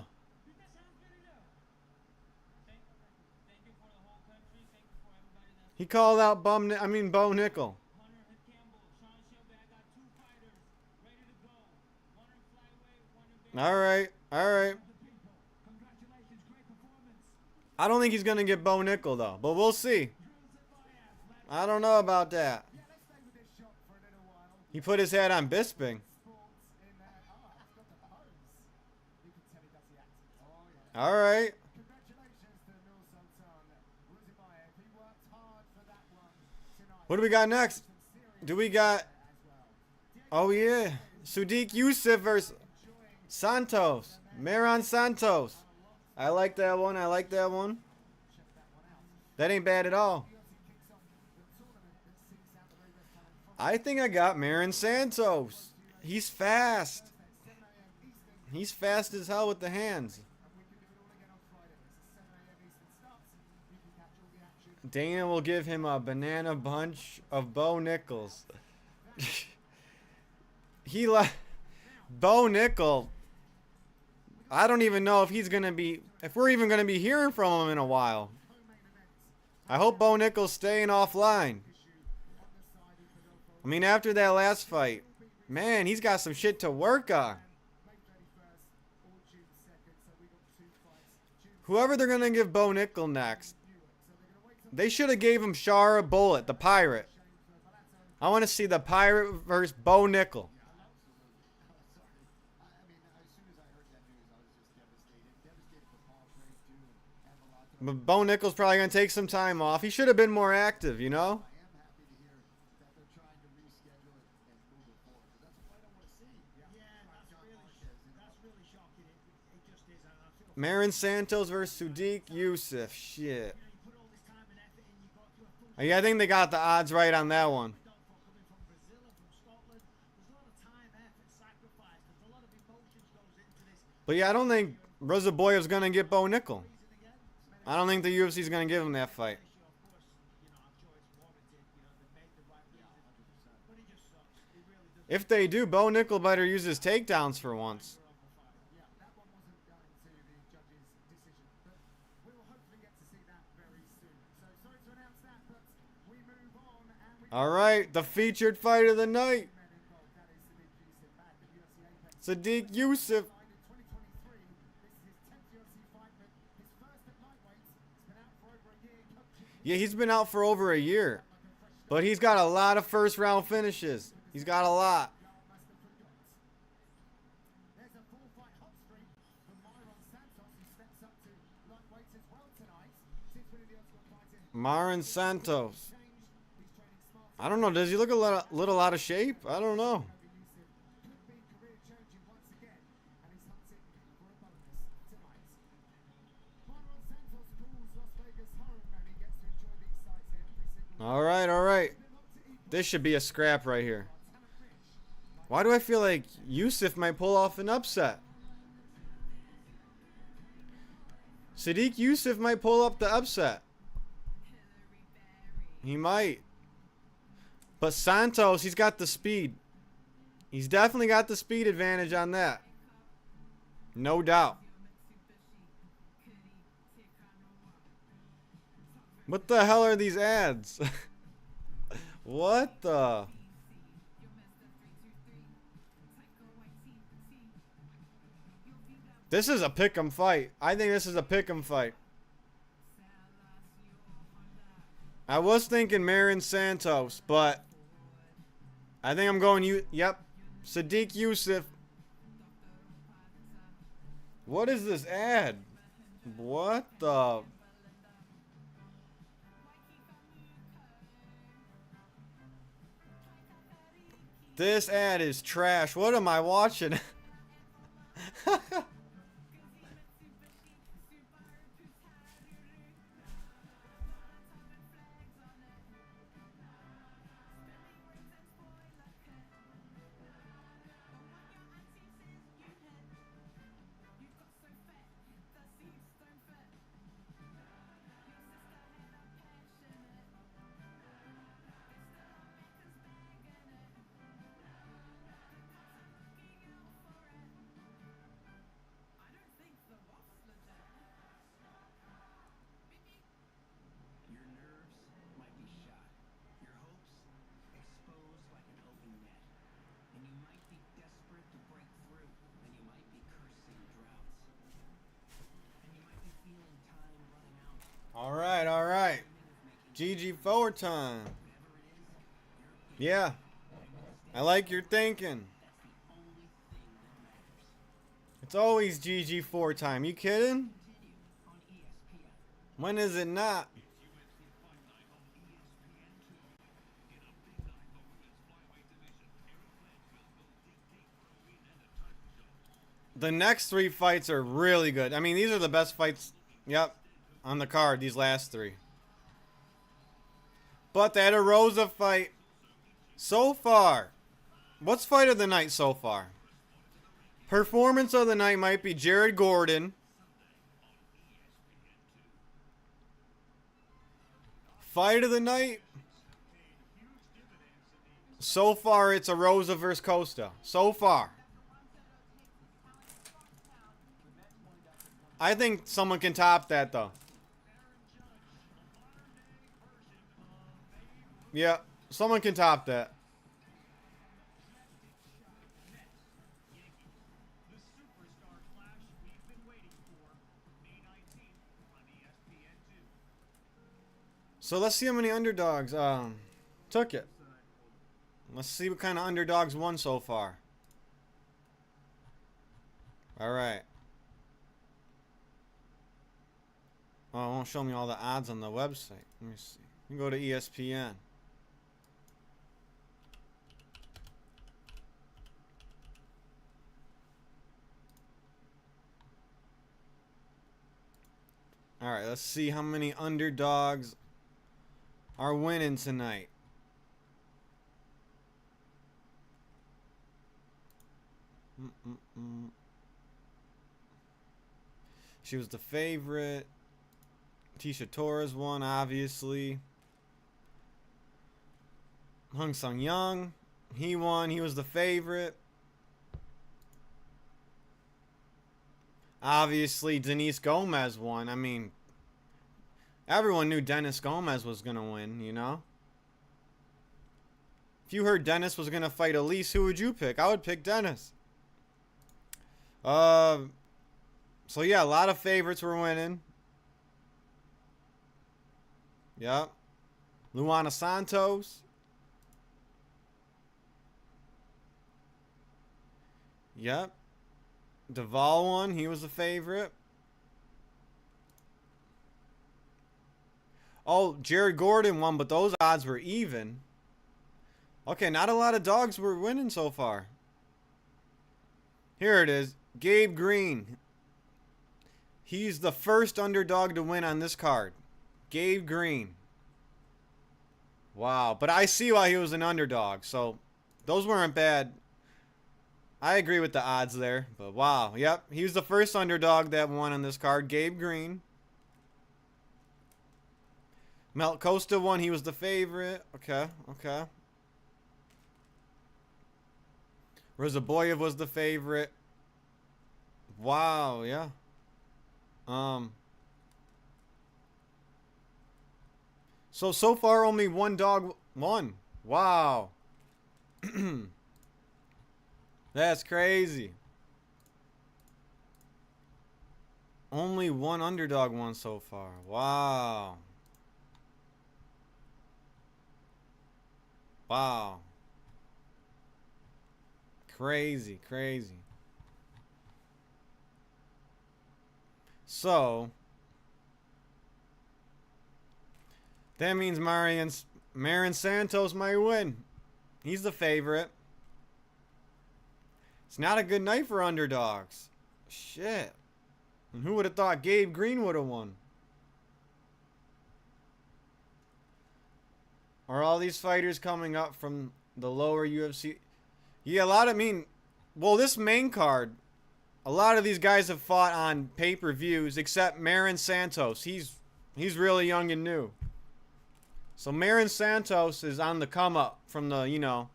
He called out Bo Nickel. All right. All right. I don't think he's going to get Bo Nickel, though. But we'll see. I don't know about that. He put his hat on Bisping. All right. What do we got next? Do we got... Oh, yeah. Sadiq Youssef versus Santos. Maron Santos. I like that one. I like that one. That ain't bad at all. I think I got Maron Santos. He's fast. He's fast as hell with the hands. Dana will give him a banana bunch of Bo Nickels. Bo Nickel. I don't even know if if we're even gonna be hearing from him in a while. I hope Bo Nickel's staying offline. I mean, after that last fight, man, he's got some shit to work on. Whoever they're gonna give Bo Nickel next, they should have gave him Shara Bullet, the Pirate. I want to see the Pirate versus Bo Nickel. But Bo Nickel's probably going to take some time off. He should have been more active, you know? Maron Santos versus Sadiq Youssef. Shit. Yeah, I think they got the odds right on that one. But yeah, I don't think Rozaboyev's going to get Bo Nickel. I don't think the UFC's going to give him that fight. If they do, Bo Nickel better use his takedowns for once. All right, the featured fight of the night. Sadiq Youssef. Yeah, he's been out for over a year. But he's got a lot of first round finishes. He's got a lot. Maron Santos. I don't know. Does he look a little out of shape? I don't know. All right, all right. This should be a scrap right here. Why do I feel like Youssef might pull off an upset? Sadiq Youssef might pull up the upset. He might. But Santos, he's got the speed. He's definitely got the speed advantage on that. No doubt. What the hell are these ads? What the? This is a pick'em fight. I think this is a pick'em fight. I was thinking Maron Santos, but I think I'm going you. Yep. Sadiq Yusuf. What is this ad? What the? This ad is trash. What am I watching? Your nerves might be shot, your hopes exposed like an open net, and you might be desperate to break through, and you might be cursing droughts, and you might be feeling time running out, All right, all right. GG forward time. whatever it is, Yeah, I like your thinking. that's the only thing that matters. It's always GG4 time. You kidding? Continue on ESPN. When is it not? The next 3 fights are really good. I mean, these are the best fights, yep, on the card, these last 3. But that Rosa fight, so far, what's fight of the night so far? Performance of the night might be Jared Gordon. Fight of the night, so far it's a Rosa versus Costa. So far. I think someone can top that though. Yeah, someone can top that. The superstar clash we've been waiting for. May 19th on ESPN2. So let's see how many underdogs took it. Let's see what kind of underdogs won so far. All right. Oh, it won't show me all the odds on the website. Let me see. You can go to ESPN. All right, let's see how many underdogs are winning tonight. She was the favorite. Tisha Torres won, obviously. Hung Sung Young, he won. He was the favorite. Obviously, Denise Gomez won. I mean, everyone knew Dennis Gomez was going to win, you know? If you heard Dennis was going to fight Elise, who would you pick? I would pick Dennis. So, yeah, a lot of favorites were winning. Yep. Luana Santos. Yep. Duvall won. He was the favorite. Oh, Jared Gordon won, but those odds were even. Okay, not a lot of dogs were winning so far. Here it is. Gabe Green. He's the first underdog to win on this card. Gabe Green. Wow. But I see why he was an underdog. So, those weren't bad. I agree with the odds there. But wow. Yep. He was the first underdog that won on this card. Gabe Green. Mel Costa won. He was the favorite. Okay. Okay. Rozaboyev was the favorite. Wow. Yeah. So far only one dog won. Wow. That's crazy. Only one underdog won so far. Wow. Wow. Crazy, crazy. So that means Marin Santos might win. He's the favorite. It's not a good night for underdogs. Shit. And who would have thought Gabe Green would have won? Are all these fighters coming up from the lower UFC? Yeah, well, this main card, a lot of these guys have fought on pay-per-views except Marin Santos. He's really young and new. So Marin Santos is on the come up from the,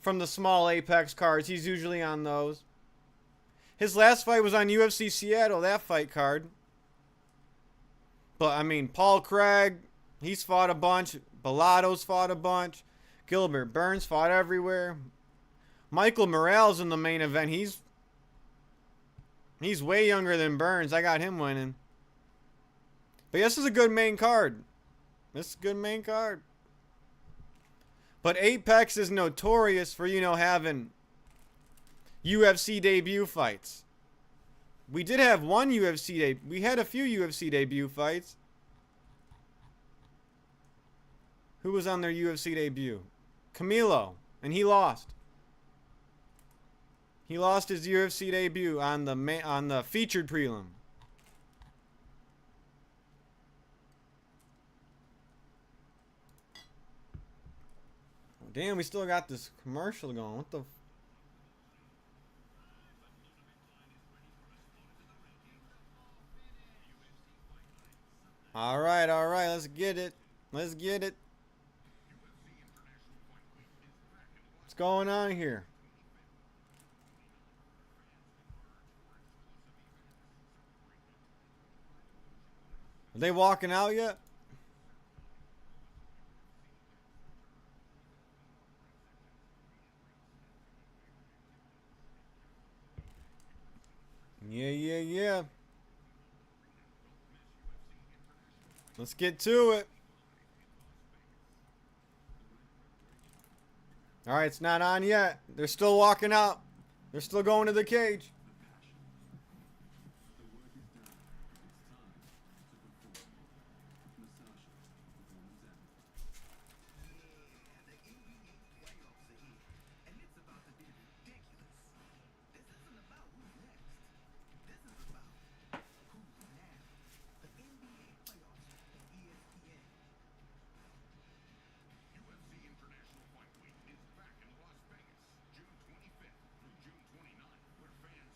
from the small Apex cards. He's usually on those. His last fight was on UFC Seattle, that fight card. But, I mean, Paul Craig, he's fought a bunch. Bellato's fought a bunch. Gilbert Burns fought everywhere. Michael Morales in the main event. He's way younger than Burns. I got him winning. But this is a good main card. This is a good main card. But Apex is notorious for, having UFC debut fights. We did have one we had a few UFC debut fights. Who was on their UFC debut? Camilo, and he lost. He lost his UFC debut on the featured prelim. Damn, we still got this commercial going. What the? All right, let's get it. Let's get it. What's going on here? Are they walking out yet? Yeah. Let's get to it. All right, it's not on yet. They're still walking out. They're still going to the cage. UFC International Fight Week is back in Las Vegas, June 25th through June 29th, where fans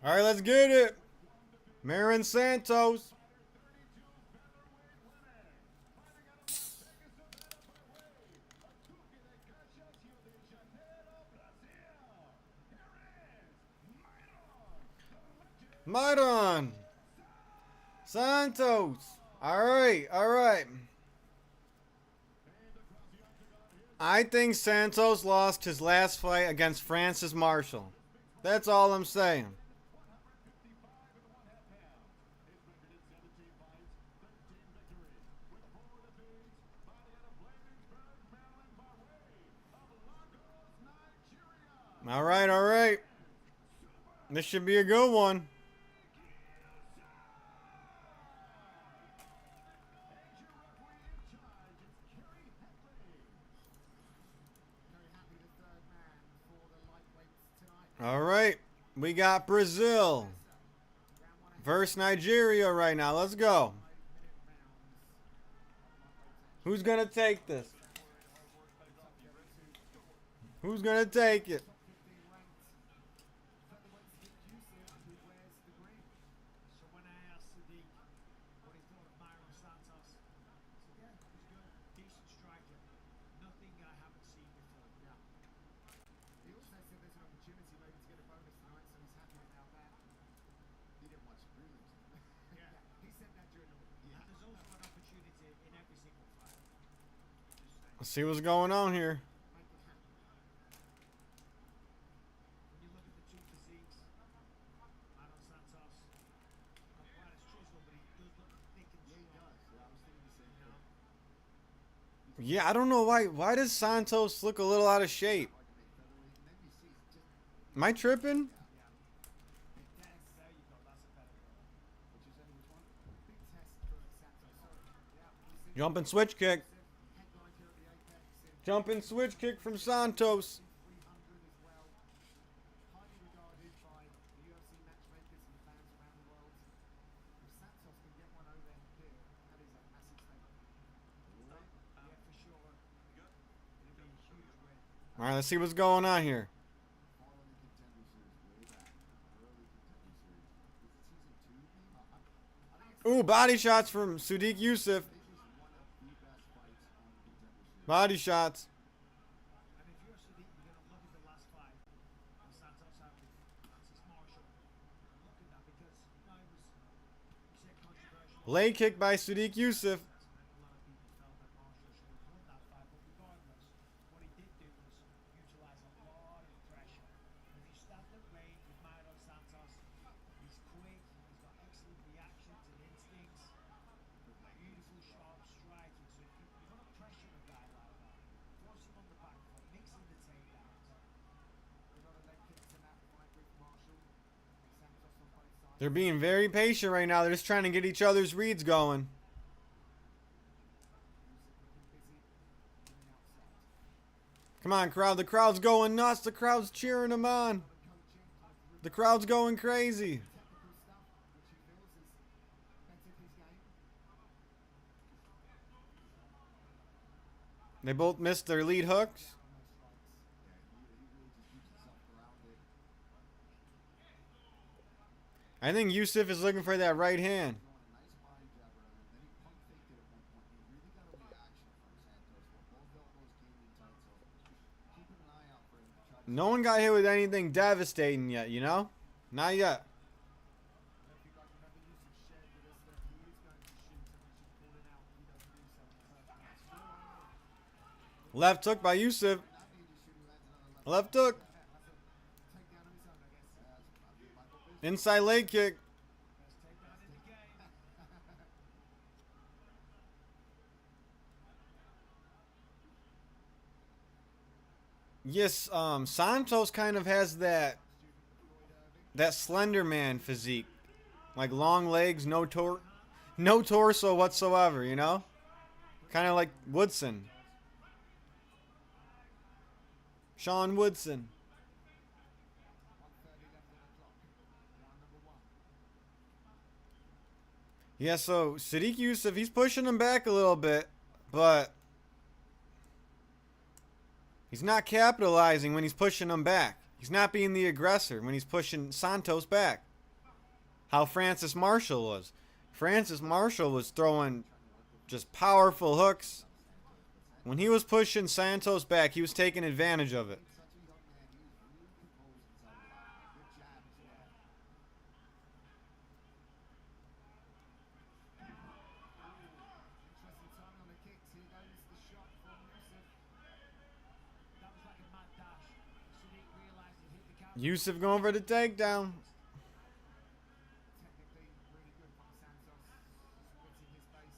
All right, let's get it. Marin Santos. Maidon Santos. All right, all right. I think Santos lost his last fight against Francis Marshall. That's all I'm saying. All right, all right. This should be a good one. All right. We got Brazil versus Nigeria right now. Let's go. Who's going to take this? Who's going to take it? So when I asked Sadiq what he thought of Myron Santos, he said, yeah, he's good, decent striker, nothing I haven't seen before. Yeah. He also said there's an opportunity maybe to get a bonus tonight, so he's happy about that. He didn't watch the prelims. Yeah. He said that during the week. And there's also an opportunity in every single fight. Just saying. Let's see what's going on here. Make it happen. When you look at the two physiques, Myron Santos, not quite as chiseled, but he does look thick and Yeah, he strong. does. Yeah, I was thinking the same thing. Yeah, I don't know why. Why does Santos look a little out of shape? Hard to make featherweight. And then you see it's just Am I tripping? There you go, that's a better word. what you said. Which one? Big test for Santos. So, yeah, we'll see. Jumping switch kick. Headlined here at the Apex in Jumping switch kick from Santos. 300 as well. Highly regarded by the UFC matchmakers and fans around the world. If Santos can get one over here, that is a massive statement. Yeah, for sure. It'll be a huge win. All right, let's see what's going on here. All in the Contender Series, way back. Early Contender Series. Was it season 2, maybe? I think Ooh, it's body shots from Sadiq Youssef. this is one of the best fights on the Contender Series. Body shots. And if you're Sadiq, you're going to look at the last fight that Santos had with Francis Marshall. Look at that because, you know, it was, you said controversial. Leg kick by Sadiq Youssef. And a lot of people felt that Marshall should have won that fight, but regardless, what he did do was utilize a lot of pressure. And if you stand at range with Myron Santos, he's quick, he's got excellent reactions and instincts, beautiful sharp striking. So if you want to pressure a guy like that, force him on the back foot, mix in the takedowns. A lot of leg kicks in that fight with Marshall. Santos on both sides. They're being very patient right now. They're just trying to get each other's reads going. Come on, crowd. The crowd's going nuts. The crowd's cheering him on. The crowd's going crazy. Technical stuff, which he feels has bettered his game. They both missed their lead hooks. On those strikes. Yeah, he really just keeps himself grounded. I think Youssef is looking for that right hand. Throwing a nice body jab earlier, and then he pump faked it at one point. He really got a reaction from Santos, but both elbows came in tight, so keeping an eye out for him to try to No one got hit with anything devastating yet, you know? Not yet. I don't think I remember Yusuf shared with us that he is going to shoot, and once you've called it out, he doesn't do so in the first match. Left hook by Youssef. that made you shoot. He lands another Left left. hook. That's a takedown of his own, I guess. Michael Bisping. Inside leg kick. Best takedown in the game. Yes, Santos kind of has that Slender Man physique. Like long legs, no torso whatsoever, you know? Kind of like Woodson. Sean Woodson. 1:30 left on the clock. Round number 1. Yeah, so Sadiq Youssef, he's pushing him back a little bit, but He's not capitalizing when he's pushing him back. He's not being the aggressor when he's pushing Santos back. How Francis Marshall was. Francis Marshall was throwing just powerful hooks. When he was pushing Santos back, he was taking advantage of it. Such a young man, he was really composed inside the ring. Good jab as well. Interesting timing on the kicks. Here goes the shot from Yusuf. That was like a mad dash. Sadiq realised he'd hit the counter. Yusuf going for the takedown. Technically really good from Santos. Splitting his face.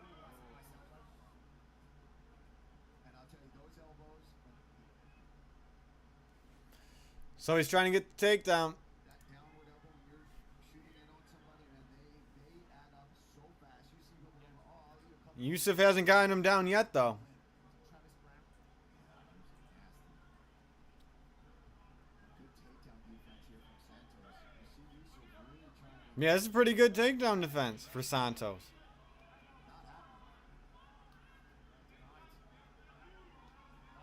Oh, that's a nice elbow. And I'll tell you, those elbows, So he's trying to get the takedown. that downward elbow, when you're shooting in on somebody, and they add up so fast. You see them over, oh, you a couple Yusuf hasn't gotten him down yet, though. Travis Brown. Good takedown defense here from Santos. You see Yusuf really trying to Yeah, this is a pretty good takedown defense for Santos. not happen.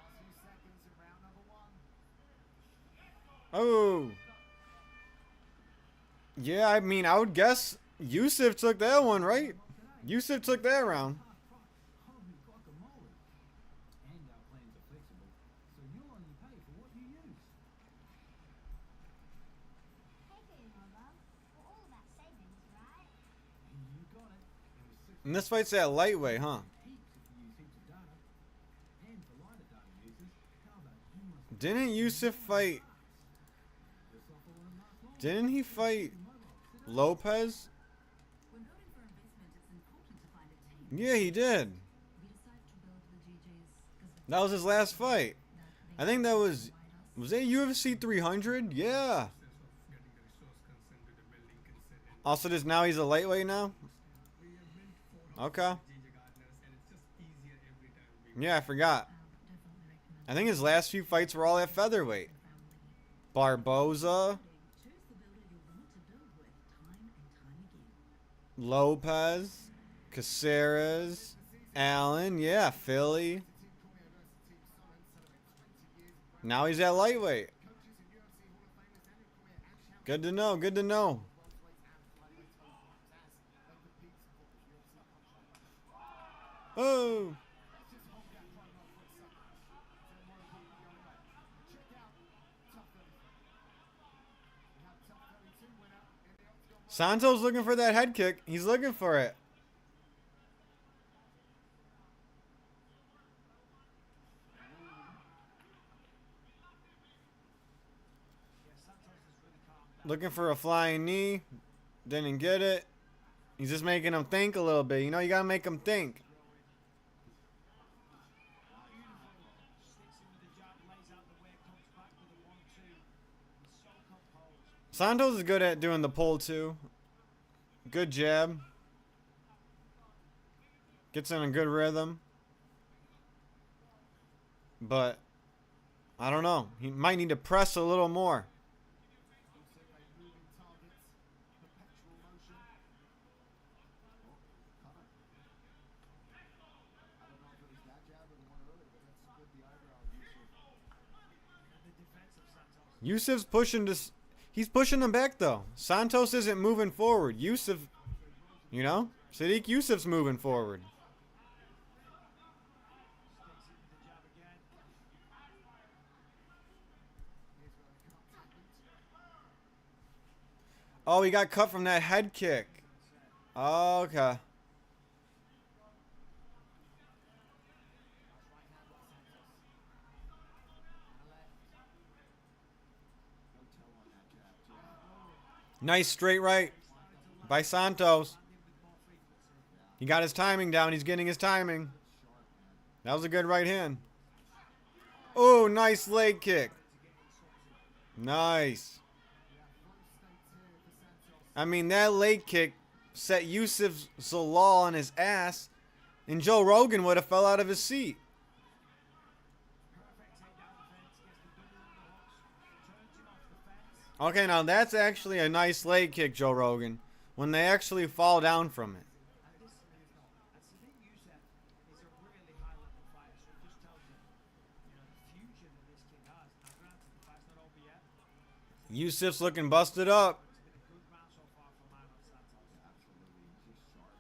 Last few seconds in round number 1. Oh. Yeah, I mean, I would guess Yusuf took that one, right? Yusuf took that round. Holy guacamole. And our plans are flexible, so you'll only pay for what you use. Hey there, Mother. For all that savings, right? You got it. And with 6 And this fight's at lightweight, huh? heaps if you use heaps of data. And for lighter data users, how about you must Didn't Yusuf fight? this offer won't last long. Didn't he fight Mobile. Sit Lopez? When building for investment, it's important to find a team. Yeah, he did. We decided to build the GJs because That was his last fight. I think that was that UFC 300? Yeah. Also, just now he's a lightweight now. Okay. Yeah, I forgot. I think his last few fights were all at featherweight. Barboza, choose the builder you want to build with time and time again. Lopez, Caceres, Allen, yeah, Philly. Now he's at lightweight. Good to know, good to know. Oh. Santos looking for that head kick. He's looking for it. Looking for a flying knee. Didn't get it. He's just making him think a little bit. You know, you gotta make him think. Santos is good at doing the pull too. Good jab. Gets in a good rhythm. But I don't know. He might need to press a little more. Yusuf's pushing this. He's pushing him back though. Santos isn't moving forward. Yusuf, you know, Sadiq Yusuf's moving forward. Oh, he got cut from that head kick. Oh, okay. Nice straight right by Santos. He got his timing down. He's getting his timing. That was a good right hand. Oh, nice leg kick. Nice. I mean, that leg kick set Yusuf Zalal on his ass, and Joe Rogan would have fell out of his seat. Okay, now that's actually a nice leg kick, Joe Rogan, when they actually fall down from it. Yusuf's looking busted up. It's been a good round so far for Manuel Santos. Absolutely, he's just sharp.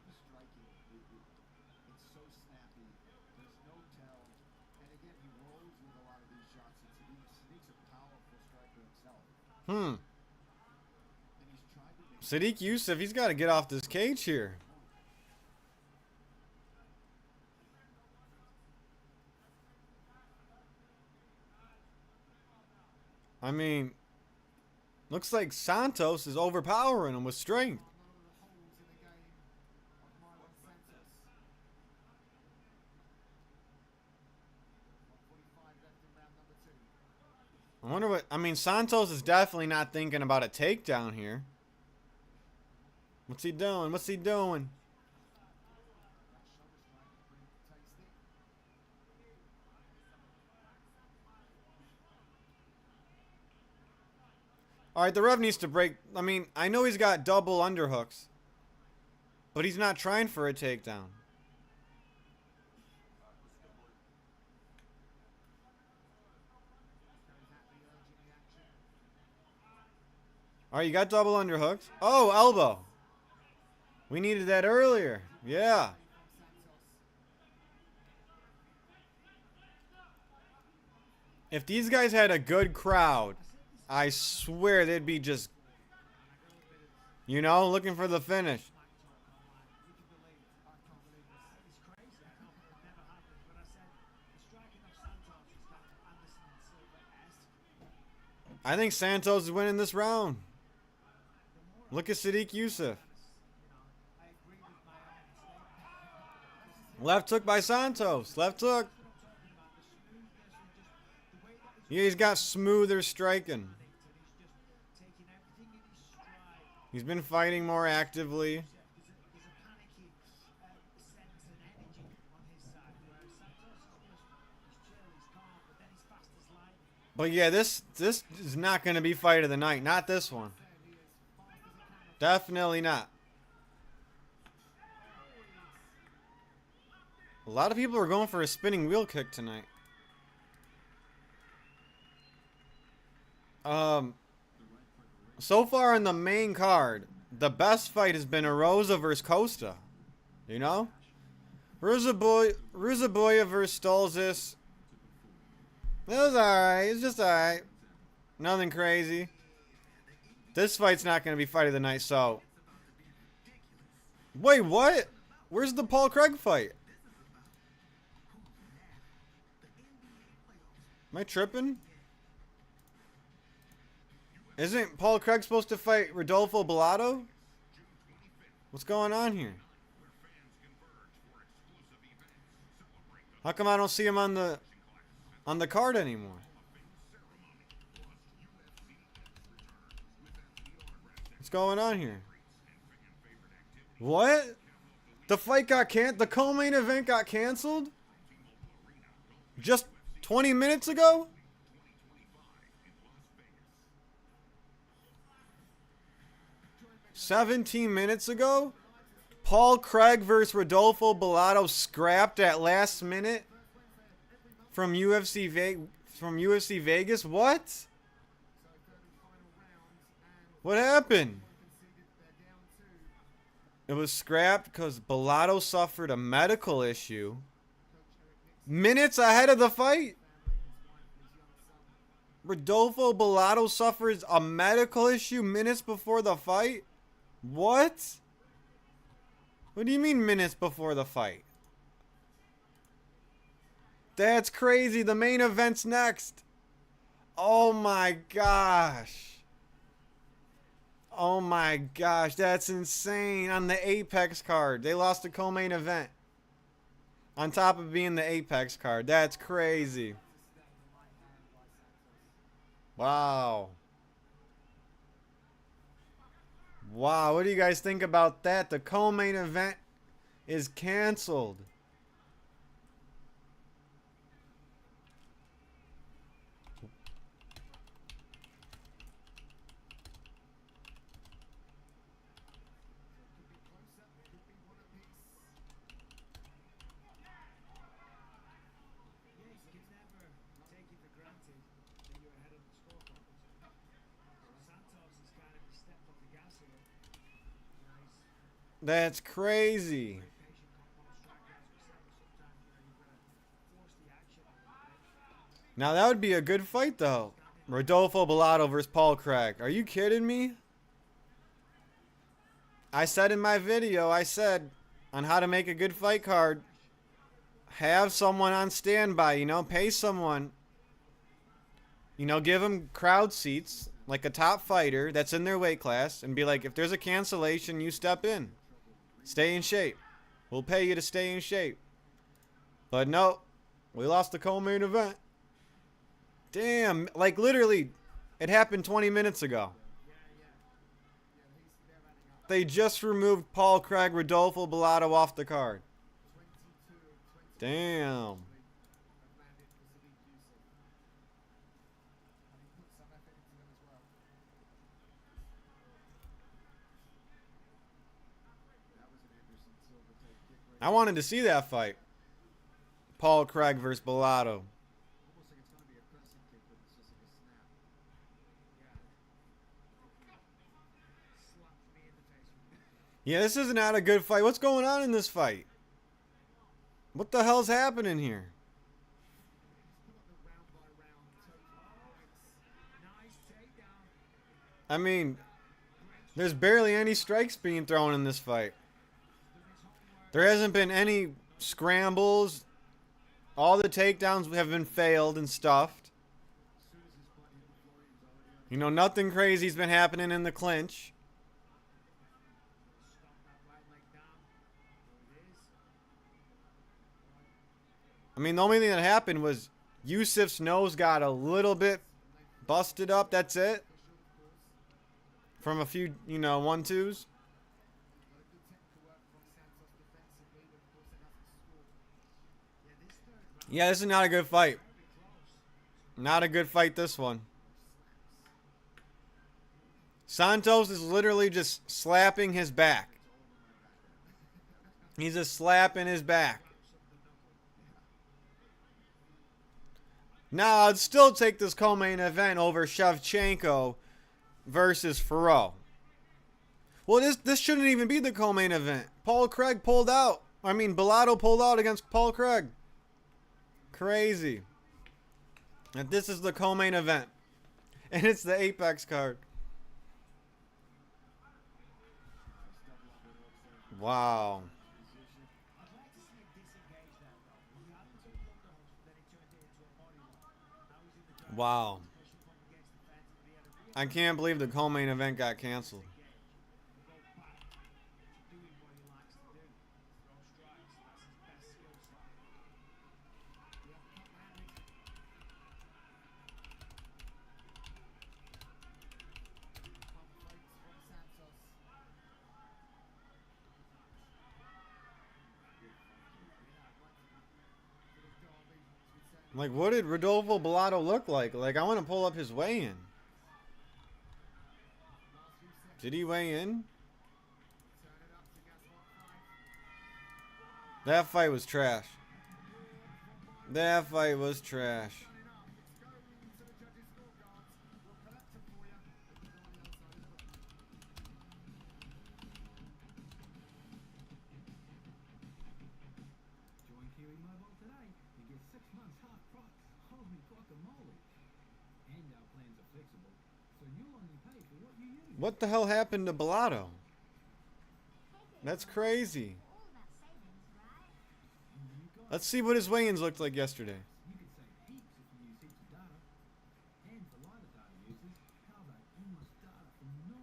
The striking, it's so snappy. There's no tell. And again, he rolls with a lot of these shots. And Sadiq's a powerful striker himself. And he's tried to make Sadiq Yusuf, he's got to get off this cage here. I mean, looks like Santos is overpowering him with strength. One of the holes in the game of Manuel Santos. 1:45 left in round number 2. I wonder what. I mean, Santos is definitely not thinking about a takedown here. What's he doing? What's he doing? That shoulder strike pretty tasty. All right, the ref needs to break. I mean, I know he's got double underhooks, but he's not trying for a takedown. All right, you got double underhooks. Oh, elbow. We needed that earlier. Yeah. If these guys had a good crowd, I swear they'd be just, you know, looking for the finish. It's crazy. I know it never happens, but I said the striking of Santos is kind of Anderson Silva-esque. I think Santos is winning this round. Look at Sadiq Yusuf. I agree with my own statement. Left hook by Santos. Left hook. Yeah, he's got smoother striking. Taking everything in his stride. He's been fighting more actively. There's a panicky sense and energy on his side, whereas Santos is chill, he's calm, but then he's fast as lightning. But yeah, this is not going to be fight of the night. Not this one. Definitely not. A lot of people are going for a spinning wheel kick tonight. So far in the main card, the best fight has been Arosa versus Costa. You know? Ruzaboya versus Stolzis. It was alright. It's just alright. Nothing crazy. This fight's not going to be fight of the night, so. Wait, what? Where's the Paul Craig fight? Am I tripping? Isn't Paul Craig supposed to fight Rodolfo Bellato? What's going on here? How come I don't see him on the card anymore? What's going on here? What? The fight got the co-main event got canceled? Just 20 minutes ago? "17 minutes ago? Paul Craig versus Rodolfo Bellato scrapped at last minute from UFC Vegas? What? What happened? It was scrapped because Bellato suffered a medical issue minutes ahead of the fight. Rodolfo Bellato suffers a medical issue minutes before the fight? What? What do you mean minutes before the fight? That's crazy. The main event's next. Oh my gosh. Oh my gosh. That's insane. On the Apex card. They lost the co-main event. On top of being the Apex card. That's crazy. Wow. Wow, what do you guys think about that? The co-main event is canceled. Yeah, you can never take it for granted that you're ahead of the scorecard. That's crazy. Now that would be a good fight though. Rodolfo Bellato versus Paul Craig. Are you kidding me? I said in my video, I said on how to make a good fight card, have someone on standby, you know, pay someone. You know, give them crowd seats, like a top fighter that's in their weight class, and be like, if there's a cancellation, you step in. Stay in shape. We'll pay you to stay in shape. But no, we lost the co-main event. Damn, like literally, it happened 20 minutes ago. They just removed Paul Craig, Rodolfo Bellato off the card. Damn. I wanted to see that fight. Paul Craig versus Bellato. Yeah, this is not a good fight. What's going on in this fight? What the hell's happening here? I mean, there's barely any strikes being thrown in this fight. There hasn't been any scrambles. All the takedowns have been failed and stuffed. You know, nothing crazy's been happening in the clinch. I mean, the only thing that happened was Yusuf's nose got a little bit busted up. That's it. From a few, you know, 1-2s. Yeah, this is not a good fight. Not a good fight, this one. Santos is literally just slapping his back. He's just slapping his back. Now, I'd still take this co-main event over Shevchenko versus Ferro. Well, this shouldn't even be the co-main event. Paul Craig pulled out. I mean, Bellato pulled out against Paul Craig. Crazy. And this is the co-main event. And it's the Apex card. Wow. Wow. I can't believe the co-main event got canceled. Like, what did Rodolfo Bellato look like? Like, I want to pull up his weigh-in. Did he weigh in? That fight was trash. That fight was trash. Join Kiwi Mobile today and get 6 months half price. Holy guacamole. And our plans are flexible, so you'll only pay for what you use. What the hell happened to Bellato? That's crazy. Let's see what his weigh-ins looked like yesterday. You could save heaps if you use heaps of data. And for lighter data users, how about endless data for $9?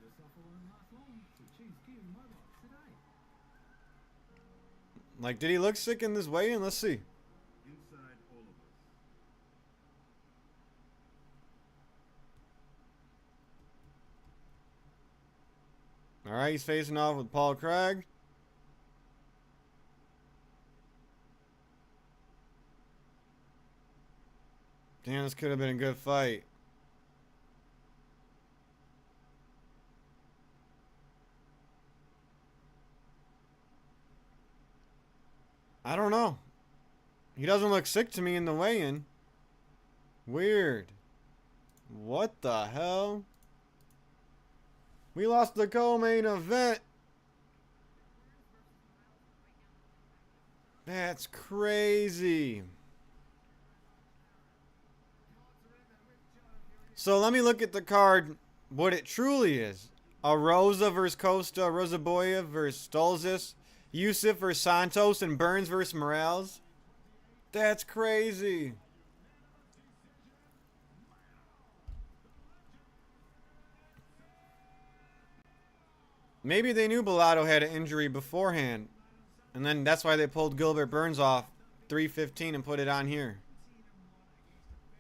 This offer won't last long, so choose Kiwi Mobile today. Like, did he look sick in this weigh-in? Let's see. Inside all of us. All right, he's facing off with Paul Craig. Damn, this could have been a good fight. I don't know. He doesn't look sick to me in the weigh-in. Weird. What the hell? We lost the co-main event. That's crazy. So let me look at the card, what it truly is. A Rosa versus Costa, Rosaboya versus Stolzis, Yusuf versus Santos, and Burns versus Morales. That's crazy. Maybe they knew Bellato had an injury beforehand. And then that's why they pulled Gilbert Burns off 315 and put it on here.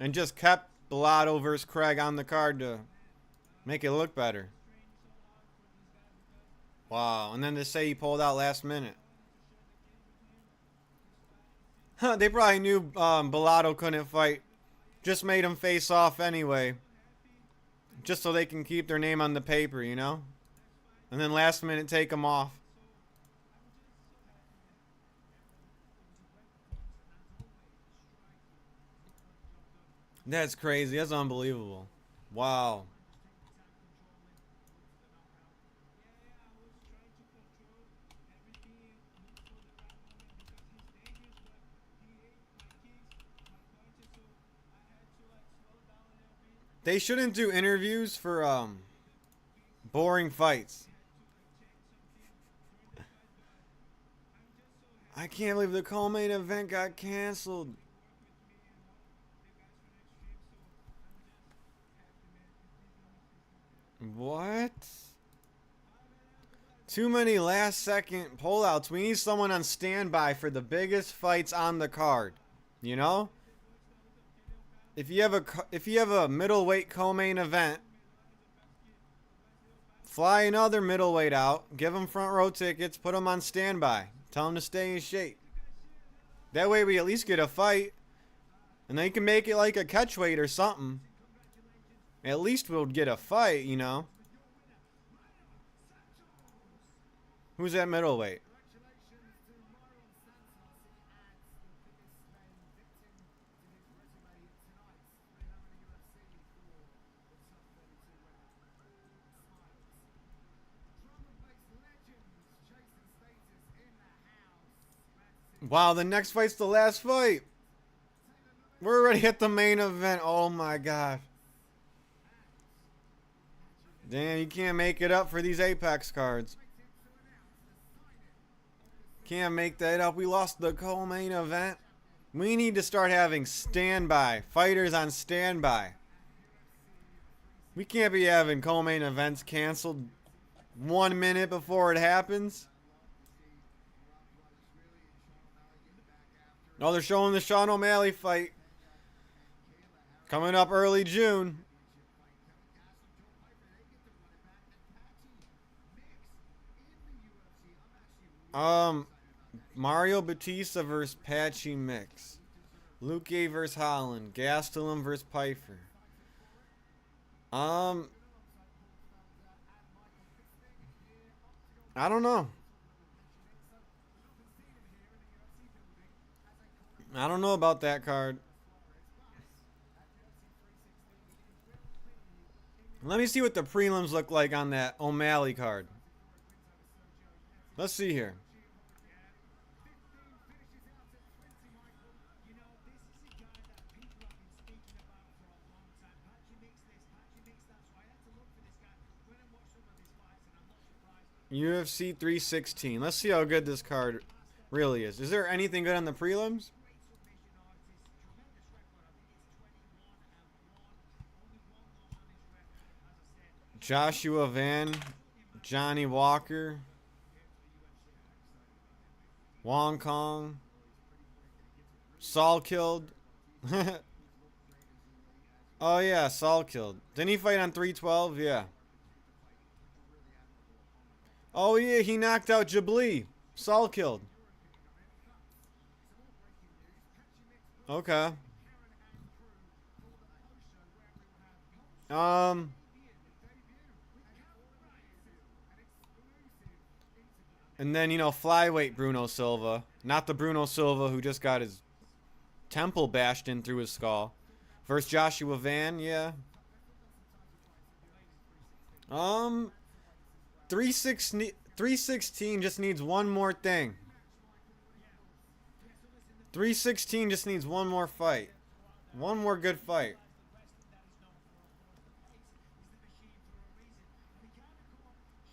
And just kept Bellato versus Craig on the card to make it look better. Wow. And then to say he pulled out last minute. Huh, they probably knew Bellato couldn't fight. Just made him face off anyway. Just so they can keep their name on the paper, you know? And then last minute take him off. That's crazy. That's unbelievable. Wow. They shouldn't do interviews for boring fights. I can't believe the co-main event got canceled. What? Too many last second pullouts. We need someone on standby for the biggest fights on the card. You know? If you have a middleweight co-main event, fly another middleweight out, give them front row tickets, put them on standby. Tell them to stay in shape. That way we at least get a fight. And they can make it like a catchweight or something. At least we'll get a fight, you know. Who's at middleweight? Wow, the next fight's the last fight. We're already at the main event. Oh my god. Damn, you can't make it up for these Apex cards. Can't make that up. We lost the co-main event. We need to start having standby. Fighters on standby. We can't be having co-main events canceled 1 minute before it happens. Oh, they're showing the Sean O'Malley fight. Coming up early June. Mario Batista versus Patchy Mix. Luque versus Holland. Gastelum versus Pfeiffer. I don't know. I don't know about that card. Let me see what the prelims look like on that O'Malley card. Let's see here. UFC 316. Let's see how good this card really is. Is there anything good on the prelims? Joshua Van, Johnny Walker, Wong Kong, Saul killed. Oh yeah, Saul killed. Didn't he fight on 312? Yeah. Oh yeah, he knocked out Jabli. Saul killed. Okay. And then, you know, flyweight Bruno Silva. Not the Bruno Silva who just got his temple bashed in through his skull. Versus Joshua Van, yeah. 316 just needs one more thing. 316 just needs one more fight. One more good fight.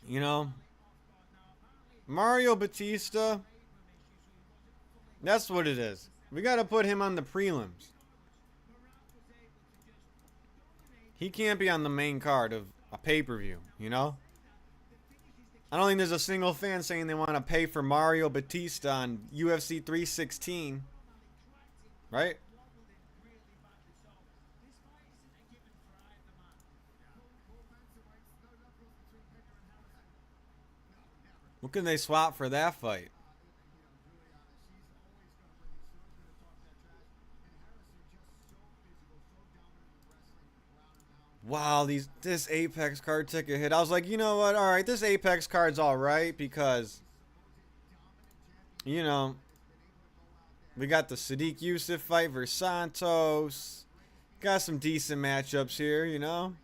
You know, Mario Batista, that's what it is. We got to put him on the prelims. He can't be on the main card of a pay-per-view, you know? I don't think there's a single fan saying they want to pay for Mario Batista on UFC 316. Right? What can they swap for that fight? Wow, this Apex card took a hit. I was like, you know what? All right, this Apex card's all right because, you know, we got the Sadiq Youssef fight versus Santos. Got some decent matchups here, you know.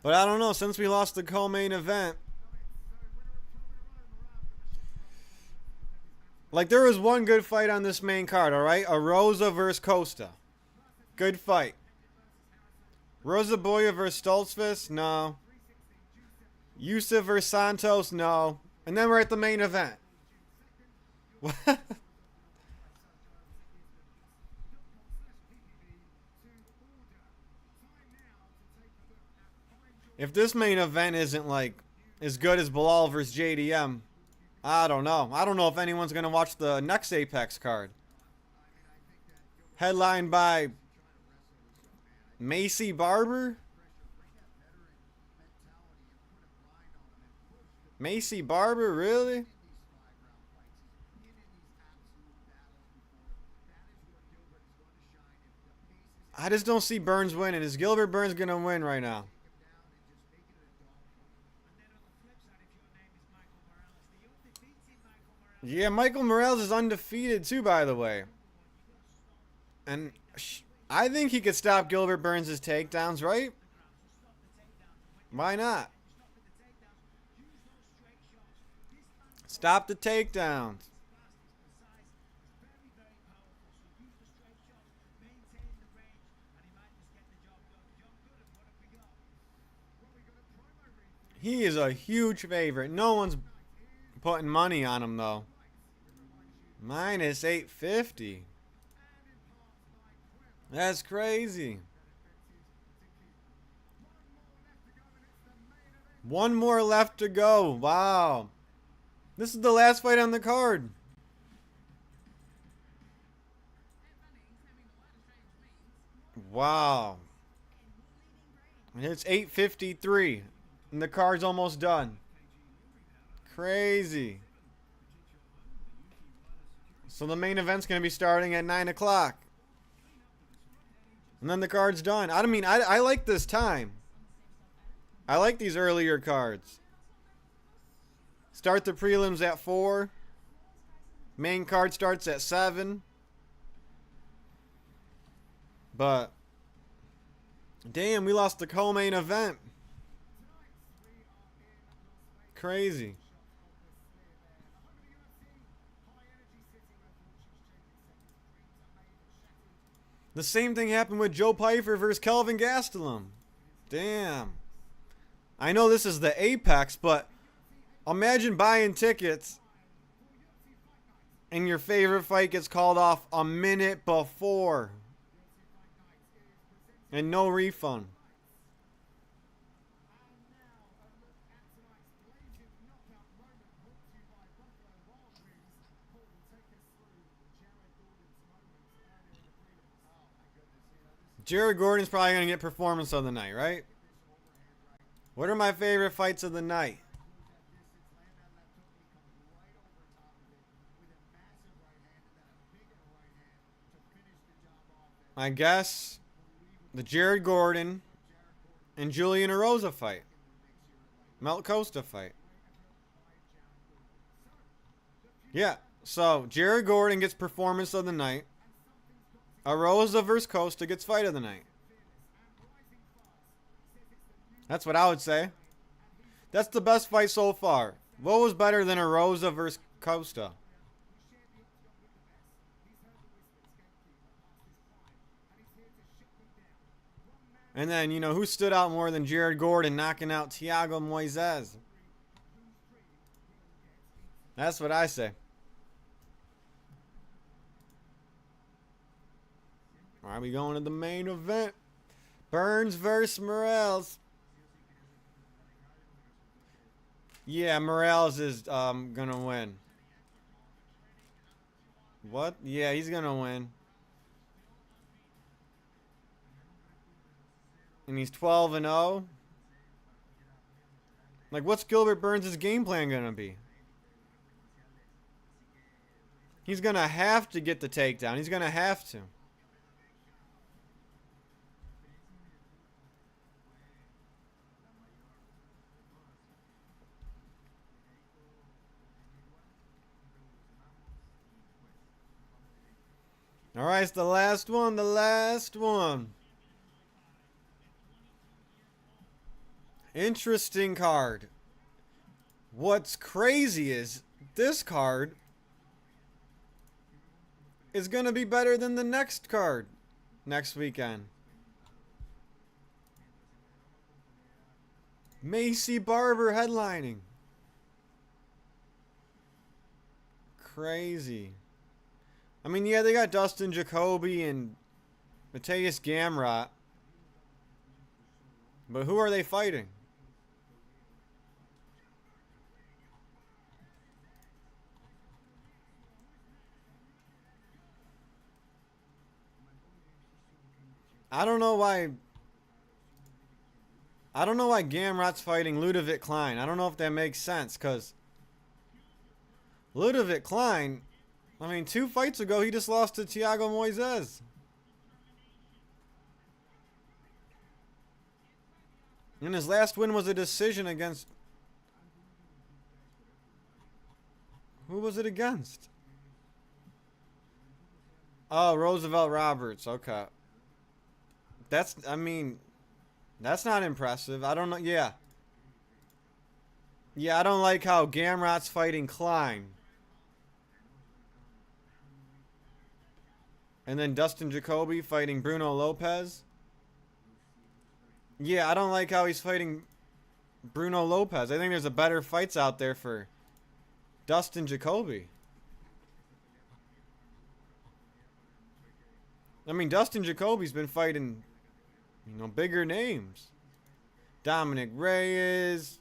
But I don't know. Since we lost the co-main event, like there was one good fight on this main card, all right? Arosa versus Costa. Good fight. Rosa Boya versus Stoltzfus? No. Yusuf versus Santos? No. And then we're at the main event. What? If this main event isn't like as good as Bilal versus JDM, I don't know. I don't know if anyone's going to watch the next Apex card. Headlined by Macy Barber? Macy Barber, really? I just don't see Burns winning. Is Gilbert Burns going to win right now? Yeah, Michael Morales is undefeated too, by the way. And I think he could stop Gilbert Burns' takedowns, right? Why not? Stop the takedowns. He is a huge favorite. No one's putting money on him, though. Minus 850. That's crazy. One more left to go. Wow. This is the last fight on the card. Wow. And it's 8:53. And the card's almost done. Crazy. So the main event's going to be starting at 9 o'clock. And then the card's done. I like this time. I like these earlier cards. Start the prelims at 4. Main card starts at 7. But, damn, we lost the co-main event. Crazy. The same thing happened with Joe Pyfer versus Kelvin Gastelum. Damn. I know this is the Apex, but imagine buying tickets and your favorite fight gets called off a minute before. And no refund. Jared Gordon's probably going to get performance of the night, right? What are my favorite fights of the night? I guess the Jared Gordon and Julian Erosa fight. Melt Costa fight. Yeah, so Jared Gordon gets performance of the night. Erosa versus Costa gets fight of the night. That's what I would say. That's the best fight so far. What was better than a Rosa versus Costa? And then, you know, who stood out more than Jared Gordon knocking out Thiago Moises? That's what I say. All right, we going to the main event. Burns versus Morales. Yeah, Morales is gonna win. What? Yeah, he's gonna win. And he's 12-0. Like, what's Gilbert Burns' game plan gonna be? He's gonna have to get the takedown. He's gonna have to. All right, it's the last one. The last one. Interesting card. What's crazy is this card is going to be better than the next card next weekend. Macy Barber headlining. Crazy. I mean, yeah, they got Dustin Jacoby and Mateus Gamrot. But who are they fighting? I don't know why Gamrot's fighting Ludovic Klein. I don't know if that makes sense, because Ludovic Klein, I mean, 2 fights ago, he just lost to Thiago Moises. And his last win was a decision against... Who was it against? Oh, Roosevelt Roberts. Okay. That's, I mean, that's not impressive. I don't know. Yeah. Yeah, I don't like how Gamrot's fighting Klein. And then Dustin Jacoby fighting Bruno Lopez. Yeah, I don't like how he's fighting Bruno Lopez. I think there's a better fights out there for Dustin Jacoby. I mean, Dustin Jacoby's been fighting, you know, bigger names. Dominic Reyes,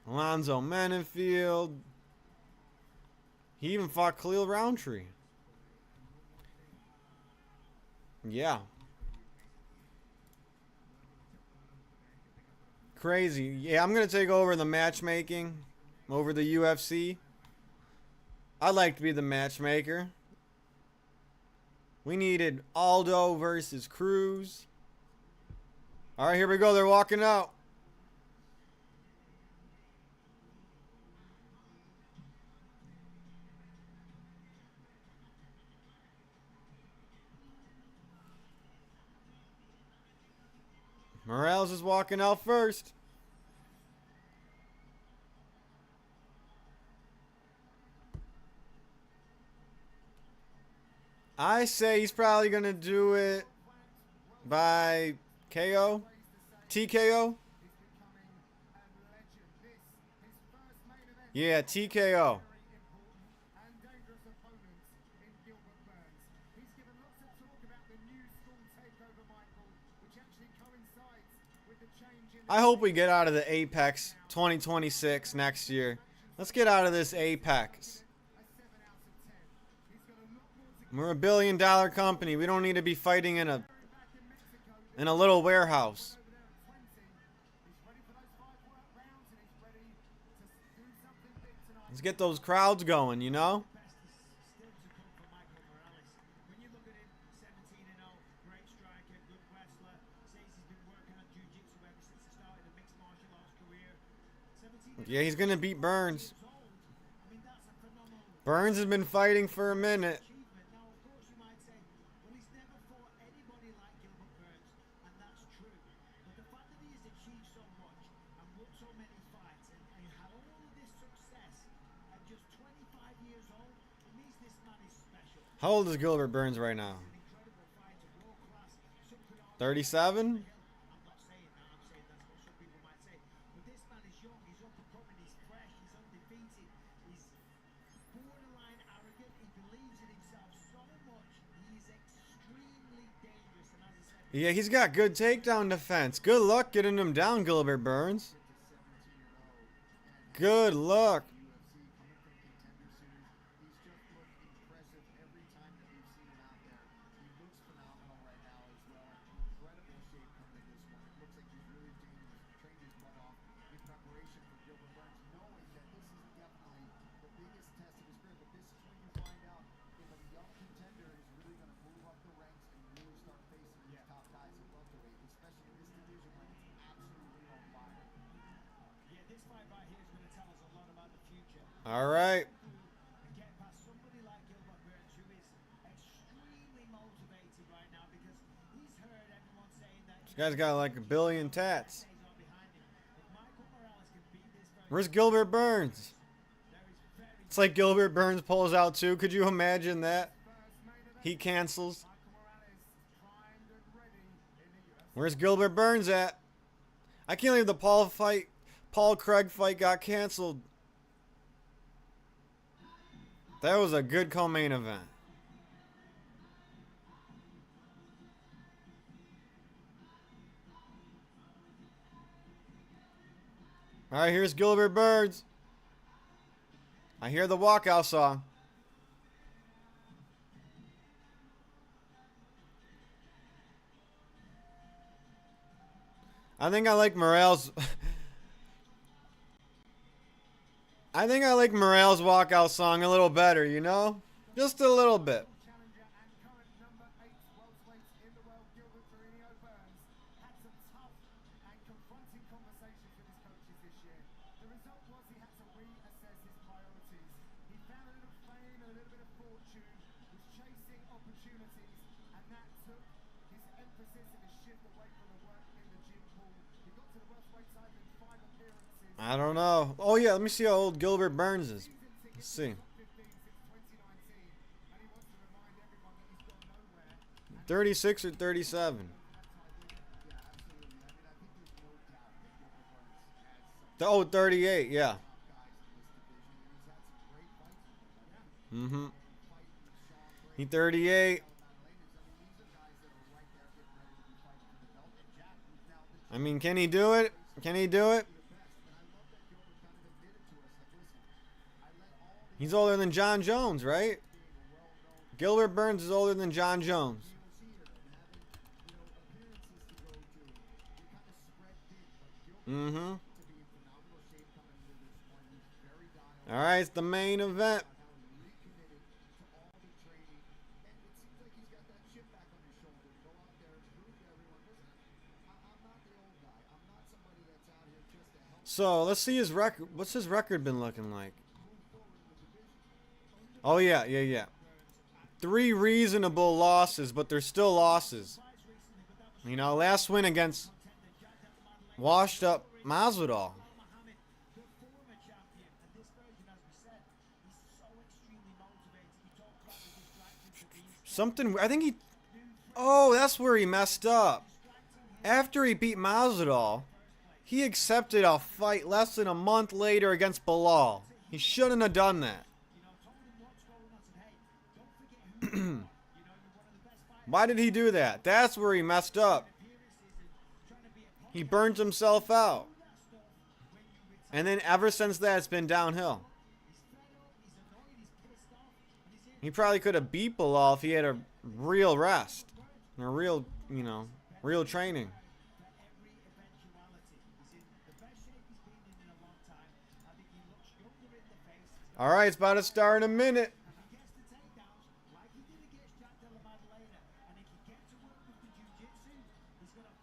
Alonzo Menenfield. He even fought Khalil Roundtree. Yeah. Crazy. Yeah, I'm going to take over the matchmaking over the UFC. I'd like to be the matchmaker. We needed Aldo versus Cruz. All right, here we go. They're walking out. Morales is walking out first. I say he's probably going to do it by KO. TKO? Yeah, TKO. I hope we get out of the Apex 2026 next year. Let's get out of this Apex. We're $1 billion company. We don't need to be fighting in a little warehouse. Let's get those crowds going, you know? Yeah, he's going to beat Burns. Burns has been fighting for a minute. won so many fights and had all of this success at just 25 years old, it means this man is special. How old is Gilbert Burns right now? He's an incredible fighter, world class. Some could argue 37? I'm not saying that. I'm saying that's what some people might say. But this man is young. He's up and coming. He's fresh. He's undefeated. He's borderline arrogant. He believes in himself so much. He is extremely dangerous. And as I said, Yeah, he's got good takedown defense. Good luck getting him down, Gilbert Burns. Good luck. UFC coming from Contender Series. He's just looked impressive every time that we've seen him out there. He looks phenomenal right now as well. Incredible shape coming in this one. It looks like he's really trained his butt off in preparation for Gilbert Burns, knowing that this is definitely the biggest test of his career. But this is when you find out if a young contender is really going to move up the ranks and really start facing these top guys at welterweight, especially in this division when it's absolutely on fire. yeah, this fight right here is going to tell us a lot about the future. All right. And get past somebody like Gilbert Burns, who is extremely motivated right now because he's heard everyone saying that This guy's got like a billion tats. days are behind him. If Michael Morales can beat this very Where's Gilbert Burns? there is very It's like Gilbert Burns pulls out too. Could you imagine that? He cancels. Where's Gilbert Burns at? I can't believe the Paul Craig fight got canceled. That was a good co-main event. All right, here's Gilbert Burns. I hear the walkout song. I think I like Morales. I think I like Morales' walkout song a little better, you know? Just a little bit. Challenger and current number 8 welterweight in the world, Gilbert Burns, had some tough and confronting conversations with his coaches this year. The result was he had to reassess his priorities. He found a little fame and a little bit of fortune, was chasing opportunities, and that took his emphasis and his shift away from the work in the gym pool. He got to the welterweight side in 5 appearances. I don't know. Oh, yeah, let me see how old Gilbert Burns is. Let's see. 36 or 37? Oh, 38, yeah. Mm-hmm. He 38. I mean, can he do it? Can he do it? He's older than John Jones, right? Gilbert Burns is older than John Jones. Mm-hmm. All right, it's the main event. So let's see his record. What's his record been looking like? Oh yeah. 3 reasonable losses, but they're still losses. You know, last win against washed up Masvidal. Something, I think he, oh, that's where he messed up. After he beat Masvidal, he accepted a fight less than a month later against Bilal. He shouldn't have done that. Why did he do that? That's where he messed up. He burnt himself out. And then ever since that, it's been downhill. He probably could have beat Bilal if he had a real rest. And a real, you know, real training. All right, it's about to start in a minute.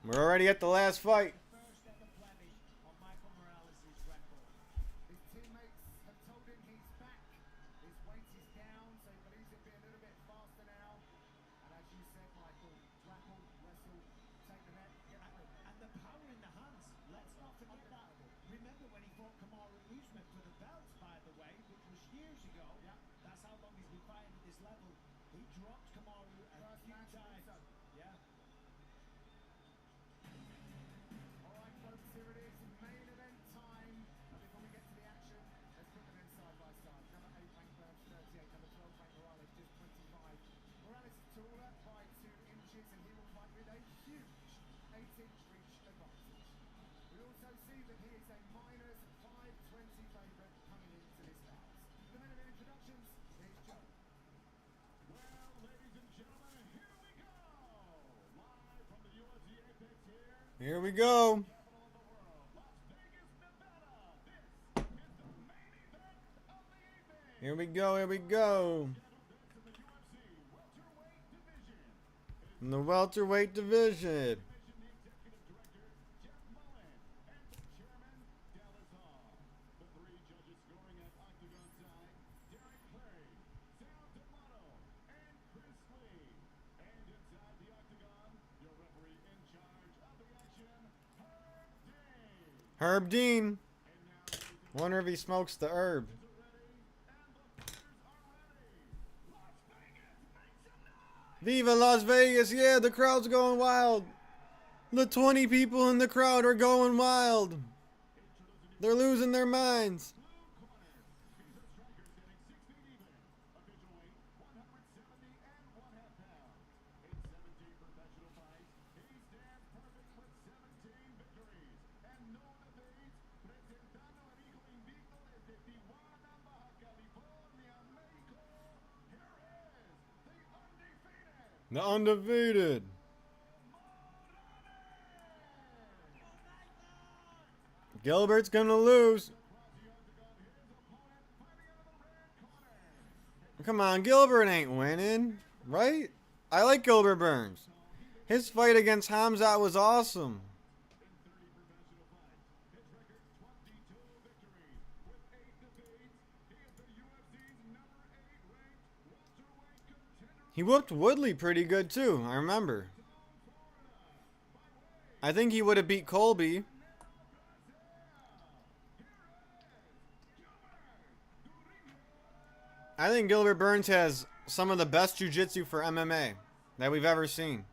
We're already at the last fight. His teammates have told him he's back. His weight is down, so he believes he'll be a little bit faster now. And as you said, Michael, grapple, wrestle, take the net, get out. And the power in the hands. Let's not forget that. that when he fought Kamaru Usman for the belts, by the way, which was years ago. Yeah. That's how long he's been fighting at this level. He dropped Kamaru a few times. Yeah. All right, folks, here it is, main event time. And before we get to the action, let's put the men side by side. Number 8 ranked Burns, 38. Number 12 ranked Morales, just 25. Morales is taller by 2 inches, and he will fight with a huge 8-inch reach advantage. We also see that he is a minus 520 favourite coming into this bout. The men of their introductions, here's Joe. Well, ladies and gentlemen, here we go! Live from the UFC Apex here, Here we go. capital of the world, Las Vegas, Nevada. This is the main event of the evening. Here we go. Here we go. Scheduled best in the UFC welterweight division. In the welterweight division. Commission the executive director, Jeff Mullen, and the chairman, Dallas Hall. The 3 judges scoring at octagon side, Derek Clary, Sal D'Amato, and Chris Lee. And inside the octagon, your referee in charge of the action, Herb Dean. Herb Dean. And now, ladies and Wonder if he smokes the herb. gentlemen, are ready, and the fighters are ready. Las Vegas, make some noise! Viva Las Vegas. Yeah, the crowd's going wild. The 20 people in the crowd are going wild. They're losing their minds. Blue corner, he's a striker standing 6 feet even. Official weight, 170 and 1/2 pounds. In 17 professional fights, he stands perfect with 17 victories. And no defeats, presentando el hijo invicto desde Tijuana, Baja California, Mexico. Here is the undefeated The undefeated. Gilbert's gonna lose. Come on, Gilbert ain't winning, right? I like Gilbert Burns. His fight against Hamzat was awesome. in 30 professional fights. His record, 22 victories with 8 defeats. He is the UFC's number 8 ranked welterweight contender. He whooped Woodley pretty good too, I remember. I think he would have beat Colby. I think Gilbert Burns has some of the best jiu-jitsu for MMA that we've ever seen.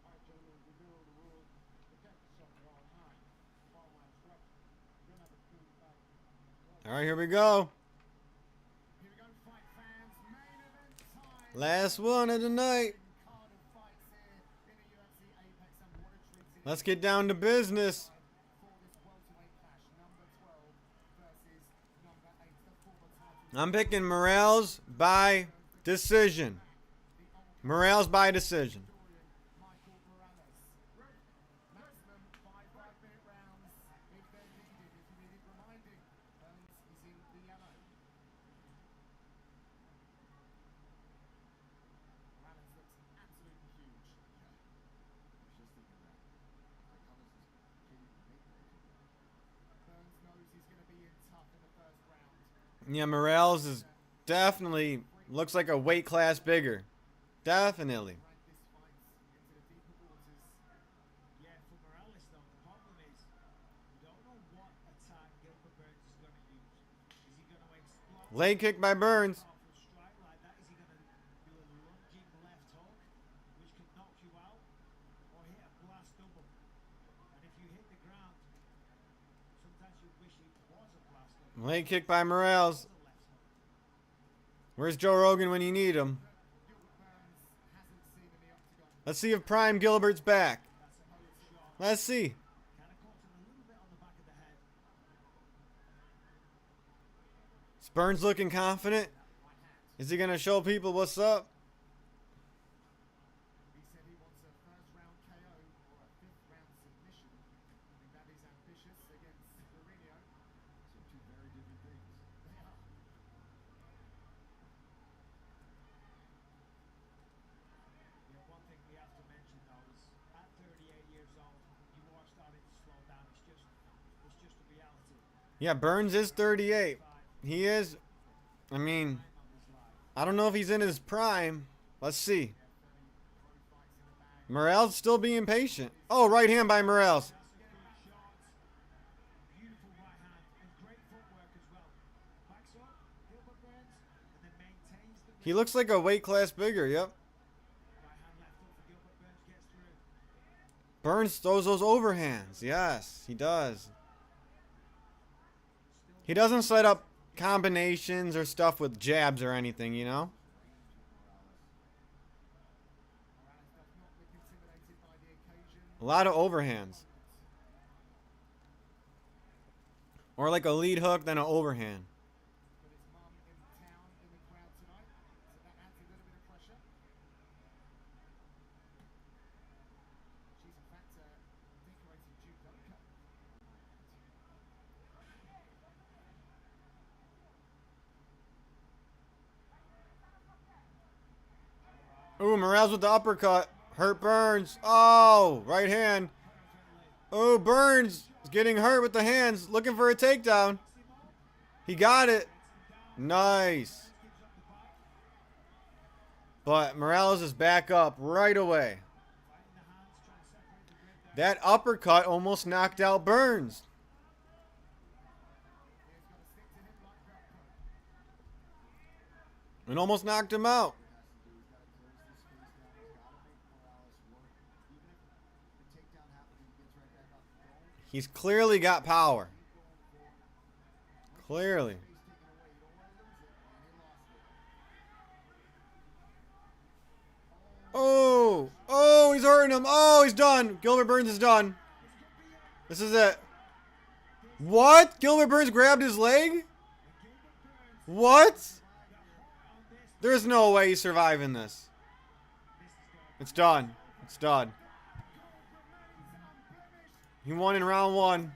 All right, gentlemen, we know the rules. Protect yourself at all times. Follow my instructions. You'll never do All right, here we go. Here we go, fight fans. Main event time. Last one of the night. Card of fights here in the UFC Apex, and what a treat it Let's is get down to business. for this welterweight clash. Number 12 versus number 8, the former title. I'm picking Morales by decision. Morales by decision. Michael Morales. Maximum 5 5-minute rounds if they're needed. If you needed reminding, Burns is in the yellow. Morales looks absolutely huge. Burns knows he's going to be in tough in the first round. Yeah, Morales is definitely looks like a weight class bigger. Definitely. Drag this fight into the deeper waters. Yeah, for Morales though, the problem is you don't know what attack Gilbert Burns is going to use. Is he going to explode? Leg kick by Burns. Powerful strike like that? Is he going to do a lunging left hook, which could knock you out, or hit a blast double? And if you hit the ground, sometimes you wish it was a blast double. Leg kick by Morales. It was a left hook. Where's Joe Rogan when you need him? Gilbert Burns hasn't seen in the octagon. Let's see if Prime Gilbert's back. That's a good shot. Let's see. Kind of caught him a little bit on the back of the head. Is Burns looking confident? Is he gonna show people what's up? He said he wants a first round KO or a 5th round submission. I think that is ambitious against Mourinho. So 2 very different things. They are. Yeah, one thing we have to mention though is at 38 years old, you are starting to slow down. It's just a reality. Yeah, Burns is 38. He is. I mean, Time of his life. I don't know if he's in his prime. Let's see. Morales still being patient. Oh, right hand by Morales. Beautiful right hand and great footwork as well. Backs up, Gilbert Burns, and then maintains the He looks like a weight class bigger, yep. right hand left up for Gilbert Burns, gets through. Burns throws those overhands. Yes, he does. He doesn't set up combinations or stuff with jabs or anything, you know? Morales does not look intimidated by the occasion. A lot of overhands. Or like a lead hook, then an overhand. But his mum in town in the crowd tonight, so that adds a little bit of pressure. She's in fact a decorated judoka. Ooh, Morales with the uppercut. Hurt Burns. Oh, right hand. Oh, Burns is getting hurt with the hands. Looking for a takedown. He got it. Nice. But Morales is back up right away. That uppercut almost knocked out Burns. It almost knocked him out. He's clearly got power. Clearly. Oh, oh, he's hurting him. Oh, he's done. Gilbert Burns is done. This is it. What? Gilbert Burns grabbed his leg? What? There's no way he's surviving this. It's done. It's done. He won in round one.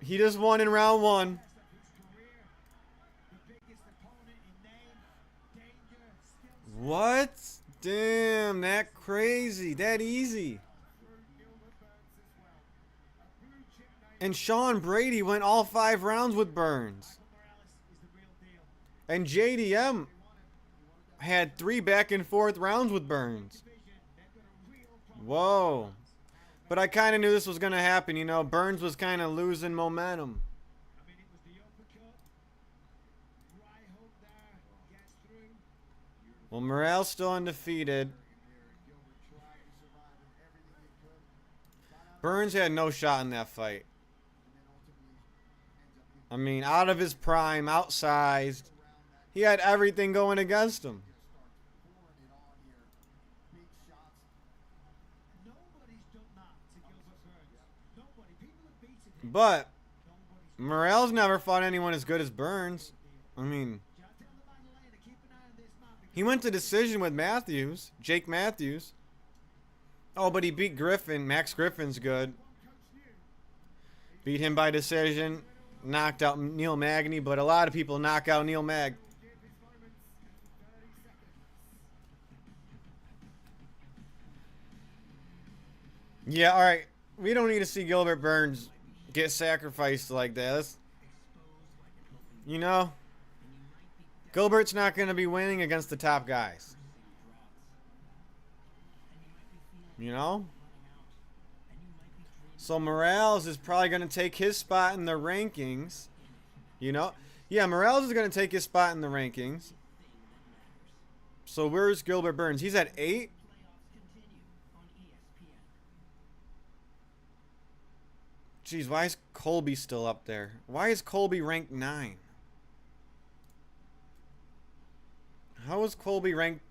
He just won in round one. What? Damn, that crazy. That easy. And Sean Brady went all 5 rounds with Burns. And JDM had 3 back and forth rounds with Burns. Whoa. But I kind of knew this was going to happen, you know. Burns was kind of losing momentum. Well, Morales still undefeated. Burns had no shot in that fight. I mean, out of his prime, outsized. He had everything going against him. But Morales never fought anyone as good as Burns. I mean, he went to decision with Matthews, Jake Matthews. Oh, but he beat Griffin. Max Griffin's good. Beat him by decision. Knocked out Neil Magny, but a lot of people knock out Neil Mag. Yeah, all right. We don't need to see Gilbert Burns get sacrificed like that. You know, Gilbert's not going to be winning against the top guys. You know? So Morales is probably going to take his spot in the rankings. You know? Yeah, Morales is going to take his spot in the rankings. So where's Gilbert Burns? He's at 8. Jeez, why is Colby still up there? Why is Colby ranked 9? How is Colby ranked?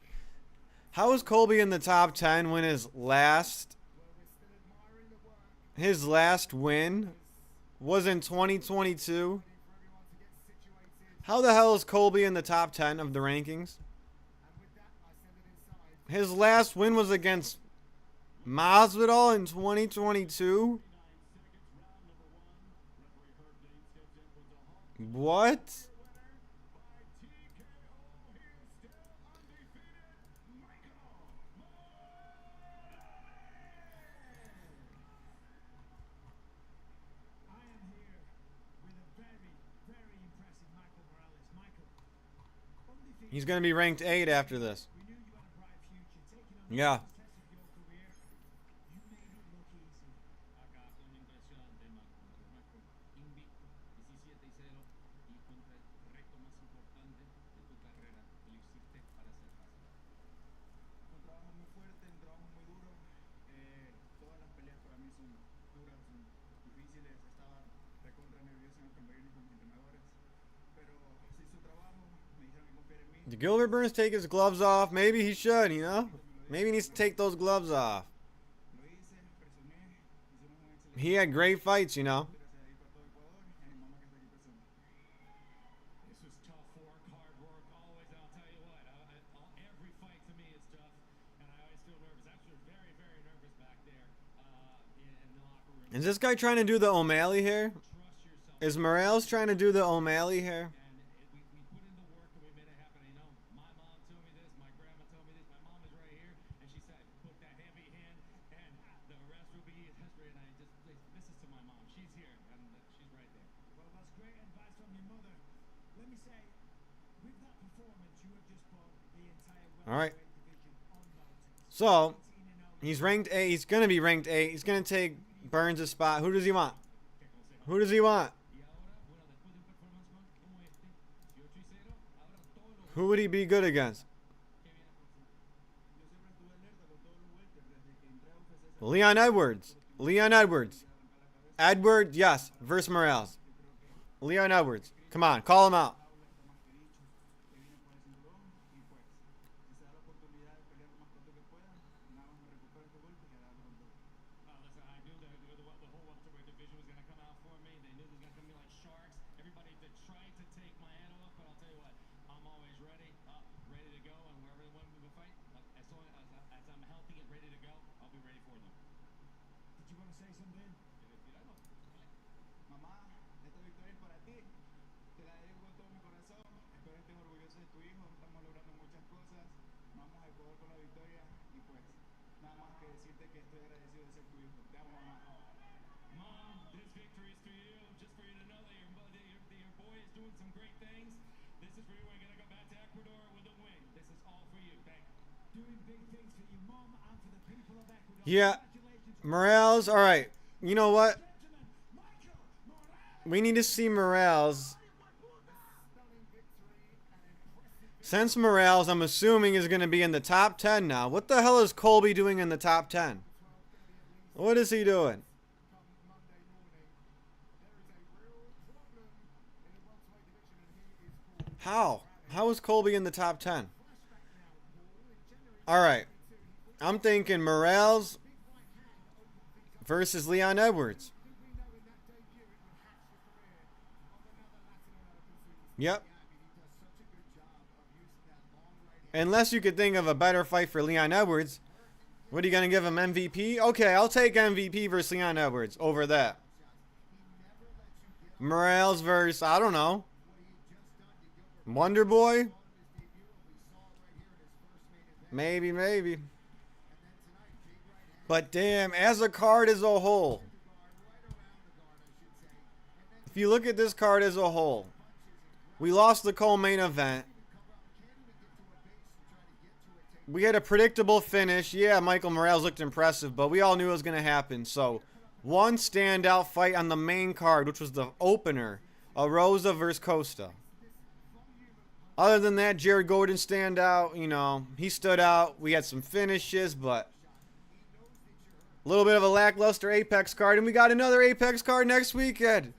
How is Colby in the top 10 when his last win was in 2022? How the hell is Colby in the top 10 of the rankings? His last win was against Masvidal in 2022? What? He's going to be ranked 8 after this. We knew you had a bright future. Taking on the Yeah. toughest test of your career, you made it look easy. Acá fue una impresionante, Marco. Marco, invicto, 17-0 y contra el reto más importante de tu carrera, lo hiciste para ser fácil. Fue un trabajo muy fuerte, un trabajo muy duro. Todas las peleas para mí son duras, son difíciles. Estaba recontra nervioso en el camerino con mis entrenadores. Pero se hizo trabajo, me dijeron que confiar en mí. Did Gilbert Burns take his gloves off? Maybe he should, you know? Maybe he needs to take those gloves off. Lo hice, presioné, hicimos un excelente. He had great fights, you know? Gracias a Dios para todo Ecuador y a mi mamá que está aquí presente. This was tough work, hard work, always. And I'll tell you what, every fight to me is tough, and I always feel nervous. Actually, very, very nervous back there in the locker room. Is this guy trying to do the O'Malley here? Trust yourself. Is Morales trying to do the O'Malley here? And we put in the work and we made it happen. You know, my mom told me this, my grandma told me this, my mom is right here, and she said, put that heavy hand, and the rest will be history. And I just, this is to my mom. She's here, and she's right there. Well, that's great advice from your mother. Let me say, with that performance, you have just put the entire All right. welterweight division on notice. So, 18-0. he's ranked 8. He's going to be ranked 8. He's going to take Burns' spot. Who does he want? Who does he want? Y ahora, bueno, después de un performance como este, 18-0, ahora todos los Who would he be good against? que vienen por su Yo siempre estuve alerta con todos los welters desde que entré a UFC. Leon Edwards. Leon Edwards. Edwards, yes, versus Morales. Leon Edwards. Come on, call him out. Listen, I knew that the whole welterweight division was going to come out for me. They knew there was going to come in like sharks. Everybody that tried to take my head off, but I'll tell you what, I'm always ready, up, ready to go, and wherever they want me to fight, as long as I'm healthy and ready to go, I'll be ready for them. Did you want to say something? Mamá, esta victoria es para ti. Te la dedico con todo mi corazón. Espero estés orgulloso de tu hijo. Estamos logrando muchas cosas. Vamos a Ecuador con la victoria y pues nada más que decirte que estoy agradecido de ser tu hijo. Te amo, mamá. Mom, this victory is for you, just for you to know that your boy is doing some great things. This is for you. We're going to go back to Ecuador with a win. This is all for you. Thank you. Doing big things for your mom and for the people of Ecuador. Yeah. Congratulations. Morales, all right. You know what? Gentlemen, Michael Morales. We need to see Morales. Since Morales, I'm assuming, is going to be in the top 10 now. What the hell is Colby doing in the top 10? What is he doing? How? How is Colby in the top 10? All right. I'm thinking Morales versus Leon Edwards. Yep. Unless you could think of a better fight for Leon Edwards. What are you going to give him, MVP? Okay, I'll take MVP versus Leon Edwards over that. Morales versus, I don't know, Wonder Boy? Maybe. But damn, as a card as a whole, if you look at this card as a whole, we lost the co-main event. We had a predictable finish. Yeah, Michael Morales looked impressive, but we all knew it was going to happen. So, one standout fight on the main card, which was the opener, Rosa versus Costa. Other than that, Jared Gordon stand out. You know, he stood out. We had some finishes, but a little bit of a lackluster Apex card. And we got another Apex card next weekend.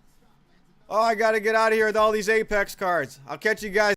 Oh, I got to get out of here with all these Apex cards. I'll catch you guys.